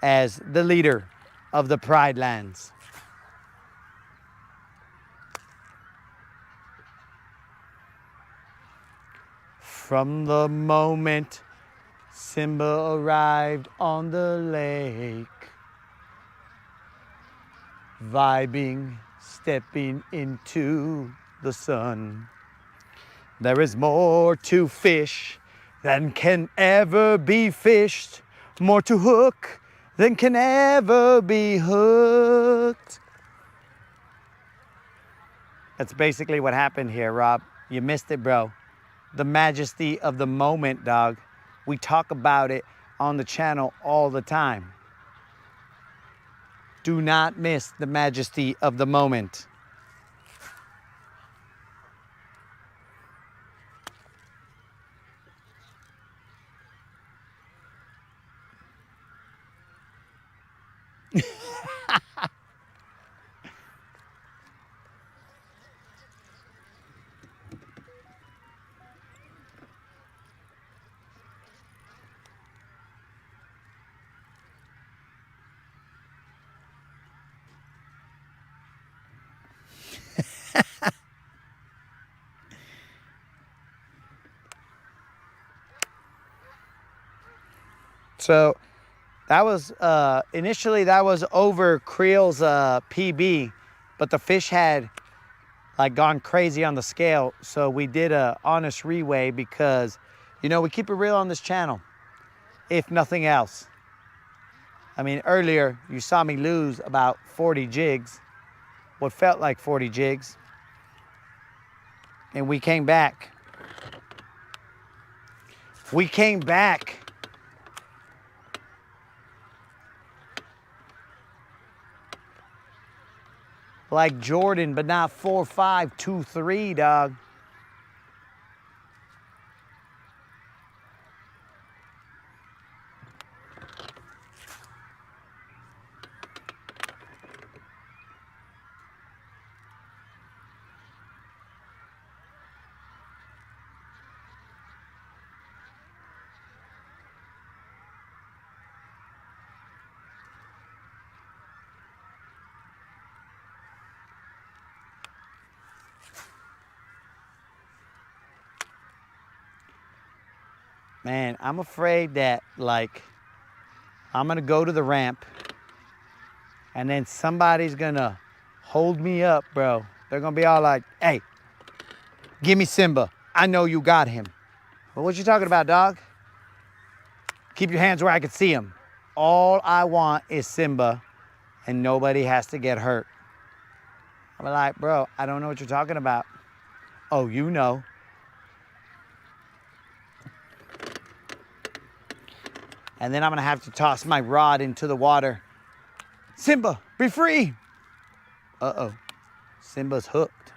as the leader of the Pride Lands. From the moment Simba arrived on the lake, vibing, stepping into the sun, there is more to fish than can ever be fished, more to hook than can ever be hooked. That's basically what happened here, Rob. You missed it, bro. The majesty of the moment, dog. We talk about it on the channel all the time. Do not miss the majesty of the moment. So that was, initially that was over Creel's PB, but the fish had like gone crazy on the scale. So we did a honest reweigh because, you know, we keep it real on this channel, if nothing else. I mean, earlier you saw me lose about 40 jigs, what felt like 40 jigs. And we came back. We came back. Like Jordan, but not 4-5, 2-3, dog. Man, I'm afraid that, like, I'm gonna go to the ramp and then somebody's gonna hold me up, bro. They're gonna be all like, hey, give me Simba. I know you got him. Well, what you talking about, dog? Keep your hands where I can see him. All I want is Simba and nobody has to get hurt. I'm like, bro, I don't know what you're talking about. Oh, you know. And then I'm gonna have to toss my rod into the water. Simba, be free. Uh-oh, Simba's hooked.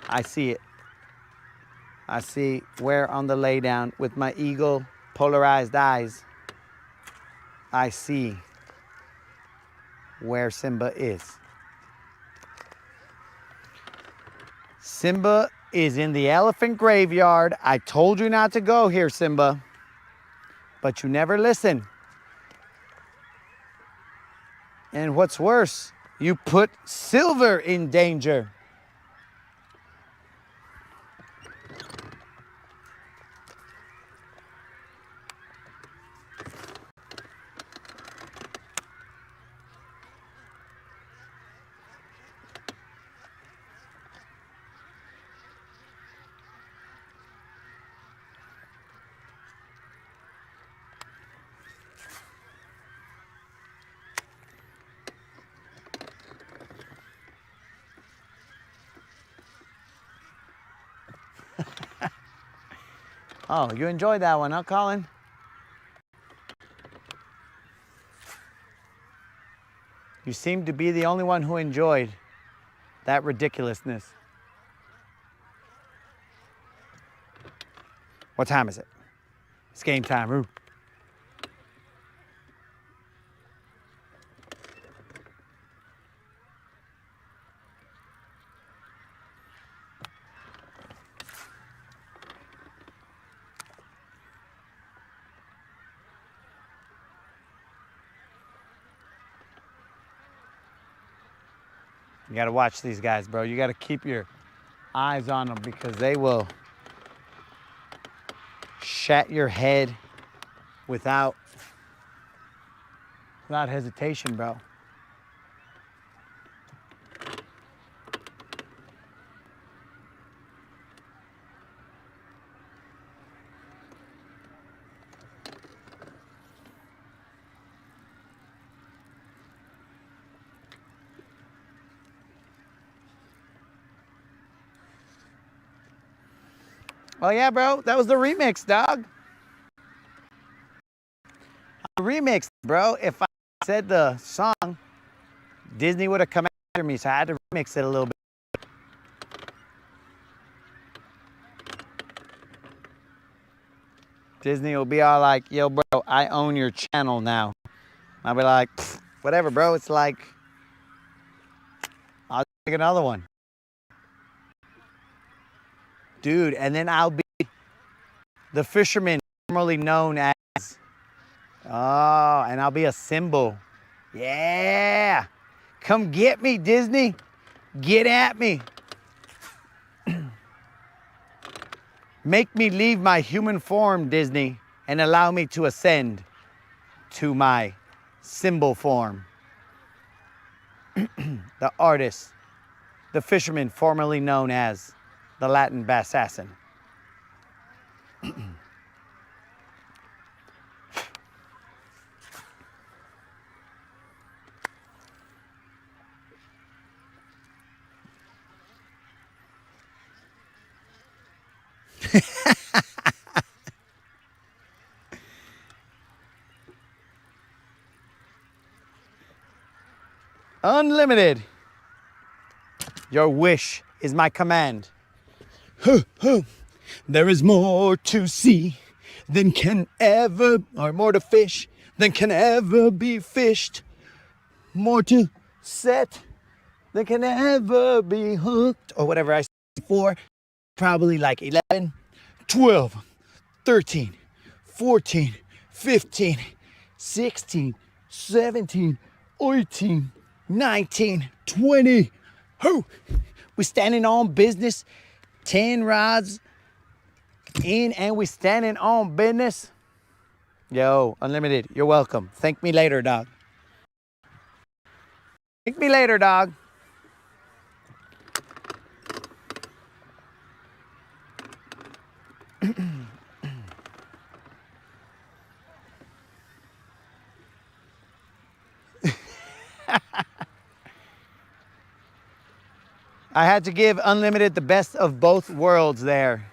I see it. I see where on the laydown with my eagle polarized eyes, I see where Simba is. Simba is in the elephant graveyard. I told you not to go here, Simba. But you never listen. And what's worse, you put Silver in danger. Oh, you enjoyed that one, huh, Colin? You seem to be the only one who enjoyed that ridiculousness. What time is it? It's game time, Roo. You gotta watch these guys, bro. You gotta keep your eyes on them because they will shat your head without hesitation, bro. Oh yeah, bro, that was the remix, dog. Remix, bro. If I said the song, Disney would have come after me, so I had to remix it a little bit. Disney will be all like, yo, bro, I own your channel now. I'll be like, whatever, bro. It's like, I'll take another one. Dude, and then I'll be the fisherman formerly known as, oh, and I'll be a symbol. Yeah. Come get me, Disney. Get at me. Make me leave my human form, Disney, and allow me to ascend. to my symbol form. The artist, the fisherman formerly known as the Latin Bassassin. Unlimited. Your wish is my command. There is more to see than can ever, or more to fish than can ever be fished. More to set than can ever be hooked, or whatever I said before. Probably like 11, 12, 13, 14, 15, 16, 17, 18, 19, 20. We standing on business. 10 rods in and we standing on business. Yo, Unlimited, you're welcome. Thank me later, dog. Thank me later, dog. I had to give Unlimited the best of both worlds there.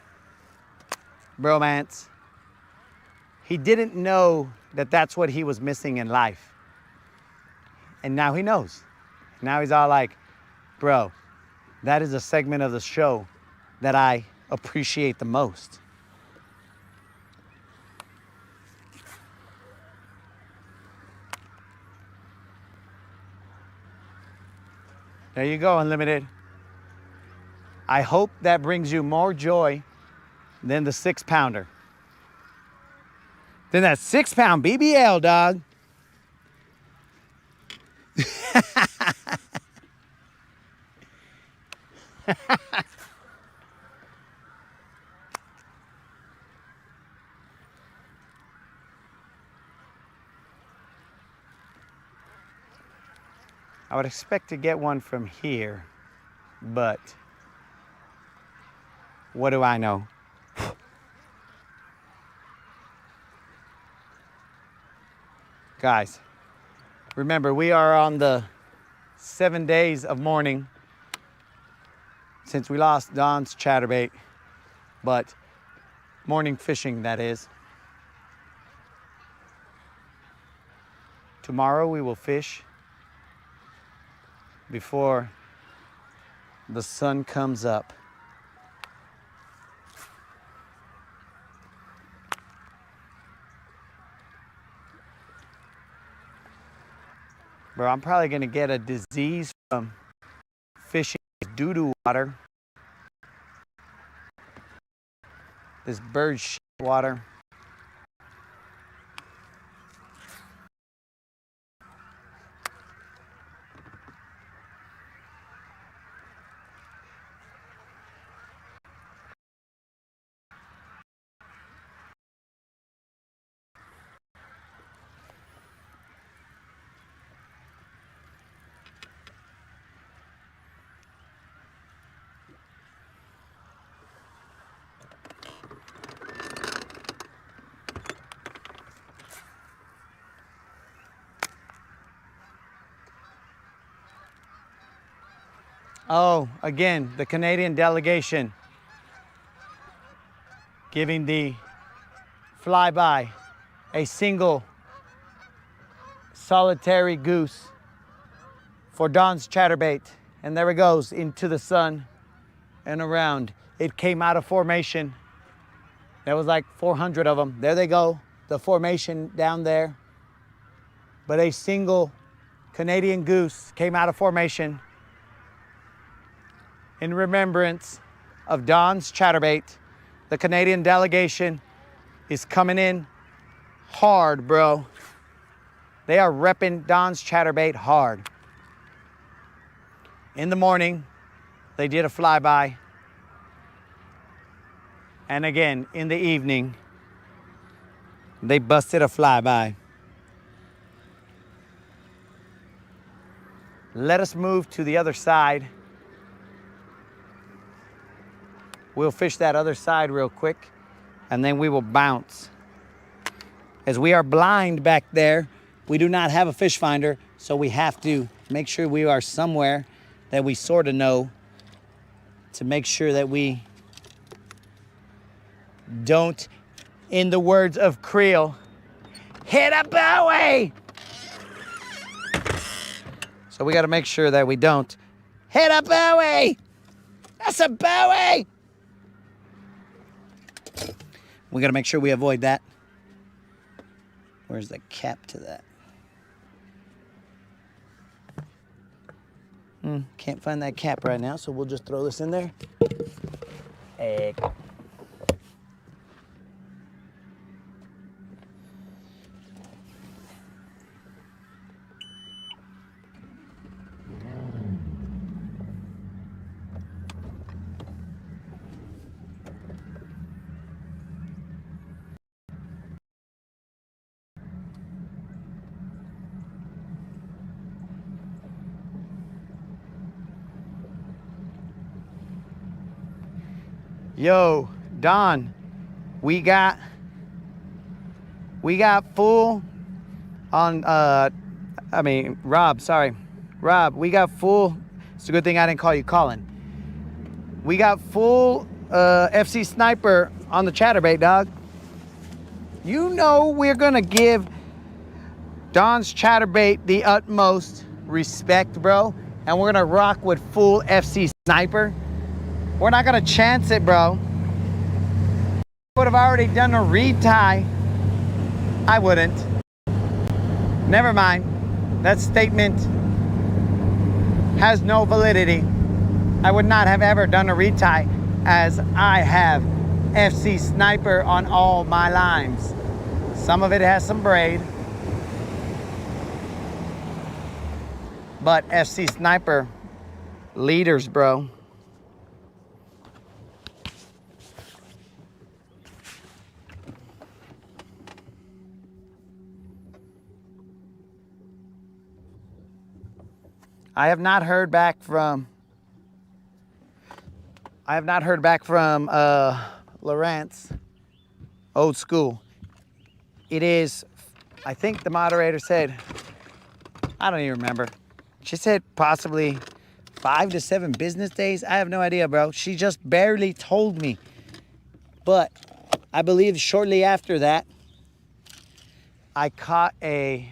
Bromance. He didn't know that that's what he was missing in life. And now he knows. Now he's all like, bro, that is a segment of the show that I appreciate the most. There you go, Unlimited. I hope that brings you more joy than the 6-pounder. Than that 6-pound BBL, dog. I would expect to get one from here, but what do I know? Guys, remember we are on the 7 days of mourning since we lost Don's chatterbait, but morning fishing, that is. Tomorrow we will fish before the sun comes up. Bro, I'm probably gonna get a disease from fishing doo-doo water. This bird shit water. Oh, again, the Canadian delegation giving the flyby a single solitary goose for Don's chatterbait. And there it goes into the sun and around. It came out of formation. There was like 400 of them. There they go, the formation down there. But a single Canadian goose came out of formation in remembrance of Don's chatterbait. The Canadian delegation is coming in hard, bro. They are repping Don's chatterbait hard. In the morning, they did a flyby. And again, in the evening, they busted a flyby. Let us move to the other side. We'll fish that other side real quick, and then we will bounce. As we are blind back there, we do not have a fish finder, so we have to make sure we are somewhere that we sort of know to make sure that we don't, in the words of Creel, hit a buoy. So we got to make sure that we don't hit a buoy. That's a buoy. We got to make sure we avoid that. Where's the cap to that? Can't find that cap right now, so we'll just throw this in there. Egg. Yo, Don, we got full on, Rob, sorry. Rob, we got full, it's a good thing I didn't call you Colin. We got full FC Sniper on the chatterbait, dog. You know we're gonna give Don's chatterbait the utmost respect, bro. And we're gonna rock with full FC Sniper. We're not gonna chance it, bro. Would have already done a reed tie. I wouldn't. Never mind. That statement has no validity. I would not have ever done a reed tie, as I have FC Sniper on all my lines. Some of it has some braid, but FC Sniper leaders, bro. I have not heard back from Lawrence, old school. It is, I think the moderator said, I don't even remember. She said possibly 5 to 7 business days. I have no idea, bro. She just barely told me. But I believe shortly after that, I caught a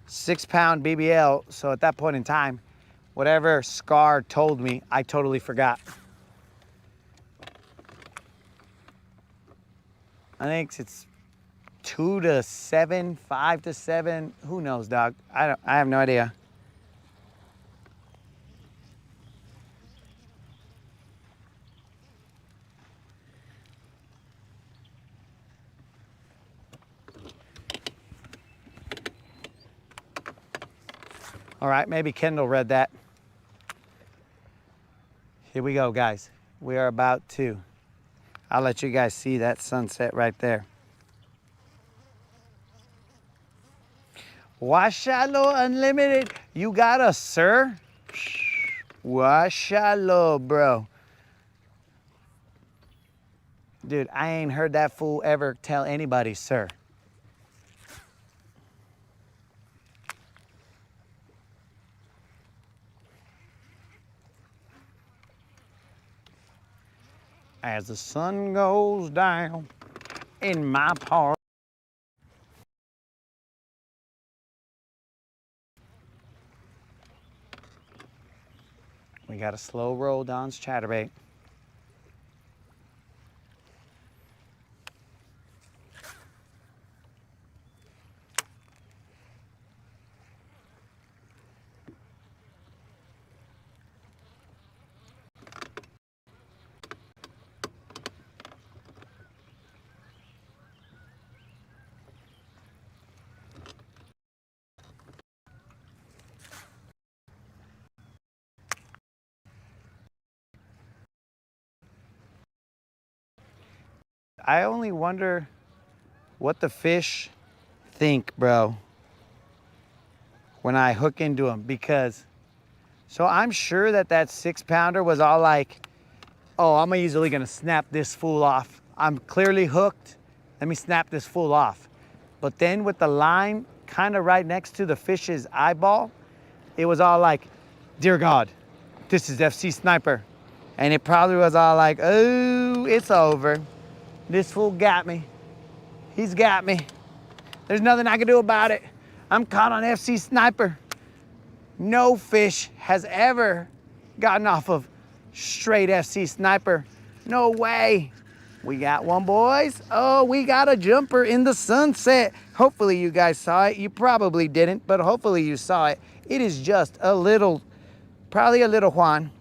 6-pound BBL, so at that point in time, whatever Scar told me, I totally forgot. I think it's 2 to 7, 5 to 7. Who knows, dog? I have no idea. All right, maybe Kendall read that. Here we go, guys. We are about to. I'll let you guys see that sunset right there. Washalo Unlimited. You got us, sir. Washalo, bro. Dude, I ain't heard that fool ever tell anybody, sir. As the sun goes down in my part. We got a slow roll Don's chatterbait. I only wonder what the fish think, bro, when I hook into them, because So I'm sure that that 6-pounder was all like, oh, I'm easily gonna snap this fool off. I'm clearly hooked. Let me snap this fool off. But then with the line kind of right next to the fish's eyeball, it was all like, dear God, this is FC Sniper. And it probably was all like, oh, it's over. This fool got me. He's got me. There's nothing I can do about it. I'm caught on FC Sniper. No fish has ever gotten off of straight FC Sniper. No way. We got one, boys. Oh, we got a jumper in the sunset. Hopefully you guys saw it. You probably didn't, but hopefully you saw it. It is just a little, probably a little Juan.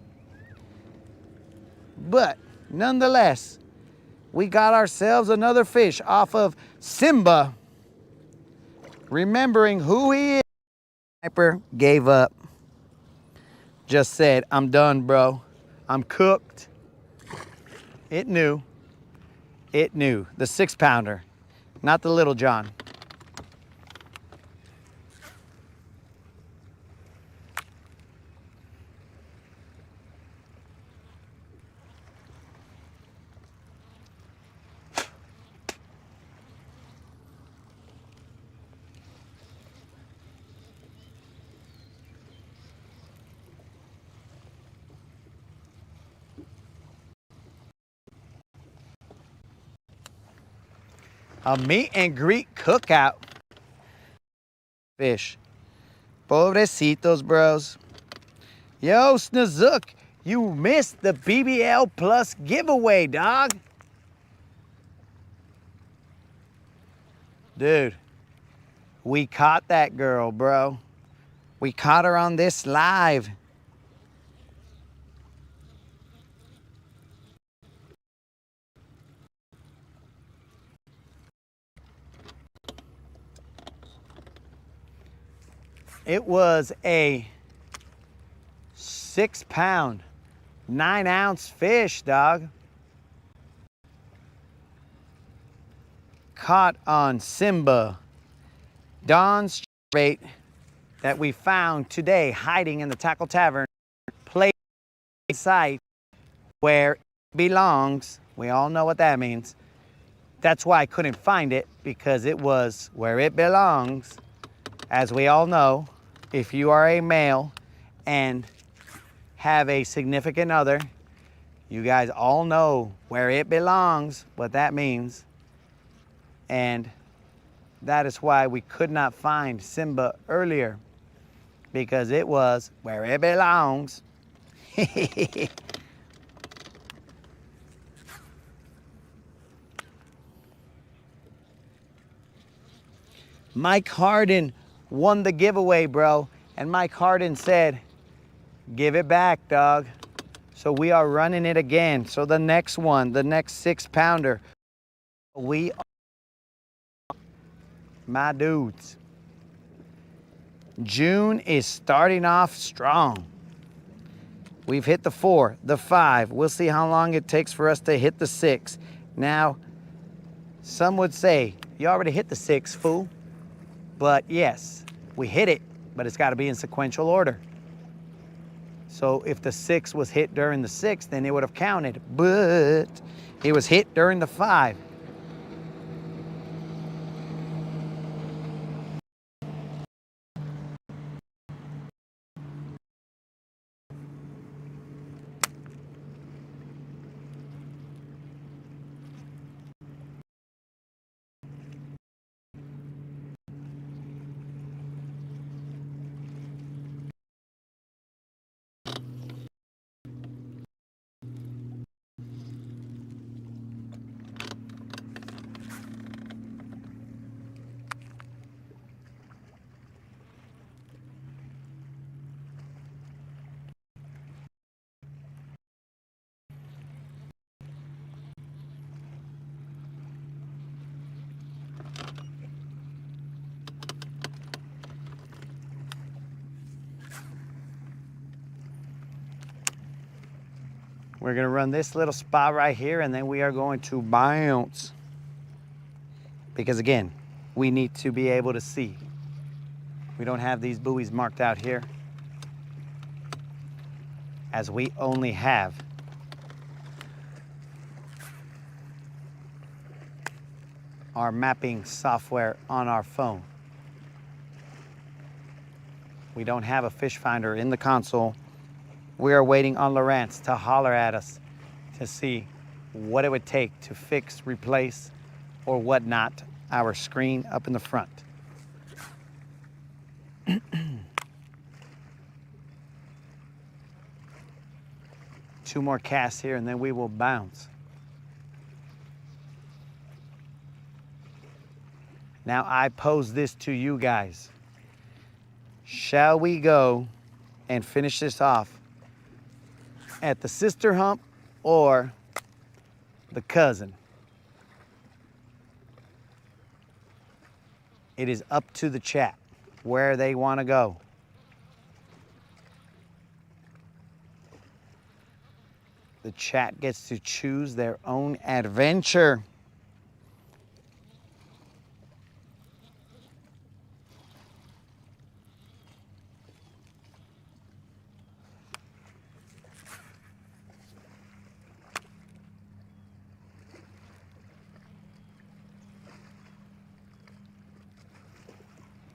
But nonetheless, we got ourselves another fish off of Simba. Remembering who he is, Sniper gave up. Just said, I'm done, bro. I'm cooked. It knew. It knew. The 6-pounder, not the Little John. A meet and greet cookout. Fish. Pobrecitos, bros. Yo, Snazook, you missed the BBL Plus giveaway, dog. Dude, we caught that girl, bro. We caught her on this live. It was a 6-pound, 9-ounce fish, dog. Caught on Simba, Don's bait that we found today hiding in the Tackle Tavern, place site where it belongs. We all know what that means. That's why I couldn't find it, because it was where it belongs. As we all know, if you are a male and have a significant other, you guys all know where it belongs, what that means. And that is why we could not find Simba earlier, because it was where it belongs. Mike Harden won the giveaway, bro. And Mike Harden said, give it back, dog. So we are running it again. So the next one, the next 6-pounder, we are, my dudes. June is starting off strong. We've hit the 4, the 5. We'll see how long it takes for us to hit the 6. Now, some would say, you already hit the 6, fool. But yes, we hit it, but it's got to be in sequential order. So if the 6 was hit during the 6, then it would have counted. But it was hit during the 5. We're gonna run this little spot right here, and then we are going to bounce. Because again, we need to be able to see. We don't have these buoys marked out here. as we only have our mapping software on our phone. We don't have a fish finder in the console. We are waiting on Lawrence to holler at us to see what it would take to fix, replace, or whatnot our screen up in the front. Two more casts here and then we will bounce. Now I pose this to you guys. Shall we go and finish this off at the sister hump or the cousin? It is up to the chat where they want to go. The chat gets to choose their own adventure.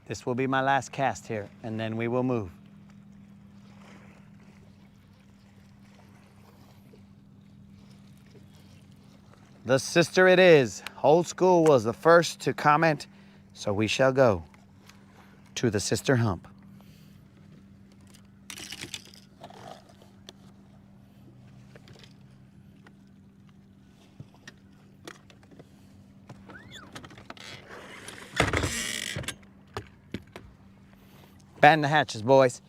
This will be my last cast here, and then we will move. The sister it is. Old School was the first to comment, so we shall go to the sister hump. Batten the hatches, boys.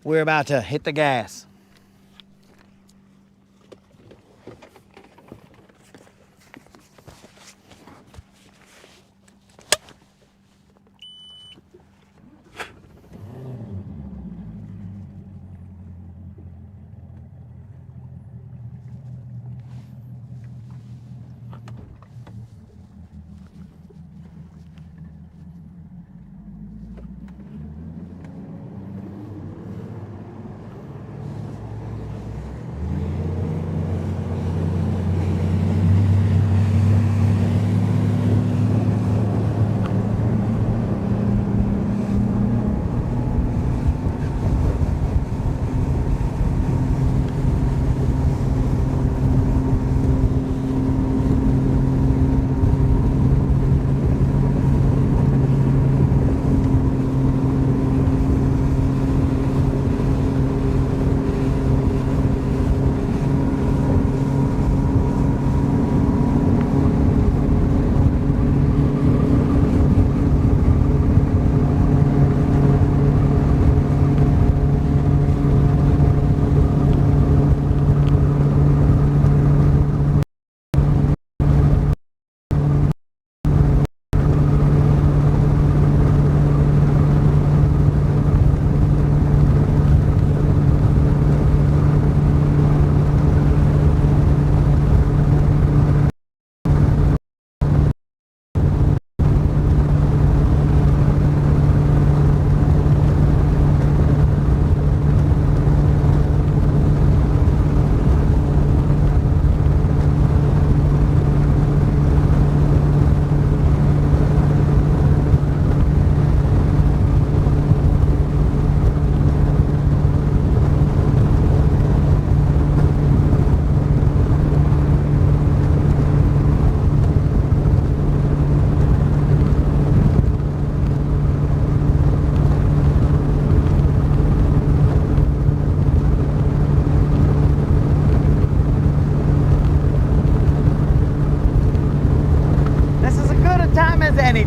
We're about to hit the gas.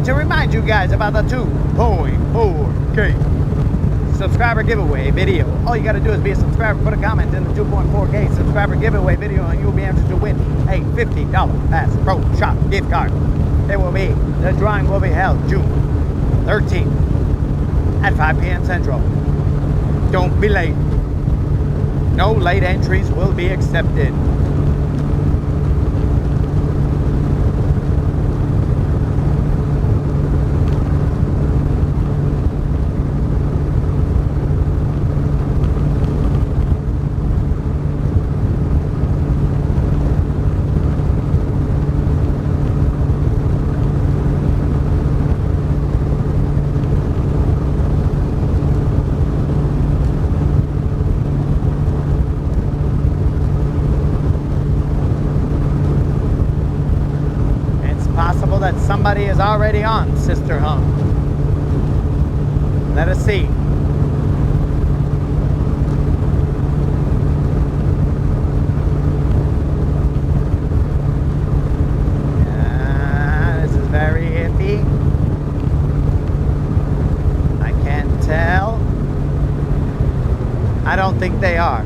To remind you guys about the 2.4K subscriber giveaway video. All you got to do is be a subscriber, put a comment in the 2.4K subscriber giveaway video, and you'll be entered to win a $50 Bass Pro Shop gift card. The drawing will be held June 13th at 5 p.m. Central. Don't be late. No late entries will be accepted. somebody is already on Sister Hump. Let us see. This is very iffy. I can't tell. I don't think they are.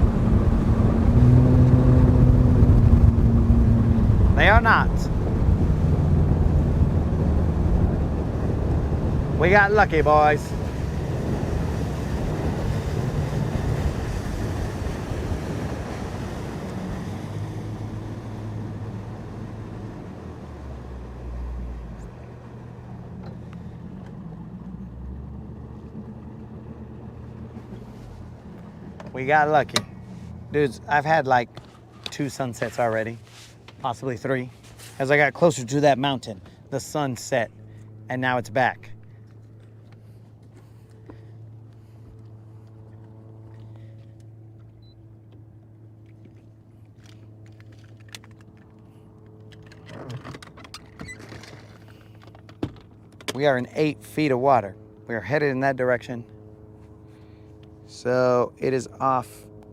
They are not. We got lucky, boys. We got lucky. Dudes, I've had like 2 sunsets already, possibly 3. As I got closer to that mountain, the sun set, and now it's back. We are in 8 feet of water. We are headed in that direction. So it is off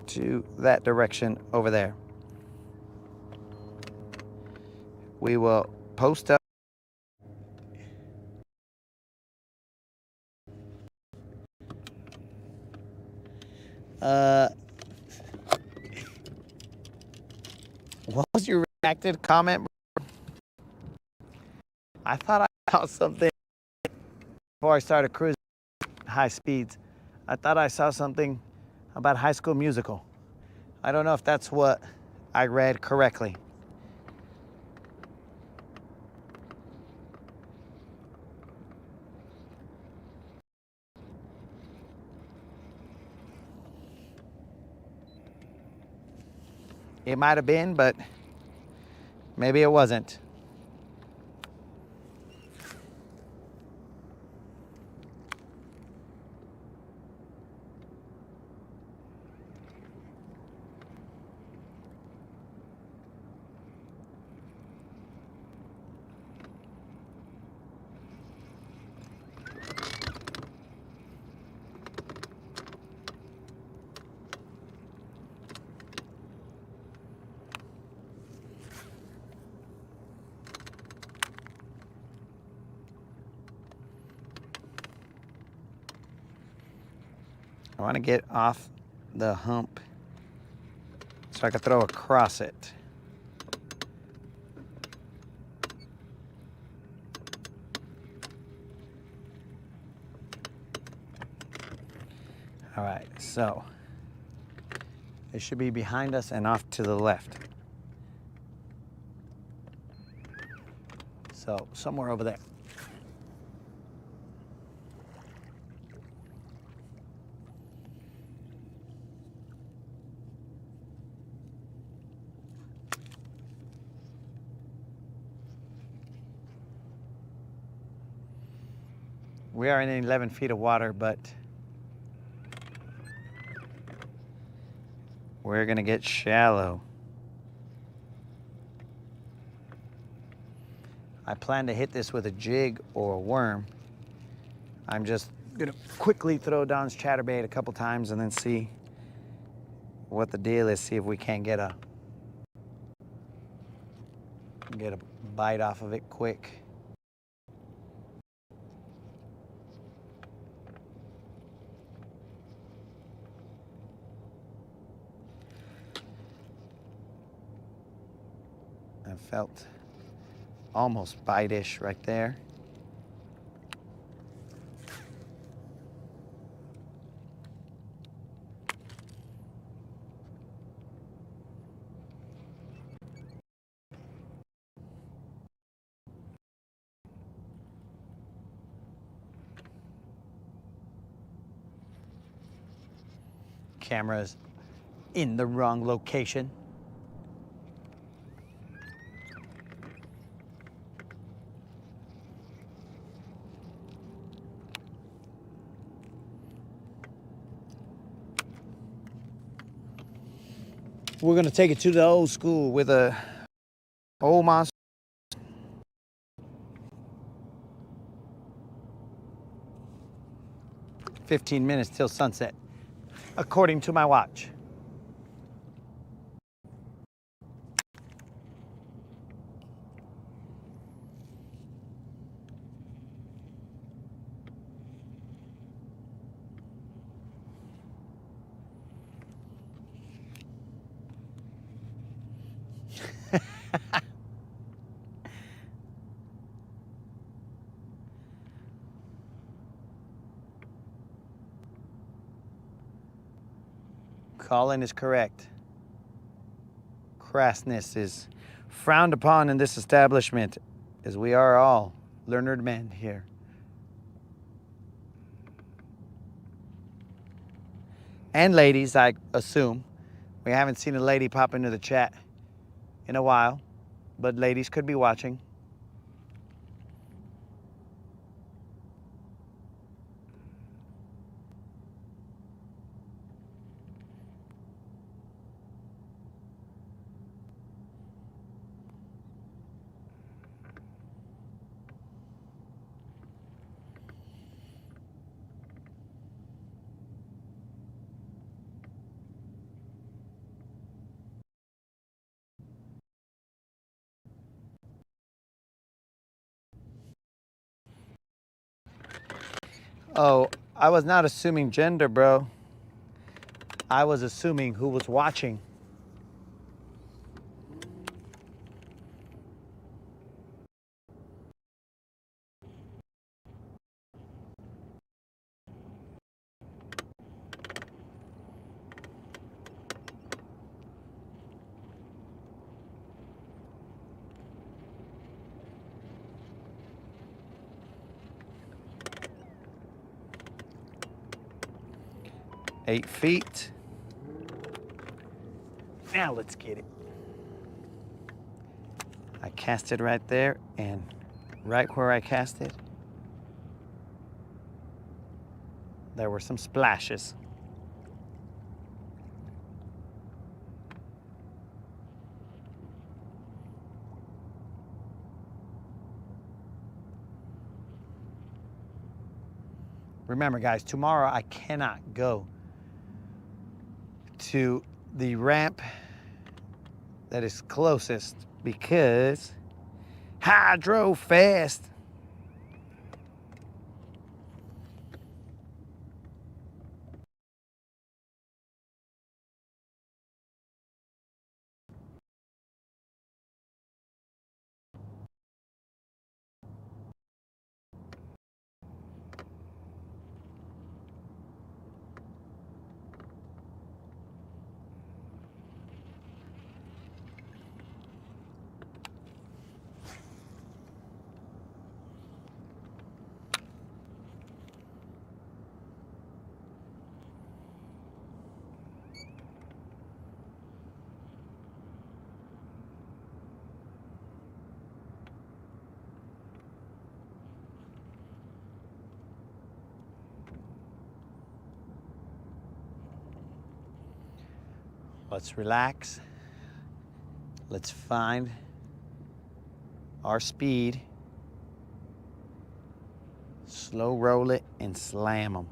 to that direction over there. We will post up. What was your reacted comment? I thought I saw something before I started cruising high speeds. I thought I saw something about High School Musical. I don't know if that's what I read correctly. It might have been, but maybe it wasn't. I want to get off the hump so I can throw across it. All right, so it should be behind us and off to the left. So somewhere over there. We are in 11 feet of water, but we're gonna get shallow. I plan to hit this with a jig or a worm. I'm just gonna quickly throw Don's chatterbait a couple times and then see what the deal is, see if we can't get a bite off of it quick. I felt almost bite-ish right there. Camera's in the wrong location. We're gonna take it to the old school with a old monster. 15 minutes till sunset, according to my watch. Colin is correct. Crassness is frowned upon in this establishment, as we are all learned men here. And ladies, I assume. We haven't seen a lady pop into the chat in a while, but ladies could be watching. Oh, I was not assuming gender, bro. I was assuming who was watching. Eight feet. Now let's get it. I cast it right there, and right where I cast it, there were some splashes. Remember, guys, tomorrow I cannot go to the ramp that is closest because I drove fast. Let's relax. Let's find our speed. Slow roll it and slam them.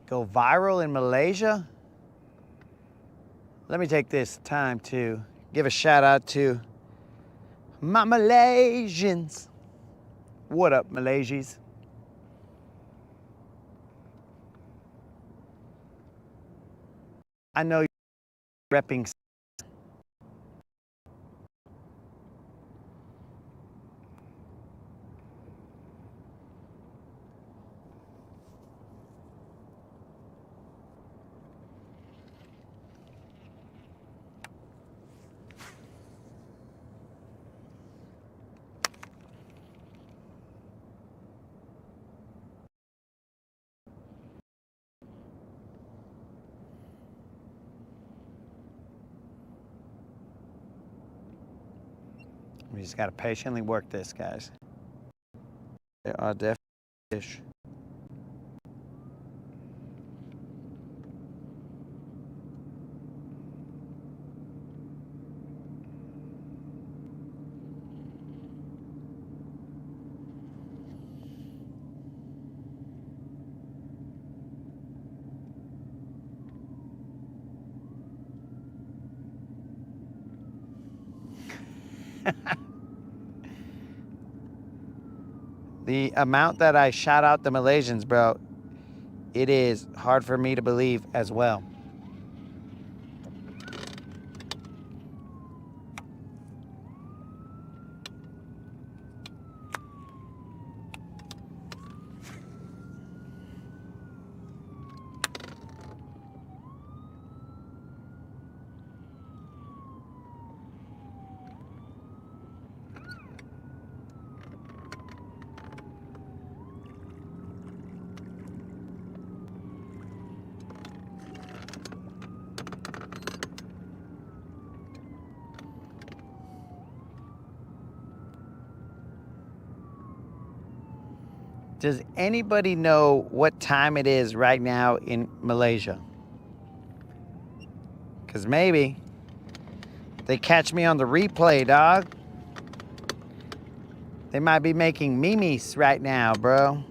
Go viral in Malaysia? Let me take this time to give a shout out to My Malaysians. What up, Malaysians? I know you're repping. We just gotta patiently work this, guys. There are definitely fish. The amount that I shout out the Malaysians, bro, it is hard for me to believe as well. Does anybody know what time it is right now in Malaysia? Because maybe they catch me on the replay, dog. They might be making memes right now, bro.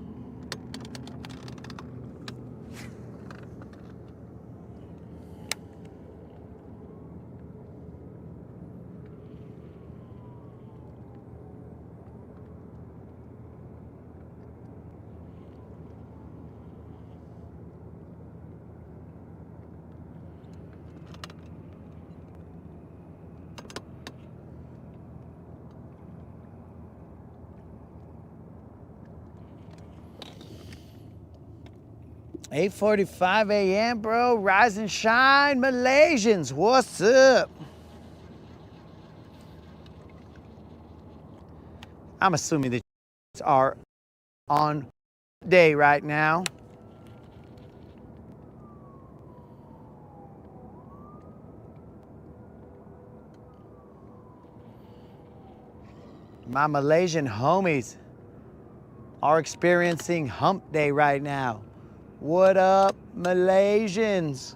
$8:45 a.m., bro. Rise and shine, Malaysians. What's up? I'm assuming that you are on day right now. My Malaysian homies are experiencing hump day right now. What up, Malaysians?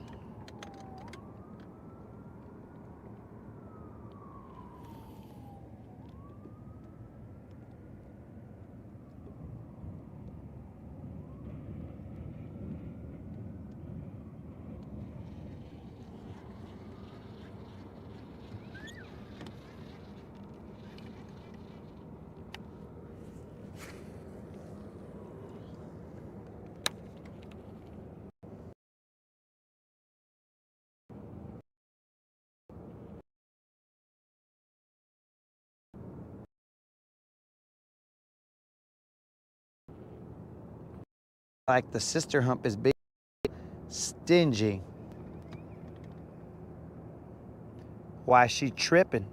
Like the sister hump is big, stingy. Why she tripping?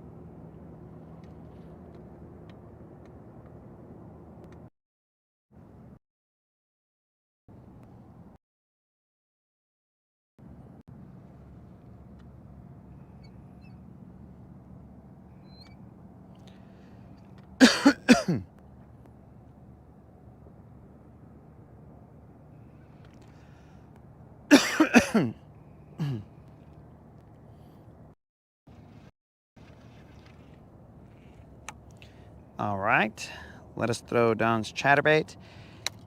All right, let us throw Don's chatterbait.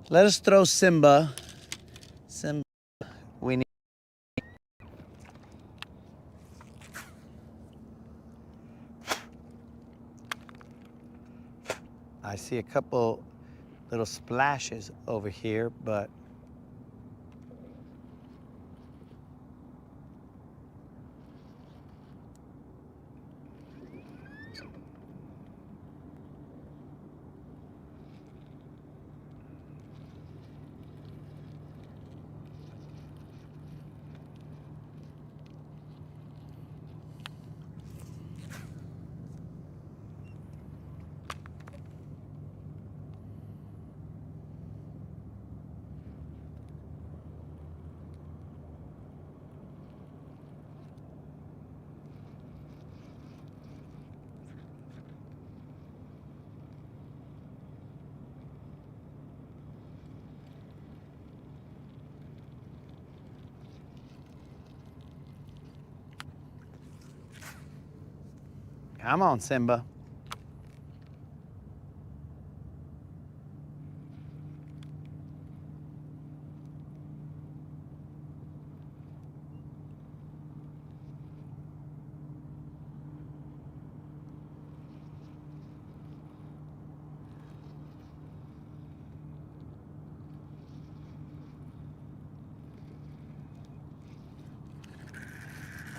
Let us throw Simba. Simba, we need. see a couple little splashes over here, but come on, Simba.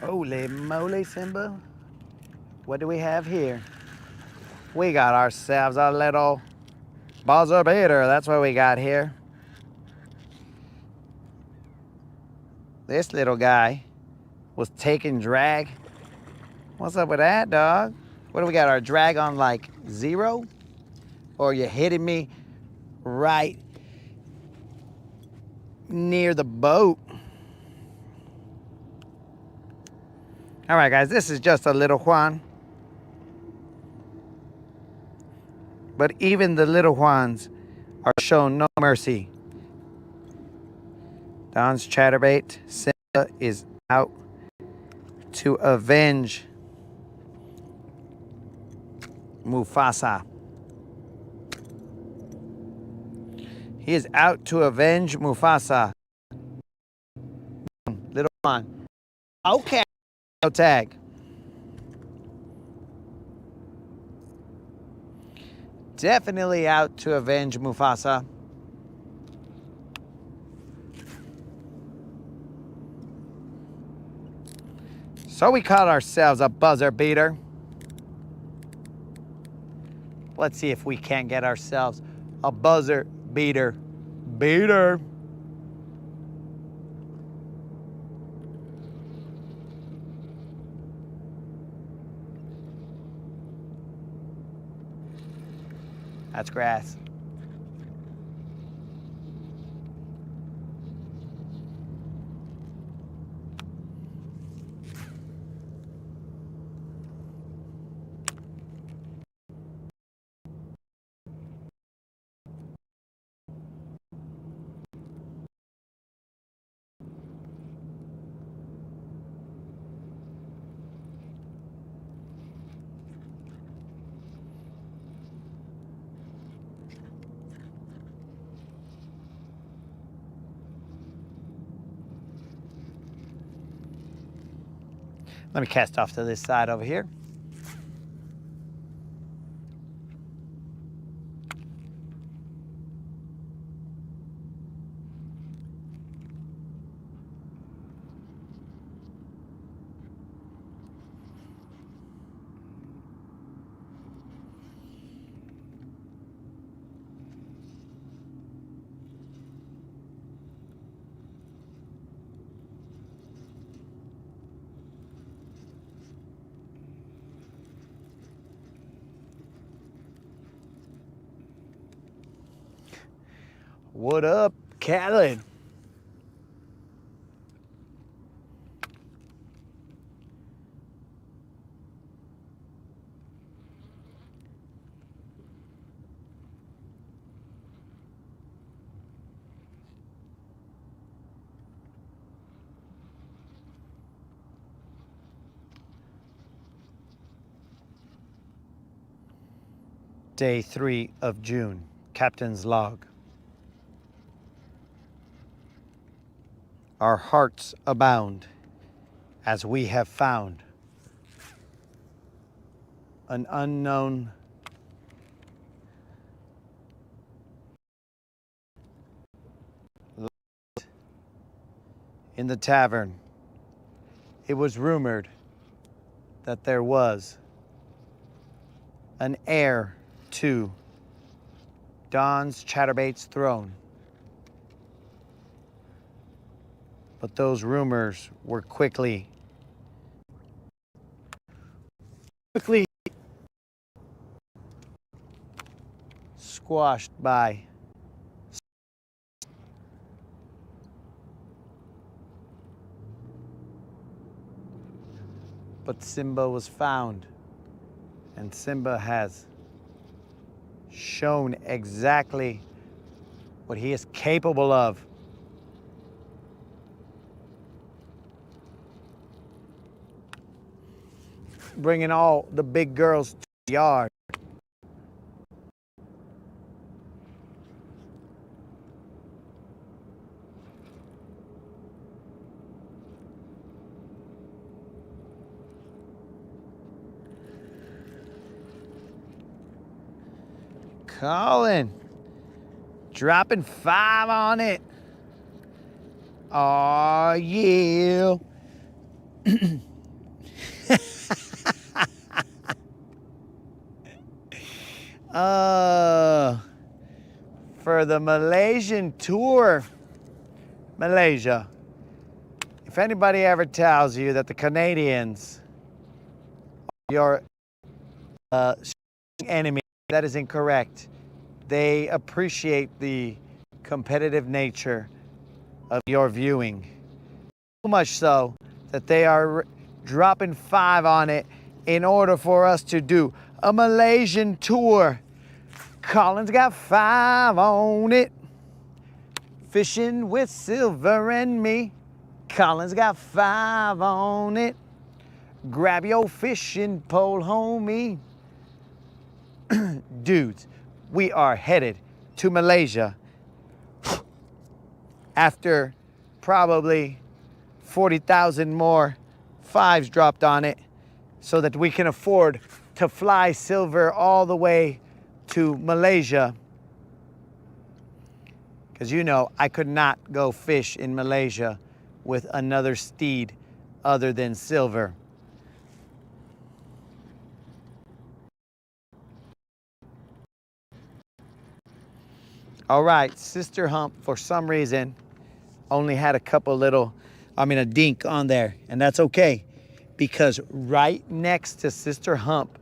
Holy moly, Simba. What do we have here? We got ourselves a little buzzer beater. That's what we got here. This little guy was taking drag. What's up with that, dog? What do we got? Our drag on like 0? Or you hitting me right near the boat? All right, guys, this is just a little Juan. But even the little Juans are shown no mercy. Don's chatterbait, Simba, is out to avenge Mufasa. He is out to avenge Mufasa. Little Juan. Okay. No tag. Definitely out to avenge Mufasa. So we caught ourselves a buzzer beater. Let's see if we can't get ourselves a buzzer beater. Beater. That's grass. Let me cast off to this side over here. What up, Khaled? Day 3 of June, Captain's Log. Our hearts abound as we have found an unknown in the tavern, it was rumored that there was an heir to Don's Chatterbait's throne. But those rumors were quickly squashed by but Simba was found, and Simba has shown exactly what he is capable of. Bringing all the big girls to the yard. Colin, dropping 5 on it. Oh yeah. For the Malaysian tour, Malaysia. If anybody ever tells you that the Canadians are your enemy, that is incorrect. They appreciate the competitive nature of your viewing. So much so that they are dropping 5 on it in order for us to do a Malaysian tour. Colin's got 5 on it. Fishing with Silver and me. Colin's got 5 on it. Grab your fishing pole, homie. Dudes, we are headed to Malaysia after probably 40,000 more 5s dropped on it so that we can afford to fly Silver all the way to Malaysia. Because you know, I could not go fish in Malaysia with another steed other than Silver. All right, Sister Hump, for some reason, only had a dink on there, and that's okay, because right next to Sister Hump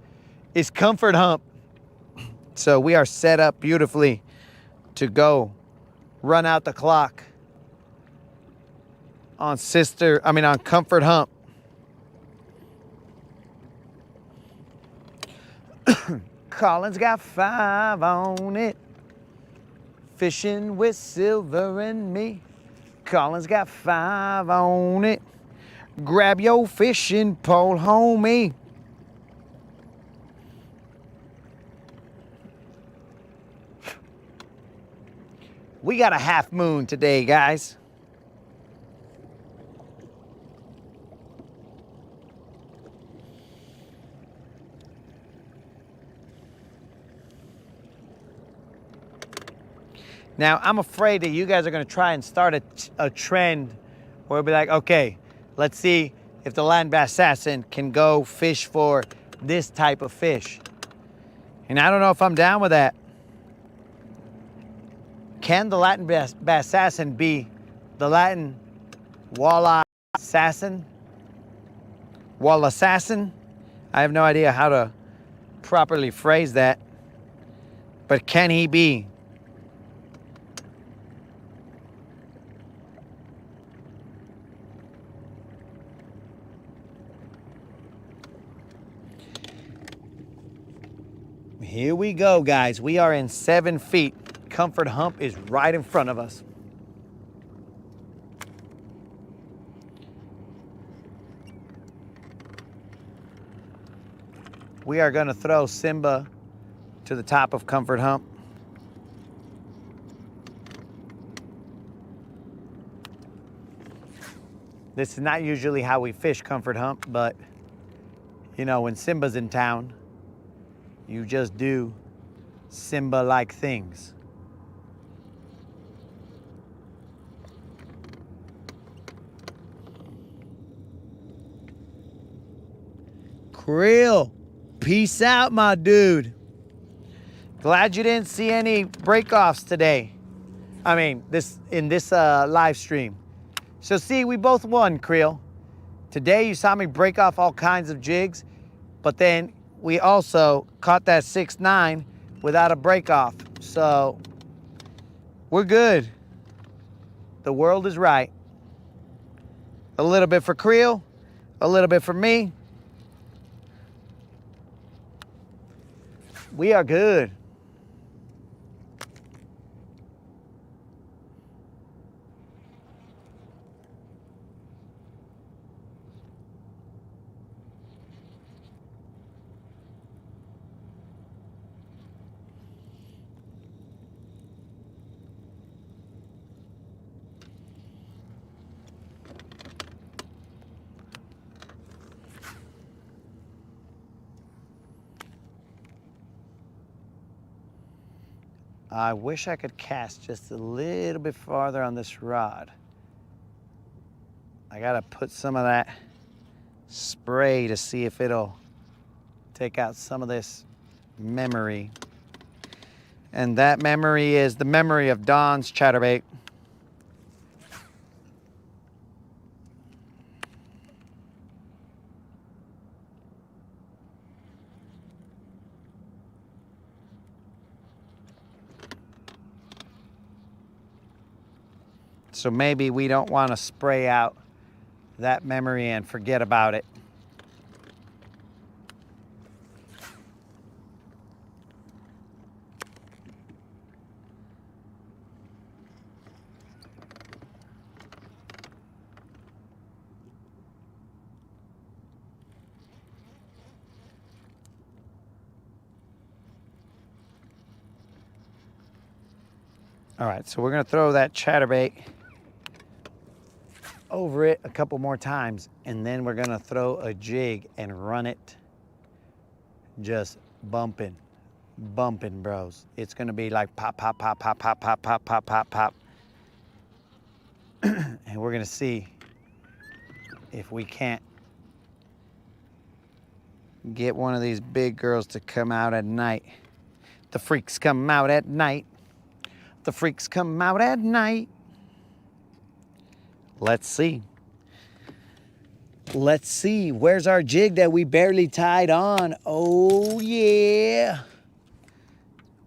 is Comfort Hump. So we are set up beautifully to go run out the clock on Comfort Hump. Colin's got 5 on it. Fishing with Silver and me. Colin's got 5 on it. Grab your fishing pole, homie. We got a half moon today, guys. Now, I'm afraid that you guys are going to try and start a trend where it'll be like, okay, let's see if the Latin bass assassin can go fish for this type of fish. And I don't know if I'm down with that. Can the Latin bass assassin be the Latin walleye assassin? Wall assassin? I have no idea how to properly phrase that. But can he be? Here we go, guys. We are in 7 feet. Comfort Hump is right in front of us. We are going to throw Simba to the top of Comfort Hump. This is not usually how we fish Comfort Hump, but you know, when Simba's in town, you just do Simba-like things. Krill, peace out, my dude. Glad you didn't see any breakoffs today. I mean, in this live stream. So see, we both won, Krill. Today you saw me break off all kinds of jigs, but then we also caught that 6-9 without a break off. So we're good. The world is right. A little bit for Krill, a little bit for me. We are good. I wish I could cast just a little bit farther on this rod. I gotta put some of that spray to see if it'll take out some of this memory. And that memory is the memory of Don's chatterbait. So maybe we don't want to spray out that memory and forget about it. All right, so we're gonna throw that chatterbait over it a couple more times, and then we're gonna throw a jig and run it just bumping, bros. It's gonna be like pop, pop, pop, pop, pop, pop, pop, pop, pop, pop. And we're gonna see if we can't get one of these big girls to come out at night. The freaks come out at night. The freaks come out at night. Let's see. Let's see. Where's our jig that we barely tied on? Oh, yeah.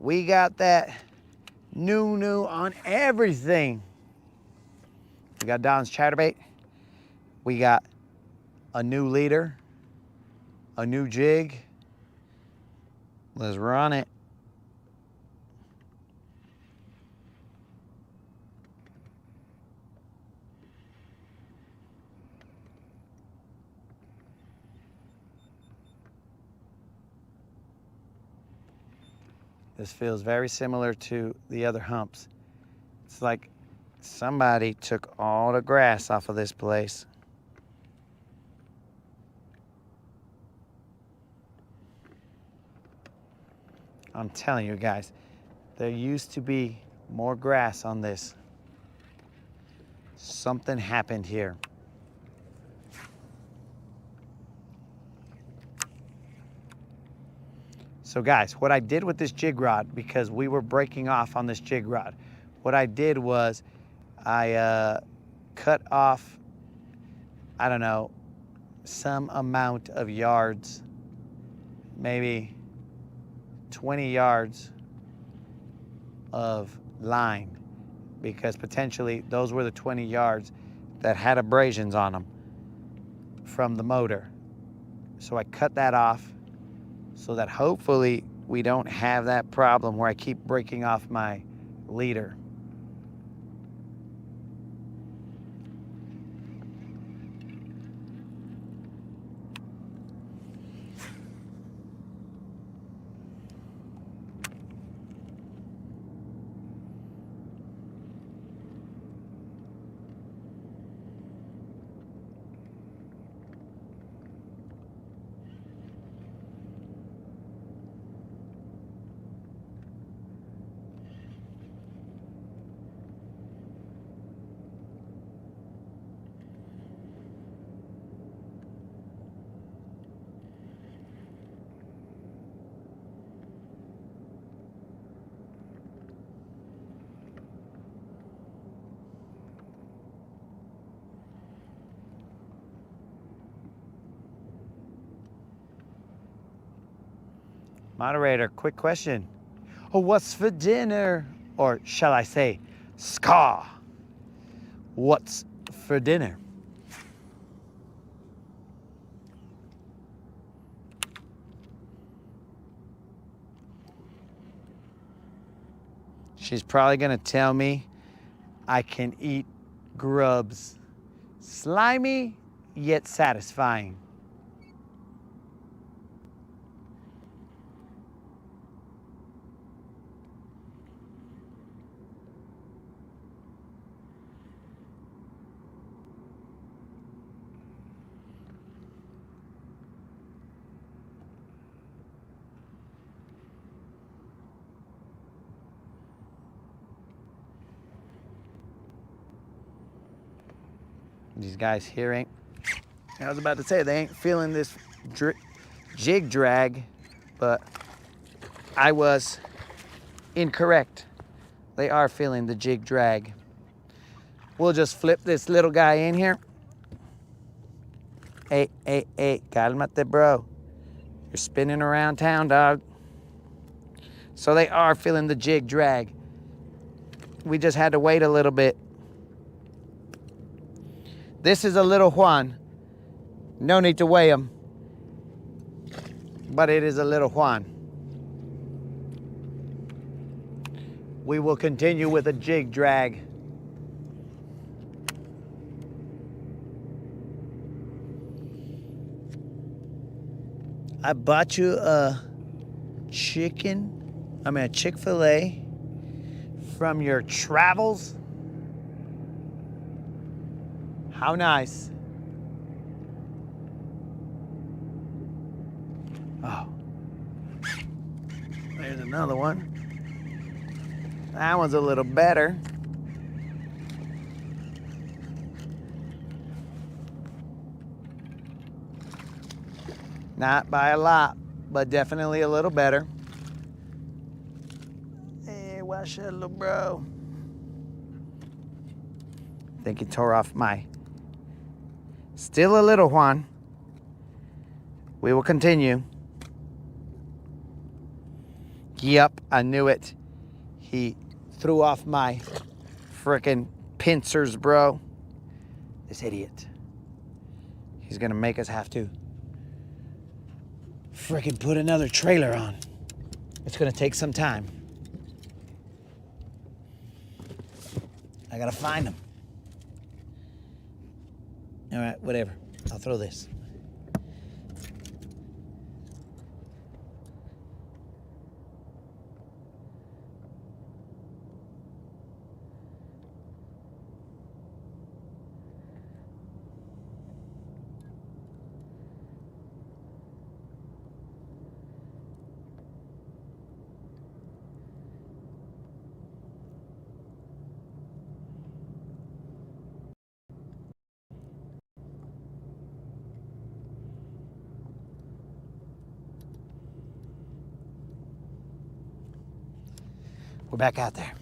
We got that new on everything. We got Don's chatterbait. We got a new leader, a new jig. Let's run it. This feels very similar to the other humps. It's like somebody took all the grass off of this place. I'm telling you guys, there used to be more grass on this. Something happened here. So guys, what I did with this jig rod, because we were breaking off on this jig rod, what I did was I cut off, I don't know, some amount of yards, maybe 20 yards of line, because potentially those were the 20 yards that had abrasions on them from the motor. So I cut that off so that hopefully we don't have that problem where I keep breaking off my leader. Moderator, quick question. Oh, what's for dinner? Or shall I say, ska? What's for dinner? She's probably gonna tell me I can eat grubs. Slimy, yet satisfying. These guys here ain't, I was about to say, they ain't feeling this jig drag, but I was incorrect. They are feeling the jig drag. We'll just flip this little guy in here. Hey, cálmate, bro. You're spinning around town, dog. So they are feeling the jig drag. We just had to wait a little bit. This is a little Juan. No need to weigh him, but it is a little Juan. We will continue with a jig drag. I bought you a Chick-fil-A from your travels. How nice. Oh, there's another one. That one's a little better. Not by a lot, but definitely a little better. Hey, watch that little bro. I think he tore off my... Still a little Juan. We will continue. Yep, I knew it. He threw off my frickin' pincers, bro. This idiot. He's gonna make us have to frickin' put another trailer on. It's gonna take some time. I gotta find him. All right, whatever. I'll throw this. We're back out there.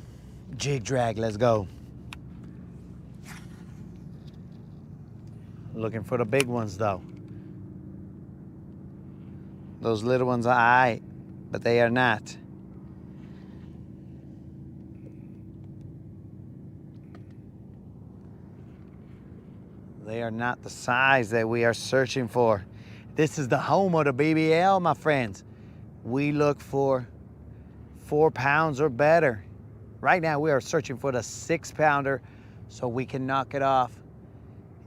Jig drag, let's go. Looking for the big ones though. Those little ones are aight, but they are not. They are not the size that we are searching for. This is the home of the BBL, my friends. We look for 4 pounds or better. Right now we are searching for the 6-pounder so we can knock it off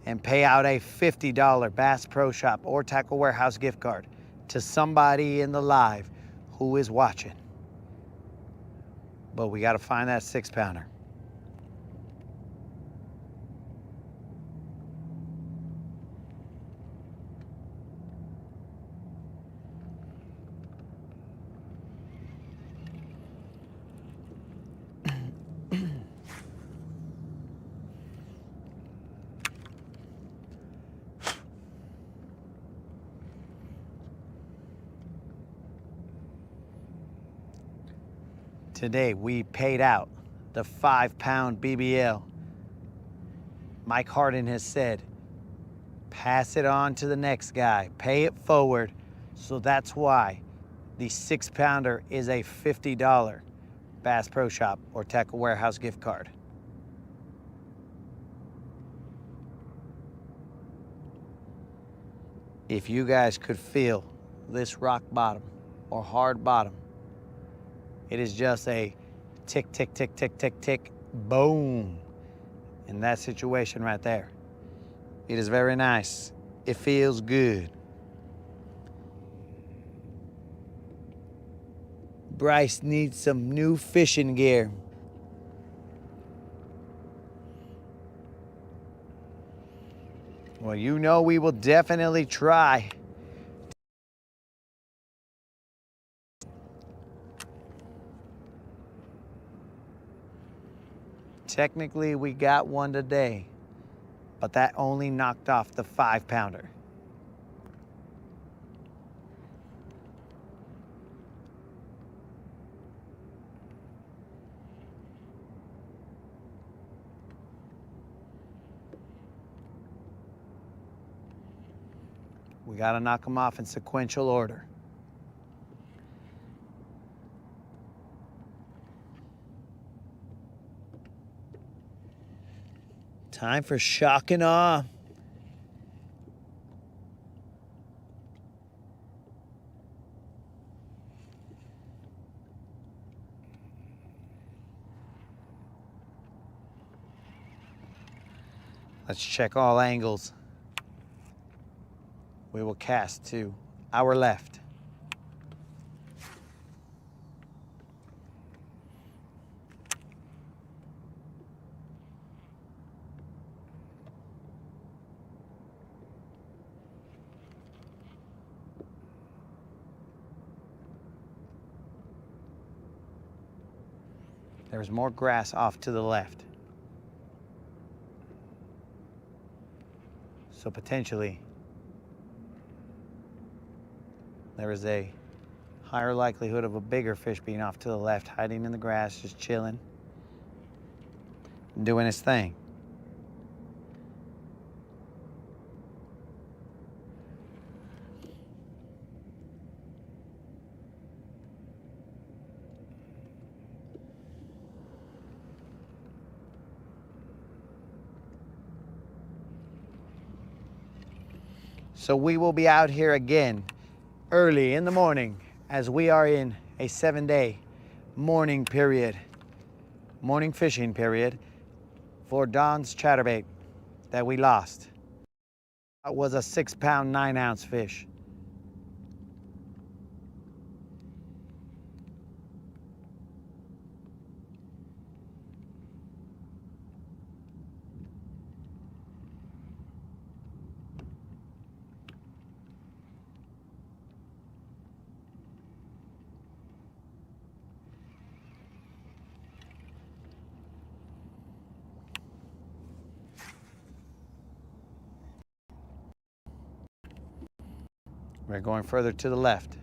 and pay out a $50 Bass Pro Shop or Tackle Warehouse gift card to somebody in the live who is watching. But we gotta find that 6-pounder. Today we paid out the 5-pound BBL. Mike Harden has said, pass it on to the next guy, pay it forward. So that's why The 6-pounder is a $50 Bass Pro Shop or Tackle Warehouse gift card. If you guys could feel this rock bottom or hard bottom, it is just a tick, tick, tick, tick, tick, tick, boom. In that situation right there. It is very nice. It feels good. Bryce needs some new fishing gear. Well, you know we will definitely try. Technically, we got one today, but that only knocked off the 5-pounder. We got to knock them off in sequential order. Time for shock and awe. Let's check all angles. We will cast to our left. There's more grass off to the left. So potentially, there is a higher likelihood of a bigger fish being off to the left, hiding in the grass, just chilling, doing his thing. So we will be out here again early in the morning as we are in a 7-day morning period, morning fishing period for Don's chatterbait that we lost. It was a 6-pound, 9-ounce fish. We're going further to the left.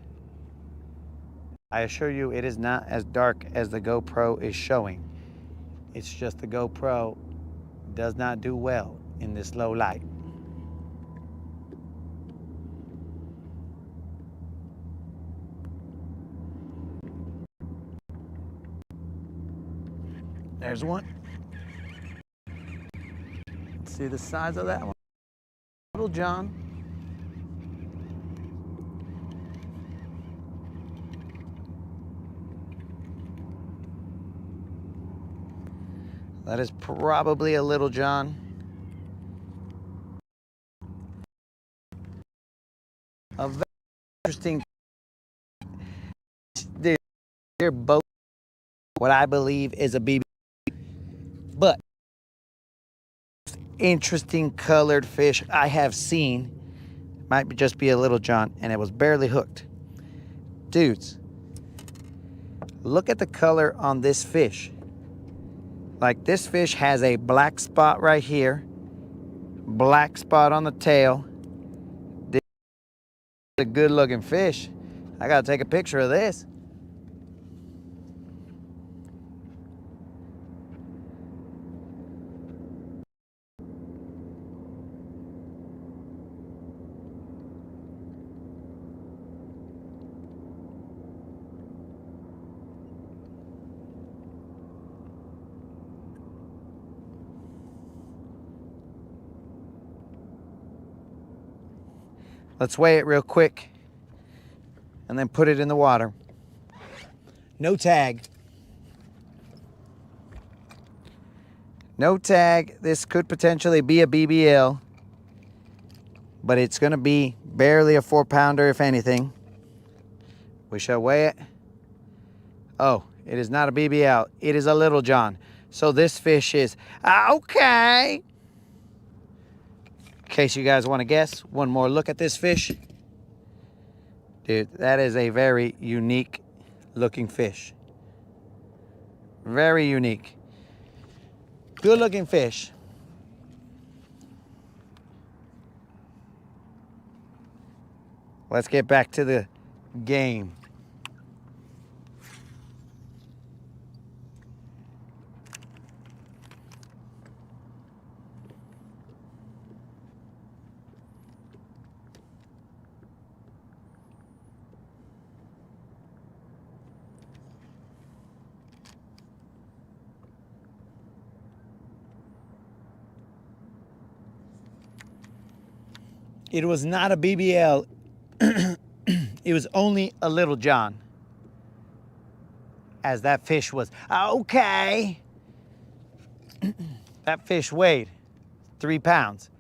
I assure you it is not as dark as the GoPro is showing. It's just the GoPro does not do well in this low light. There's one. Let's see the size of that one. Little John. That is probably a Little John. A very interesting. They're both what I believe is a BB, but interesting colored fish I have seen might just be a Little John, and it was barely hooked. Dudes, look at the color on this fish. Like, this fish has a black spot right here, black spot on the tail. This is a good looking fish. I gotta take a picture of this. Let's weigh it real quick and then put it in the water. No tag. No tag. This could potentially be a BBL, but it's going to be barely a 4-pounder, if anything. We shall weigh it. Oh, it is not a BBL. It is a Little John. So this fish is okay. In case you guys want to guess, one more look at this fish. Dude, that is a very unique looking fish. Very unique. Good looking fish. Let's get back to the game. It was not a BBL. It was only a Little John. As that fish was okay. That fish weighed 3 pounds,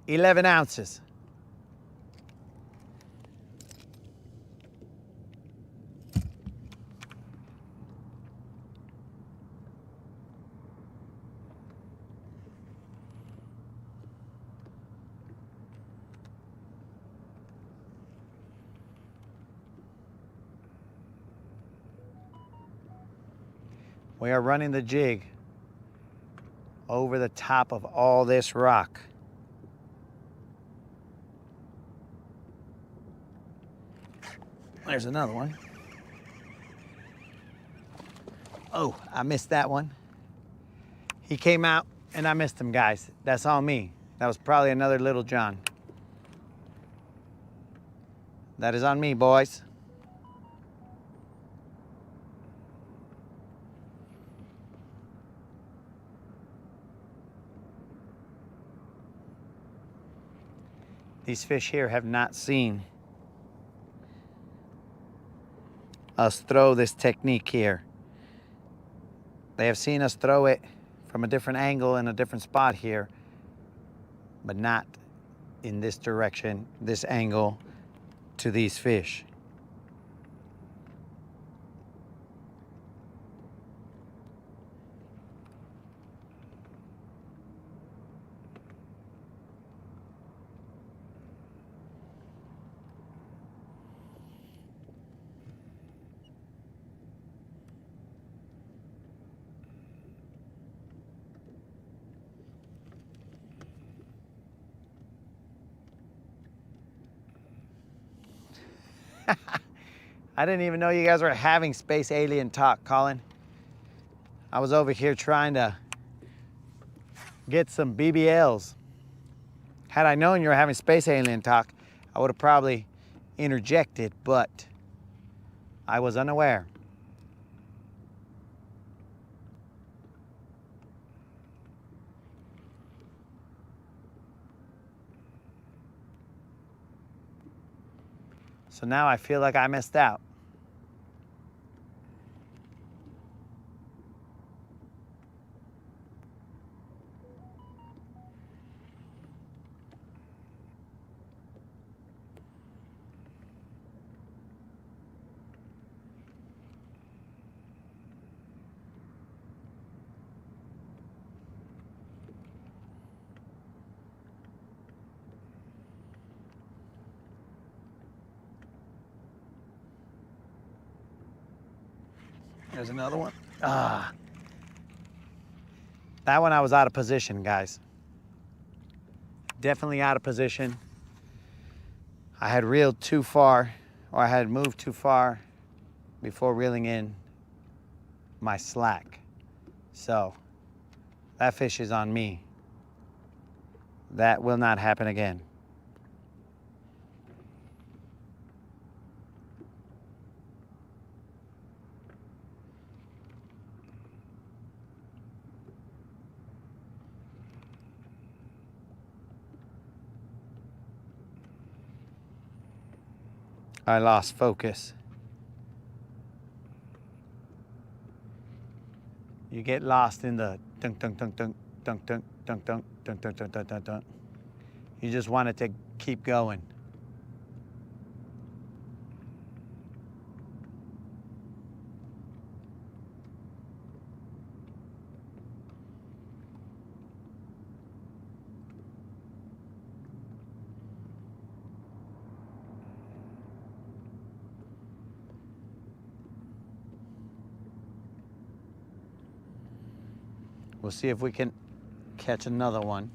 11 ounces. We are running the jig over the top of all this rock. There's another one. Oh, I missed that one. He came out and I missed him, guys. That's on me. That was probably another Little John. That is on me, boys. These fish here have not seen us throw this technique here. They have seen us throw it from a different angle in a different spot here, but not in this direction, this angle to these fish. I didn't even know you guys were having space alien talk, Colin. I was over here trying to get some BBLs. Had I known you were having space alien talk, I would have probably interjected, but I was unaware. So now I feel like I missed out. There's another one. Ah. That one I was out of position, guys. Definitely out of position. I had reeled too far, or I had moved too far before reeling in my slack. So that fish is on me. That will not happen again. I lost focus. You get lost in the dunk, dunk, dunk, dunk, dunk, dunk, dunk, dunk, dunk, dunk, dunk, dunk, dunk, dunk. You just want it to keep going. We'll see if we can catch another one.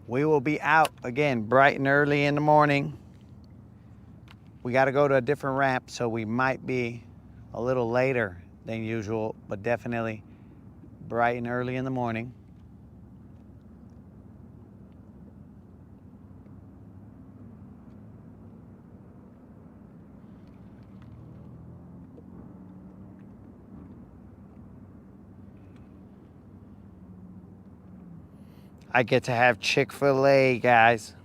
We will be out again bright and early in the morning. We got to go to a different ramp, so we might be a little later than usual, but definitely bright and early in the morning. I get to have Chick-fil-A, guys.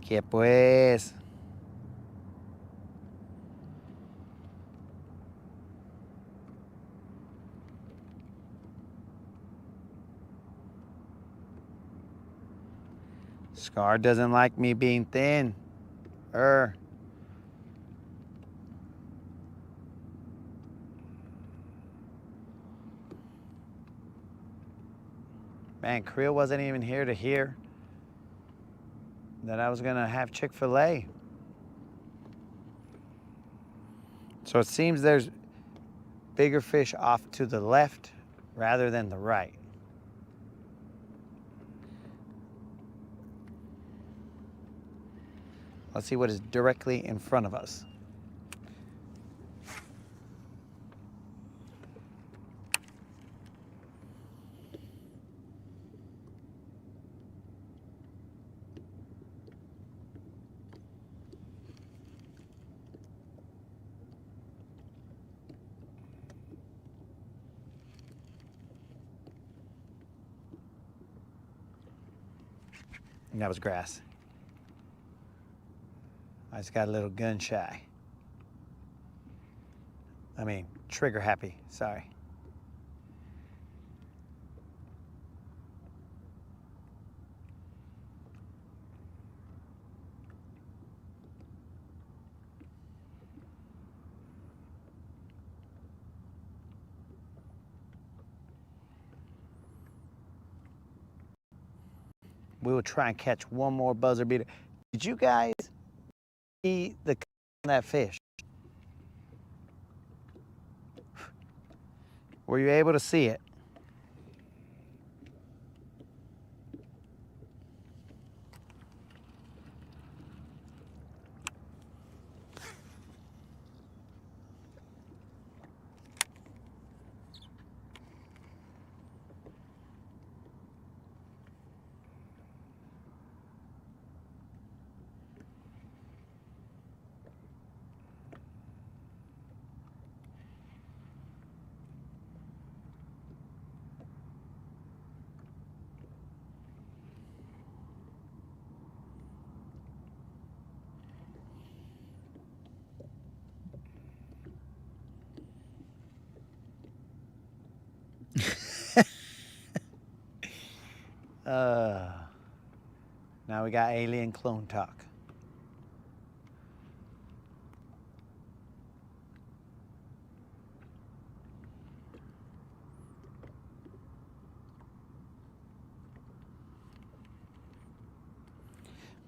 Que pues. Scar doesn't like me being thin. Man, Creel wasn't even here to hear that I was gonna have Chick-fil-A. So it seems there's bigger fish off to the left rather than the right. Let's see what is directly in front of us. And that was grass. I just got a little gun shy. I mean, trigger happy, sorry. We will try and catch one more buzzer beater. Did you guys see the on that fish? Were you able to see it? Now we got alien clone talk.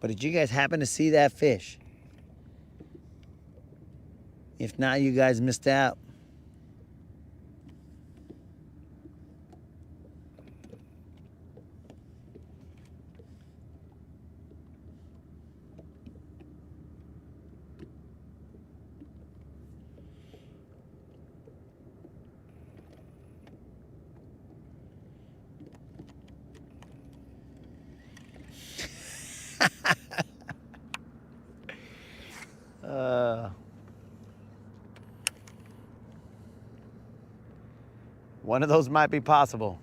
But did you guys happen to see that fish? If not, you guys missed out. One of those might be possible.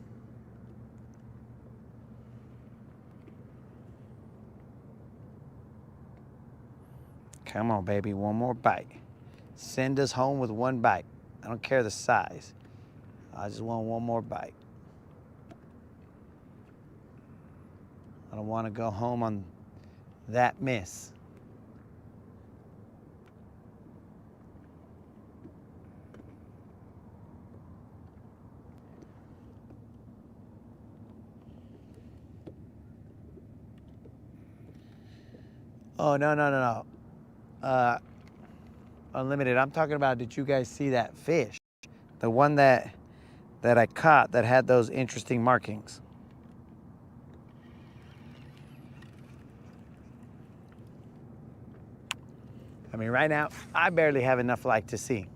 Come on, baby, one more bite. Send us home with one bite. I don't care the size. I just want one more bite. I don't want to go home on that miss. Oh, no. Unlimited, I'm talking about, did you guys see that fish? The one that I caught that had those interesting markings. I mean, right now, I barely have enough light to see.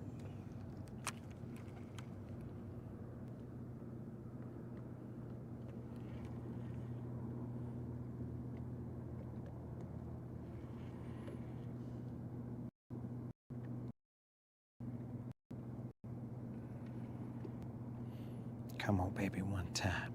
Come on, baby, one time.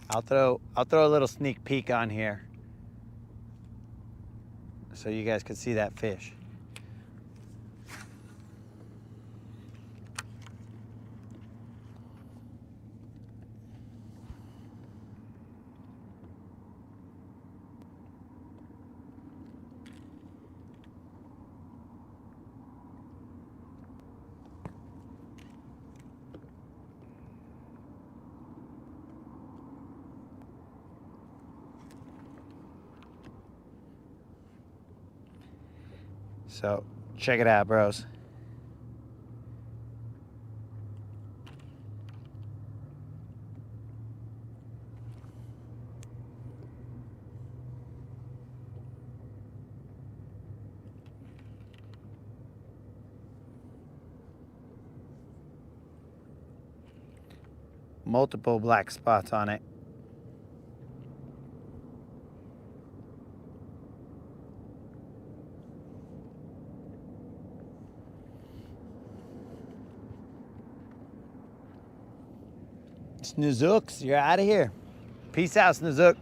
I'll throw a little sneak peek on here so you guys can see that fish. So check it out, bros. Multiple black spots on it. Snazooks, you're out of here. Peace out, Snazook.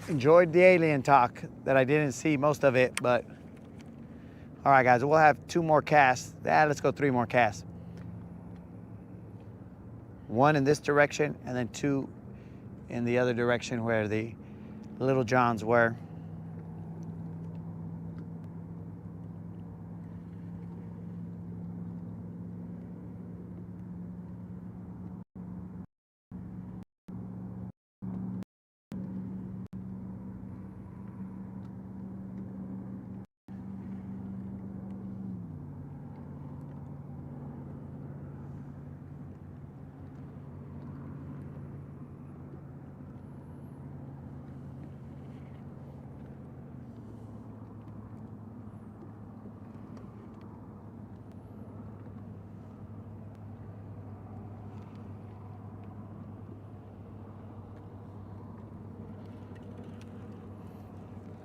Enjoyed the alien talk that I didn't see most of it, but all right, guys, we'll have 2 more casts. Let's go 3 more casts. 1 in this direction, and then 2 in the other direction where the little johns were.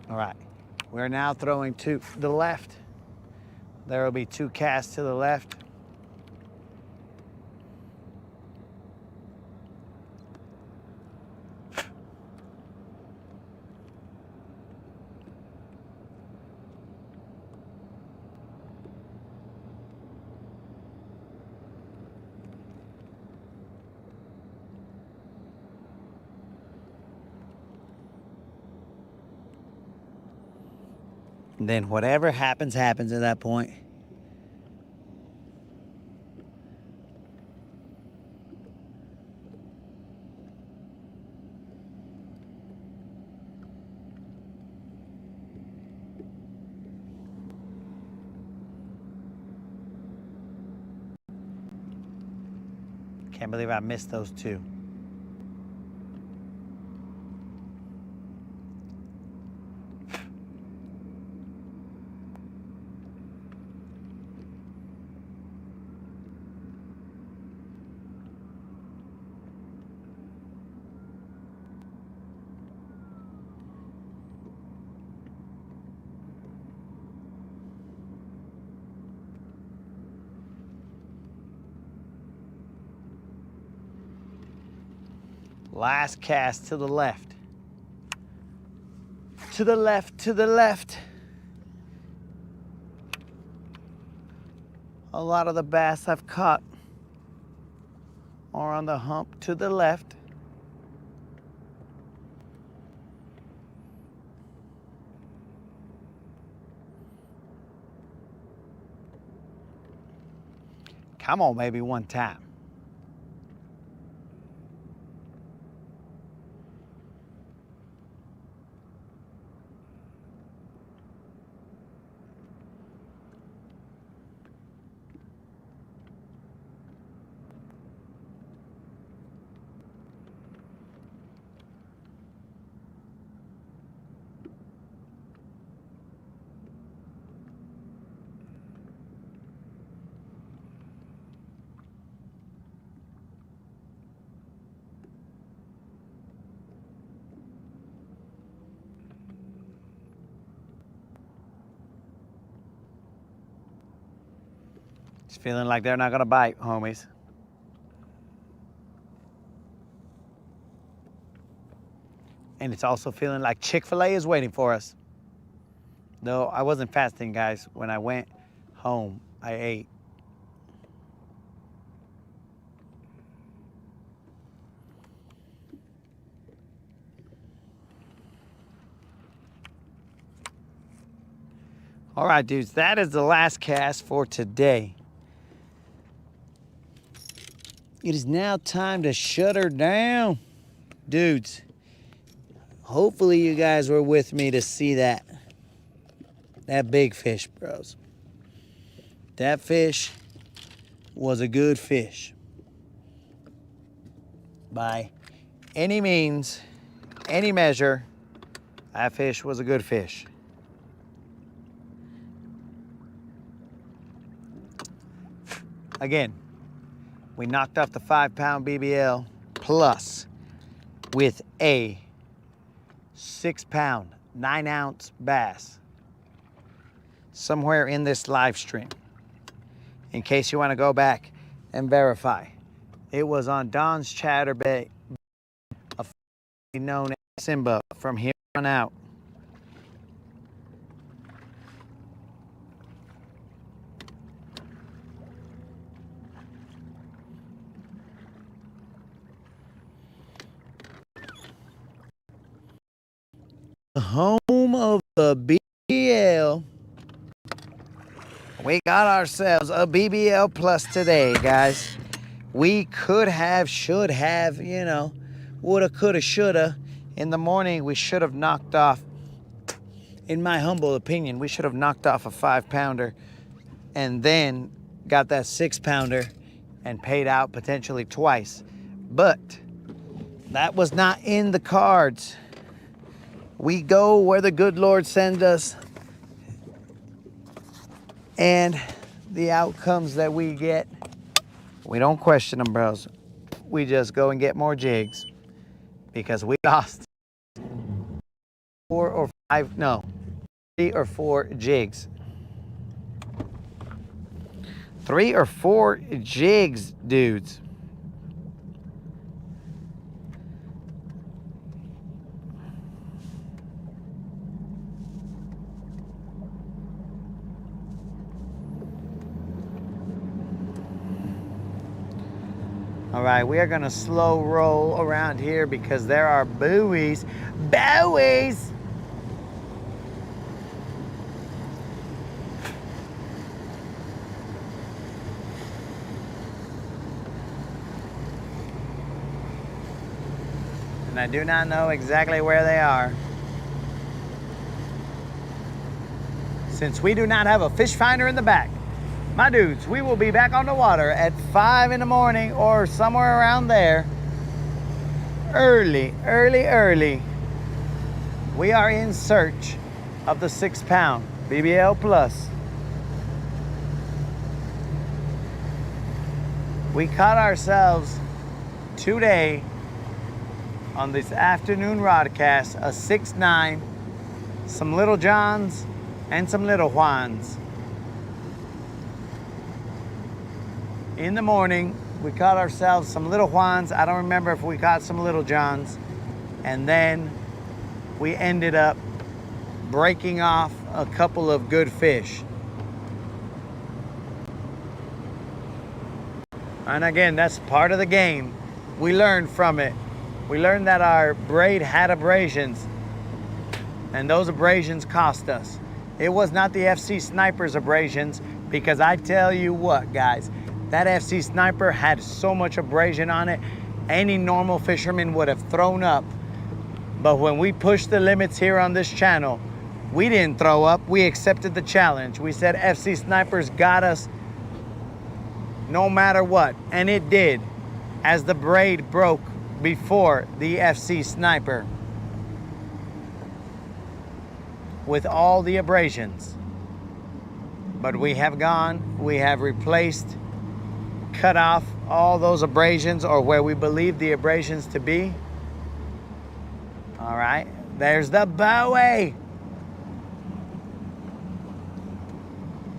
All right, we're now throwing to the left. There will be 2 casts to the left. And then whatever happens, happens at that point. Can't believe I missed those two. Last cast to the left. To the left, to the left. A lot of the bass I've caught are on the hump to the left. Come on, maybe one time. It's feeling like they're not gonna bite, homies. And it's also feeling like Chick-fil-A is waiting for us. Though I wasn't fasting, guys. When I went home, I ate. All right, dudes, that is the last cast for today. It is now time to shut her down. Dudes, hopefully you guys were with me to see that big fish, bros. That fish was a good fish. By any means, any measure, that fish was a good fish. Again, we knocked off the 5-pound BBL plus with a 6-pound, 9-ounce bass somewhere in this live stream. In case you want to go back and verify, it was on Don's chatterbait, known as Simba from here on out. Home of the BBL. We got ourselves a BBL plus today, guys. We could have, should have, you know, woulda, coulda, shoulda. In the morning, we should have knocked off, in my humble opinion, we should have knocked off a 5-pounder and then got that 6-pounder and paid out potentially twice. But that was not in the cards. We go where the good Lord sends us, and the outcomes that we get, we don't question them, bros. We just go and get more jigs because we lost 3 or 4 jigs. 3 or 4 jigs, dudes. All right, we are gonna slow roll around here because there are buoys. Buoys! And I do not know exactly where they are. Since we do not have a fish finder in the back, My dudes, we will be back on the water at 5 in the morning or somewhere around there. Early. We are in search of the 6-pound BBL Plus. We caught ourselves today on this afternoon Rodcast a 6'9", some Little Johns and some Little Juans. In the morning, we caught ourselves some Little Juans. I don't remember if we caught some Little Johns. And then we ended up breaking off a couple of good fish. And again, that's part of the game. We learned from it. We learned that our braid had abrasions, and those abrasions cost us. It was not the FC Sniper's abrasions, because I tell you what, guys, that FC Sniper had so much abrasion on it, any normal fisherman would have thrown up. But when we pushed the limits here on this channel, we didn't throw up. We accepted the challenge. We said FC Sniper's got us no matter what. And it did, as the braid broke before the FC Sniper with all the abrasions. But we have gone, we have replaced, cut off all those abrasions, or where we believe the abrasions to be. All right, there's the buoy.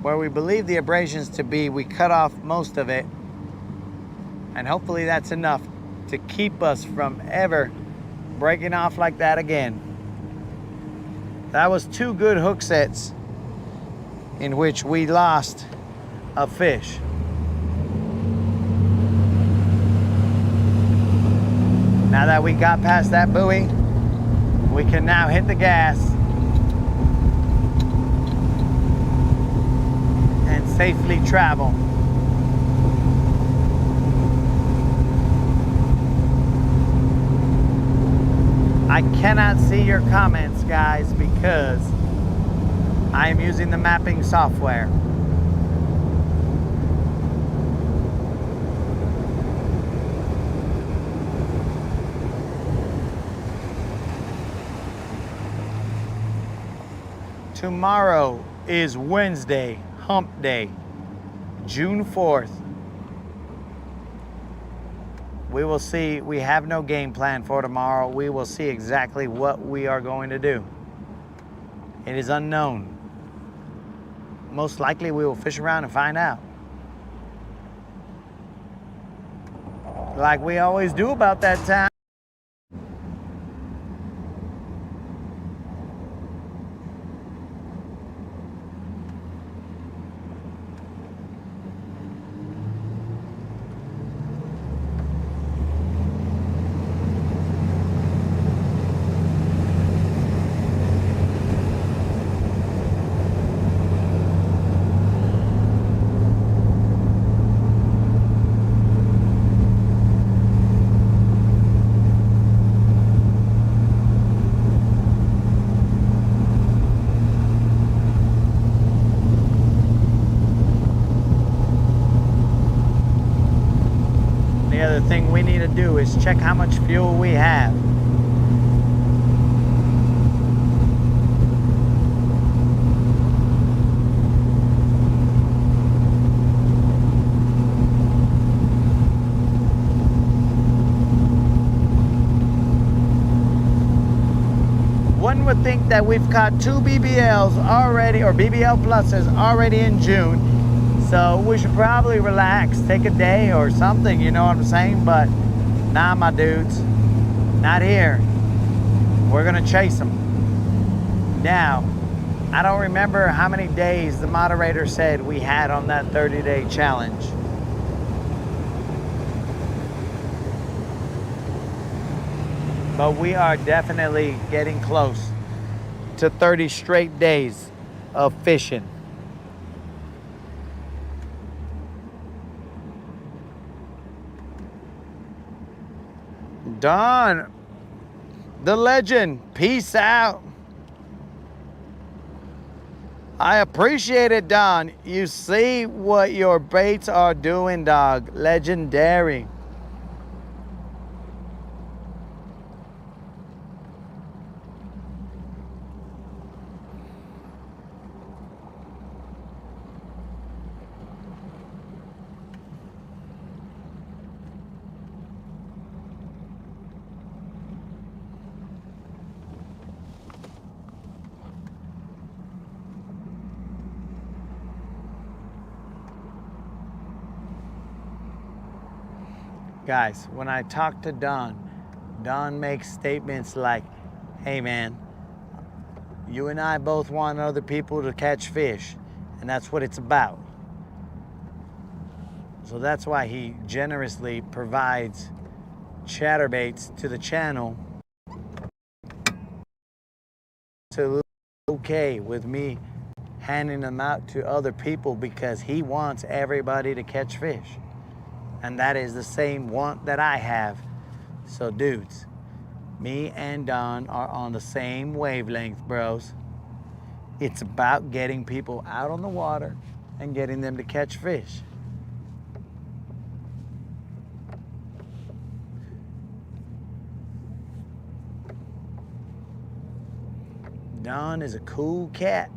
Where we believe the abrasions to be, we cut off most of it. And hopefully that's enough to keep us from ever breaking off like that again. That was 2 good hook sets in which we lost a fish. Now that we got past that buoy, we can now hit the gas and safely travel. I cannot see your comments, guys, because I am using the mapping software. Tomorrow is Wednesday, hump day, June 4th. We will see. We have no game plan for tomorrow. We will see exactly what we are going to do. It is unknown. Most likely we will fish around and find out. Like we always do about that time. The other thing we need to do is check how much fuel we have. One would think that we've caught 2 BBLs already, or BBL pluses already in June. So we should probably relax, take a day or something, you know what I'm saying? But nah, my dudes, not here. We're gonna chase them. Now, I don't remember how many days the moderator said we had on that 30-day challenge. But we are definitely getting close to 30 straight days of fishing. Don, the legend, peace out. I appreciate it, Don. You see what your baits are doing, dog. Legendary. Guys, when I talk to Don makes statements like, hey man, you and I both want other people to catch fish, and that's what it's about. So that's why he generously provides chatterbaits to the channel to okay with me handing them out to other people because he wants everybody to catch fish. And that is the same want that I have. So dudes, me and Don are on the same wavelength, bros. It's about getting people out on the water and getting them to catch fish. Don is a cool cat.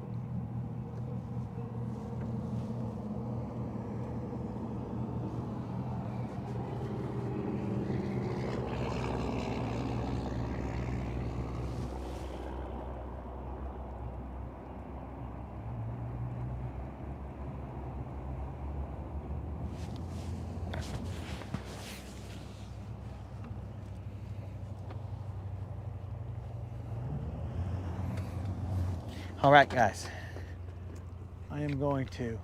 All right, guys. I am going to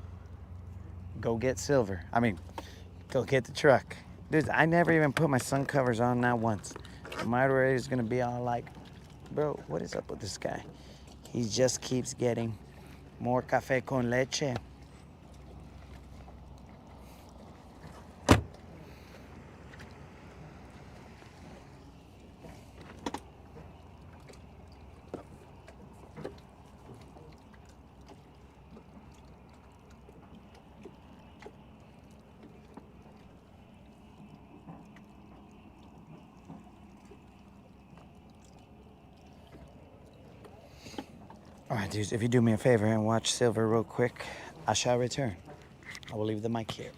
go get Silver. Go get the truck. Dude, I never even put my sun covers on, not once. My moderator is gonna be all like, bro, what is up with this guy? He just keeps getting more café con leche. All right, dudes, if you do me a favor and watch Silver real quick, I shall return. I will leave the mic here.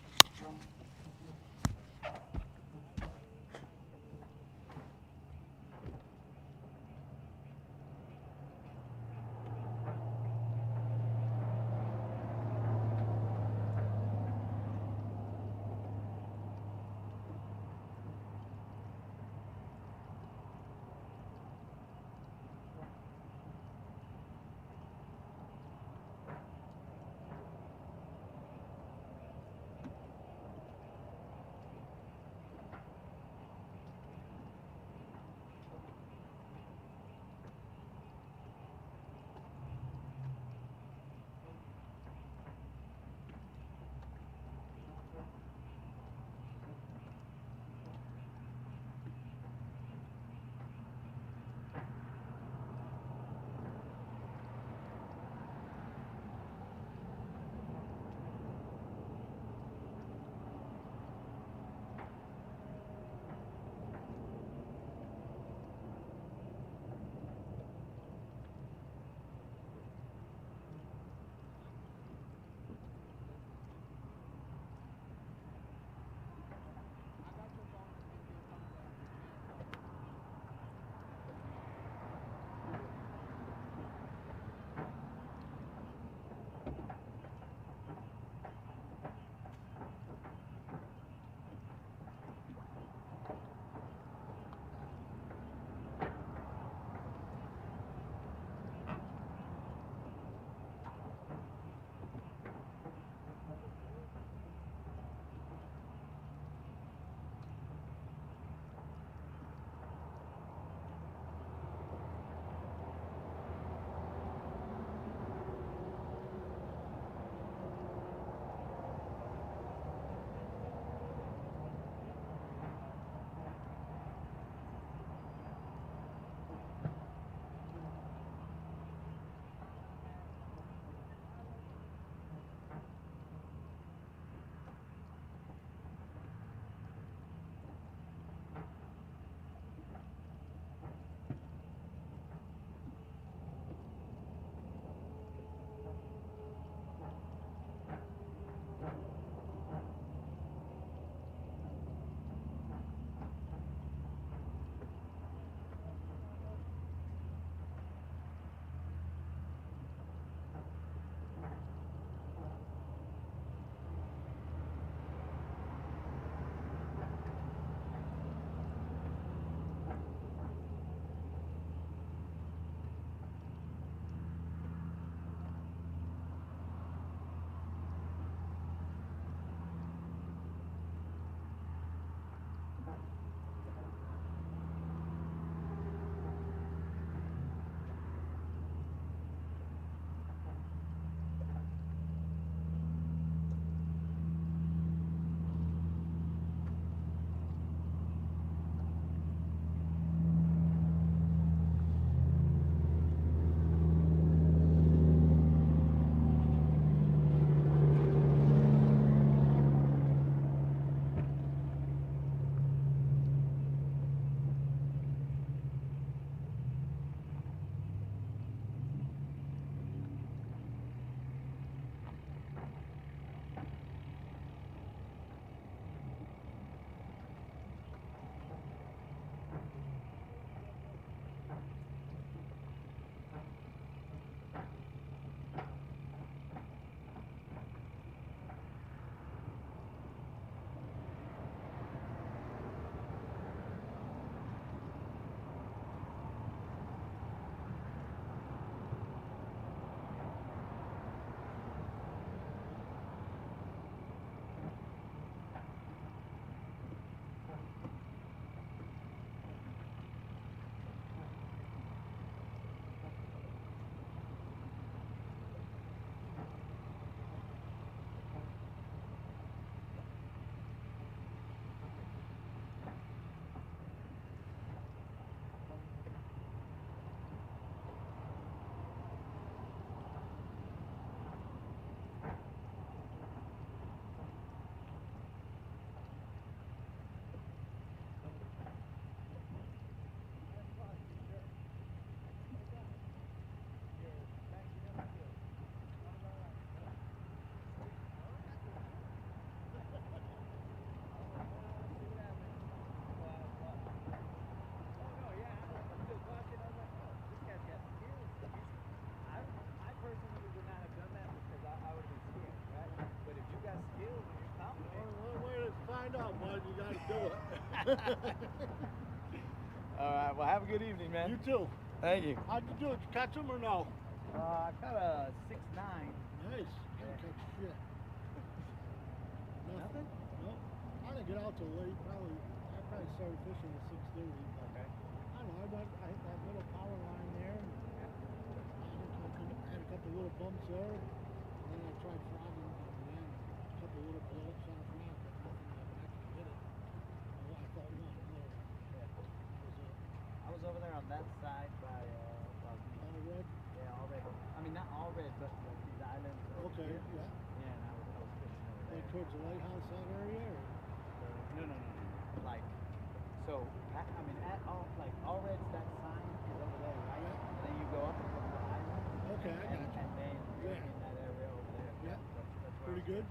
find out, bud. You got to do it. All right. Well, have a good evening, man. You too. Thank you. How'd you do it? You catch him or no? I caught a 6'9". Nice. I didn't catch shit. Nothing? Nope. I didn't get out till late. I probably started fishing at 6:30. Okay. I don't know. I hit that little power line there. And I had a couple little bumps there. And then I tried frogging and then a couple little blow-ups on a frog, but nothing that would actually hit it. Well, I thought one. I was over there on that side by All red? yeah, all red. I mean, not all red, but like these islands. Okay, here. yeah. Yeah, and I was fishing over there. Like towards the lighthouse, that area? Or? No. Like, so, I mean, all red's that sign is over there, right? Yeah. And then you go up a couple of islands. Okay, I got you. And then you're in that area over there. Yeah. That's where Pretty good?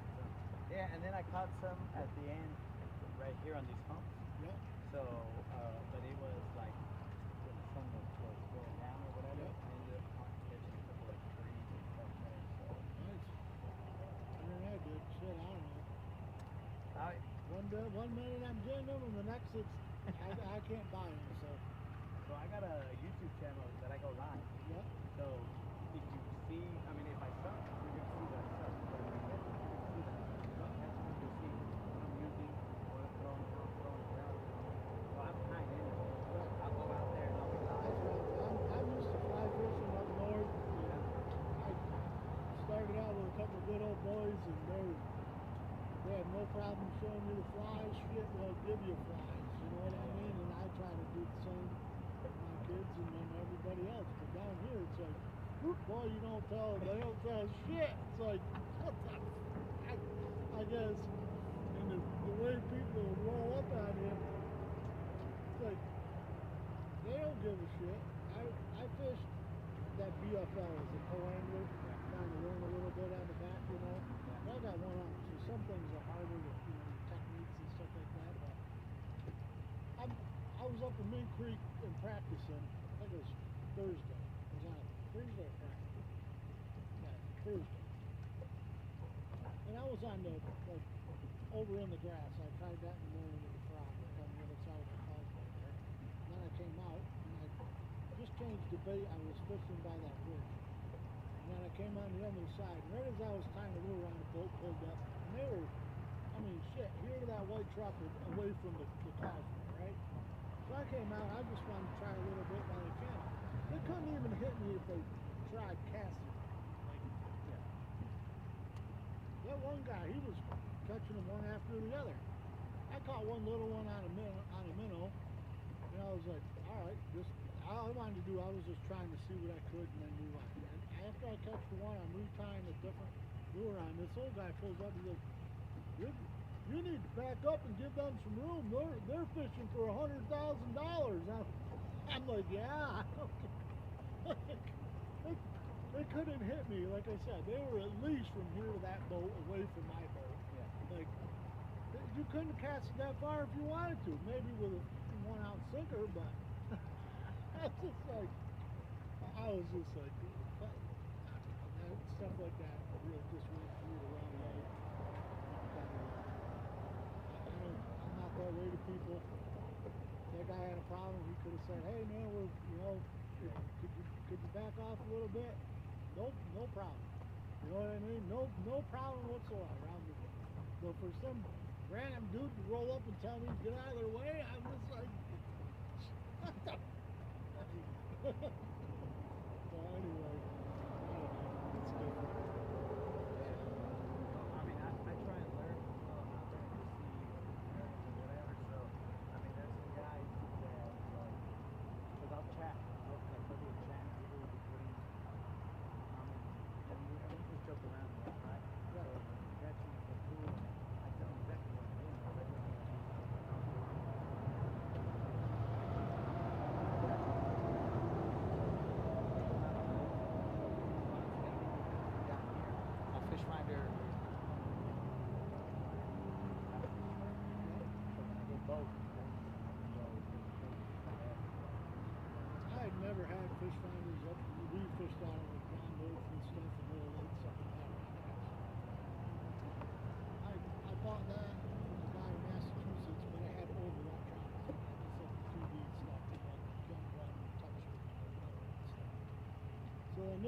Yeah, and then I caught some at the end, right here on these humps. Yeah. So, but it was like, when the sun was going down or whatever, Yeah. I ended up catching a couple of trees and stuff there. So, Nice. Better than I did. Shit, I don't know. One minute I'm getting them, and the next I can't buy them. So I got a YouTube channel that I go live. Yeah. So if you see, I mean, if I suck, you're gonna see that I suck. But if I catch, you're gonna see that I'm catching. You'll see what I'm using, what I'm throwing around. So I'm kind in it. I'll go out there and I'll be live. I'm used to fly fishing up north. I started out with a couple of good old boys, and they had no problem showing you the flies. Shit, they'll give you flies. You know what I mean? And I try to do the same with my kids and then everybody else. But down here, it's like, boy, you don't tell them. They don't tell shit. It's like, what the I guess, and the way people roll up at him, it's like, they don't give a shit. I fished that BFL as a co-angler, trying to learn a little bit on the back, you know. I got one arm, so some things are harder to, techniques and stuff like that. But I was up in Mink Creek and practicing. I think it was Thursday. It was on Thursday or Friday. Yeah, Thursday. And I was on over in the grass. I tried that in the morning with the frog on the other side of the causeway there. And then I came out and I just changed the bait. I was fishing by that bridge. And then I came on the other side. And right as I was tying the lure on, the boat pulled up. And they were, I mean, shit, here to that white truck away from the causeway, right? So I came out. I just wanted to try a little bit while they can. They couldn't even hit me if they tried casting. That one guy, he was catching them one after the other. I caught one little one on a minnow, and I was like, all right, all I wanted to do, I was just trying to see what I could and then move on. And after I catch the one, I'm retying a different lure on. This old guy pulls up and goes, you need to back up and give them some room. They're fishing for $100,000. I'm like, yeah. They couldn't hit me, like I said. They were at least from here to that boat, away from my boat. Yeah. Like, you couldn't cast it that far if you wanted to. Maybe with a 1-ounce sinker, but I was just like, stuff like that really just went through the wrong way. I'm not that way to people. That guy had a problem. He could have said, hey man, could you back off a little bit? No problem. You know what I mean? No problem whatsoever. But for some random dude to roll up and tell me to get out of their way, I'm just like, what the? So anyway, I don't know. It's different. I mean, I try and learn out there to see areas or whatever. So, I mean, there's some guys that, because I'll chat. There'll be a chat between, we just joke around, right? So, catching the pool, I tell them exactly what I'm doing.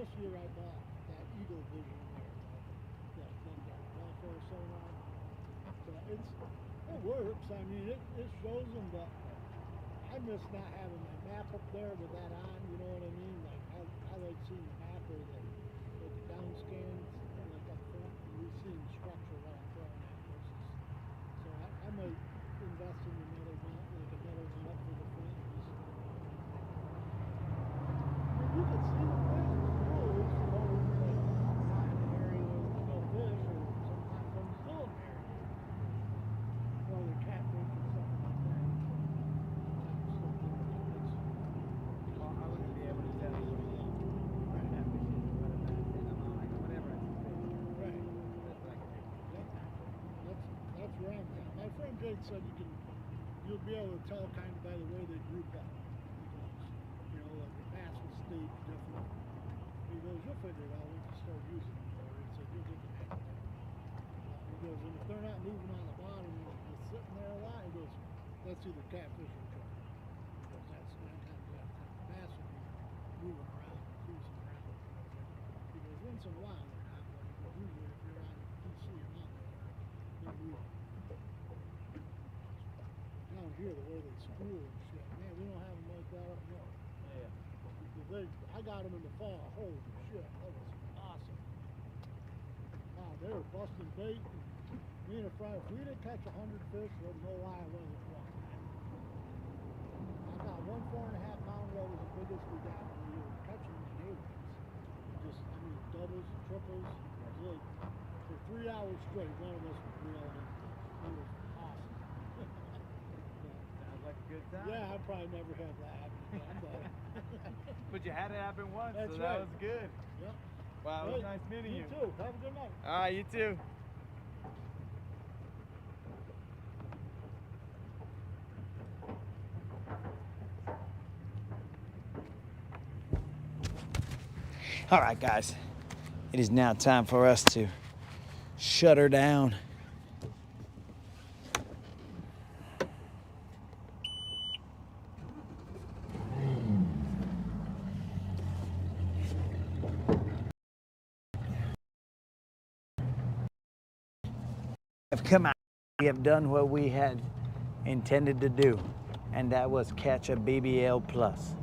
this year I bought that Eagle Vision there, that welfare sonar. So it works. I mean, it shows them, but I miss not having my map up there with that on. You know what I mean? Like I like seeing the map or the down scans like up front, and we see the structure while I'm throwing that versus. So I might invest in another mount, like another one up for the front. You can see the fish in the pools, you know, when you're like not in an area where there's no fish, or sometimes I'm still in there. Or the catfish or something like that. Well, I wouldn't be able to tell you right now whatever it's Right. that's like That's where I'm at. My friend Jake said you'll be able to tell kind of by the way they group up. You know, like the bass will stage different. He goes, you'll figure it out once you start using it. Or he said, you'll get the hang of it. He goes, and if they're not moving on the bottom and just sitting there a lot, he goes, that's either catfish or trout. He goes, that's 9 times out of 10. The bass will be moving around, cruising around. He goes, once in a while they're not, but he goes, usually if you're on PC or nothing, they're moving. Down here, the way they school and shit, man, we don't have them like that up north. I got them in the fall. Holy shit, that was awesome. Wow, they were busting bait. Me and a friend, if we didn't catch 100 fish, there's no lie I wasn't one. I got one 4.5 pounder that was the biggest we got when we were catching the neighbors. Just, I mean, doubles, triples. Like, for 3 hours straight, one of us was reeling in. It was awesome. sounds like a good time. Yeah, I probably never had that happen again, but. But you had it happen once, That's so right. that was good. Yep. Wow, it was nice meeting you. You too. Have a good night. All right, you too. All right, guys. It is now time for us to shut her down. Have come out. We have done what we had intended to do, and that was catch a BBL plus.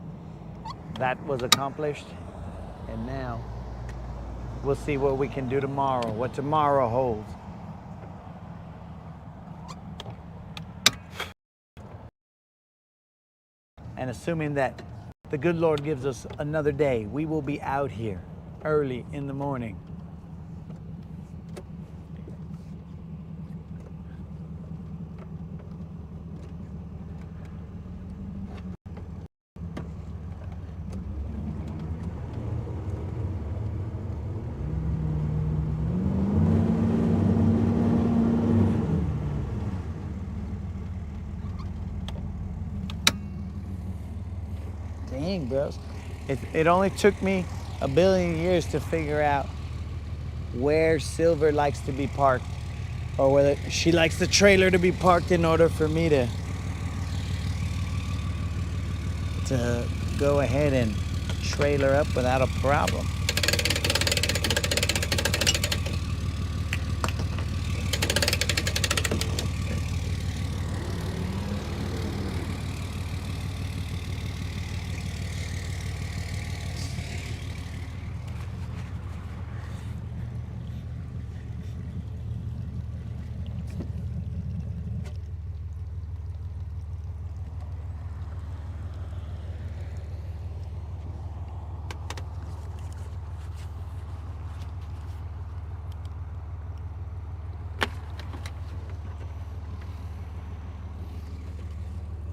That was accomplished, and now we'll see what we can do tomorrow, what tomorrow holds. And assuming that the good Lord gives us another day, we will be out here early in the morning. Dang, bros. It only took me 1 billion years to figure out where Silver likes to be parked, or whether she likes the trailer to be parked in order for me to go ahead and trailer up without a problem.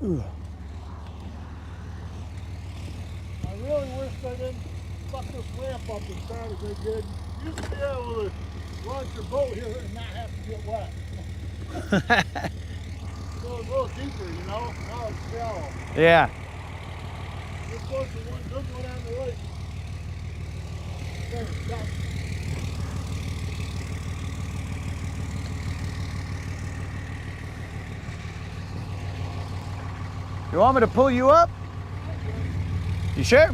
Ooh. I really wish I didn't fuck this ramp up as bad as I did. You used to be able to launch your boat here and not have to get wet. So it was a little deeper, you know? Now it's shallow. Yeah. This was the one good one on the lake. There, stop. You want me to pull you up? You sure?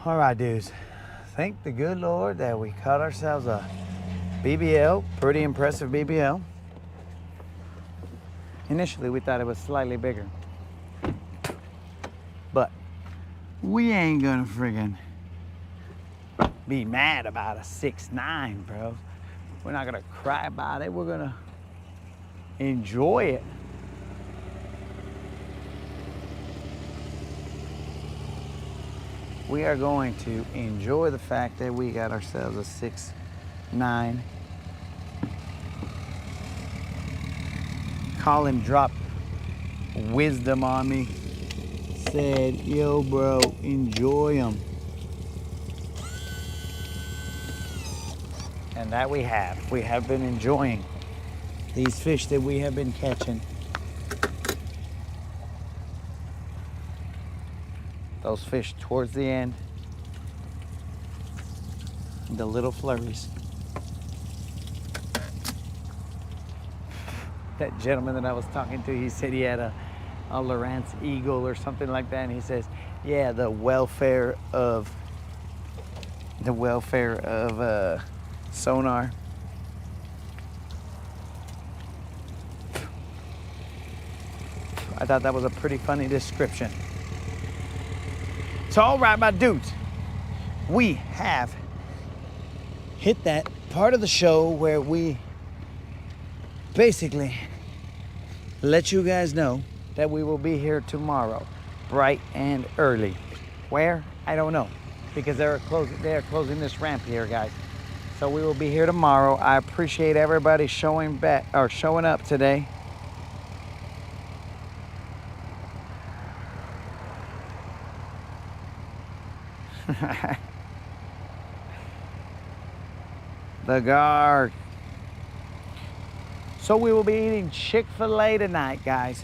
All right, dudes. Thank the good Lord that we caught ourselves a BBL, pretty impressive BBL. Initially, we thought it was slightly bigger. But we ain't gonna friggin' be mad about a 6'9", bro. We're not gonna cry about it. We're gonna enjoy it. We are going to enjoy the fact that we got ourselves a 6'9". Colin dropped wisdom on me. Said, yo, bro, enjoy them. And that we have. We have been enjoying these fish that we have been catching. Those fish towards the end. The little flurries. That gentleman that I was talking to, he said he had a Lowrance Eagle or something like that, and he says, yeah, the welfare of sonar. I thought that was a pretty funny description. So, all right, my dudes, we have hit that part of the show where we basically let you guys know that we will be here tomorrow, bright and early. Where? I don't know, because they are closing this ramp here, guys. So we will be here tomorrow. I appreciate everybody showing up today. The guard. So we will be eating Chick-fil-A tonight, guys.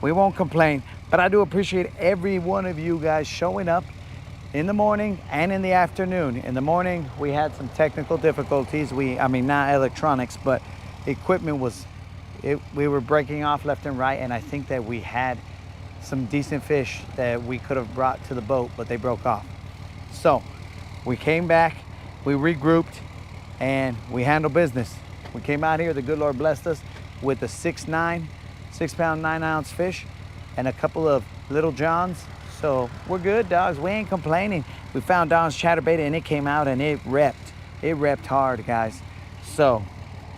We won't complain, but I do appreciate every one of you guys showing up in the morning and in the afternoon. In the morning, we had some technical difficulties. I mean, not electronics, but equipment we were breaking off left and right, and I think that we had some decent fish that we could have brought to the boat, but they broke off. So we came back, we regrouped, and we handled business. We came out here, the good Lord blessed us with a 6'9", 6-pound, 9-ounce fish and a couple of little johns. So we're good, dogs. We ain't complaining. We found Don's chatterbait and it came out and it repped. It repped hard, guys. So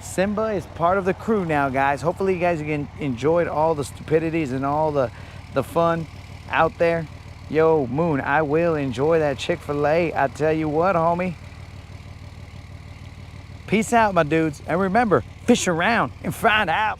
Simba is part of the crew now, guys. Hopefully you guys enjoyed all the stupidities and all the fun out there. Yo, Moon, I will enjoy that Chick-fil-A. I tell you what, homie. Peace out, my dudes. And remember, fish around and find out.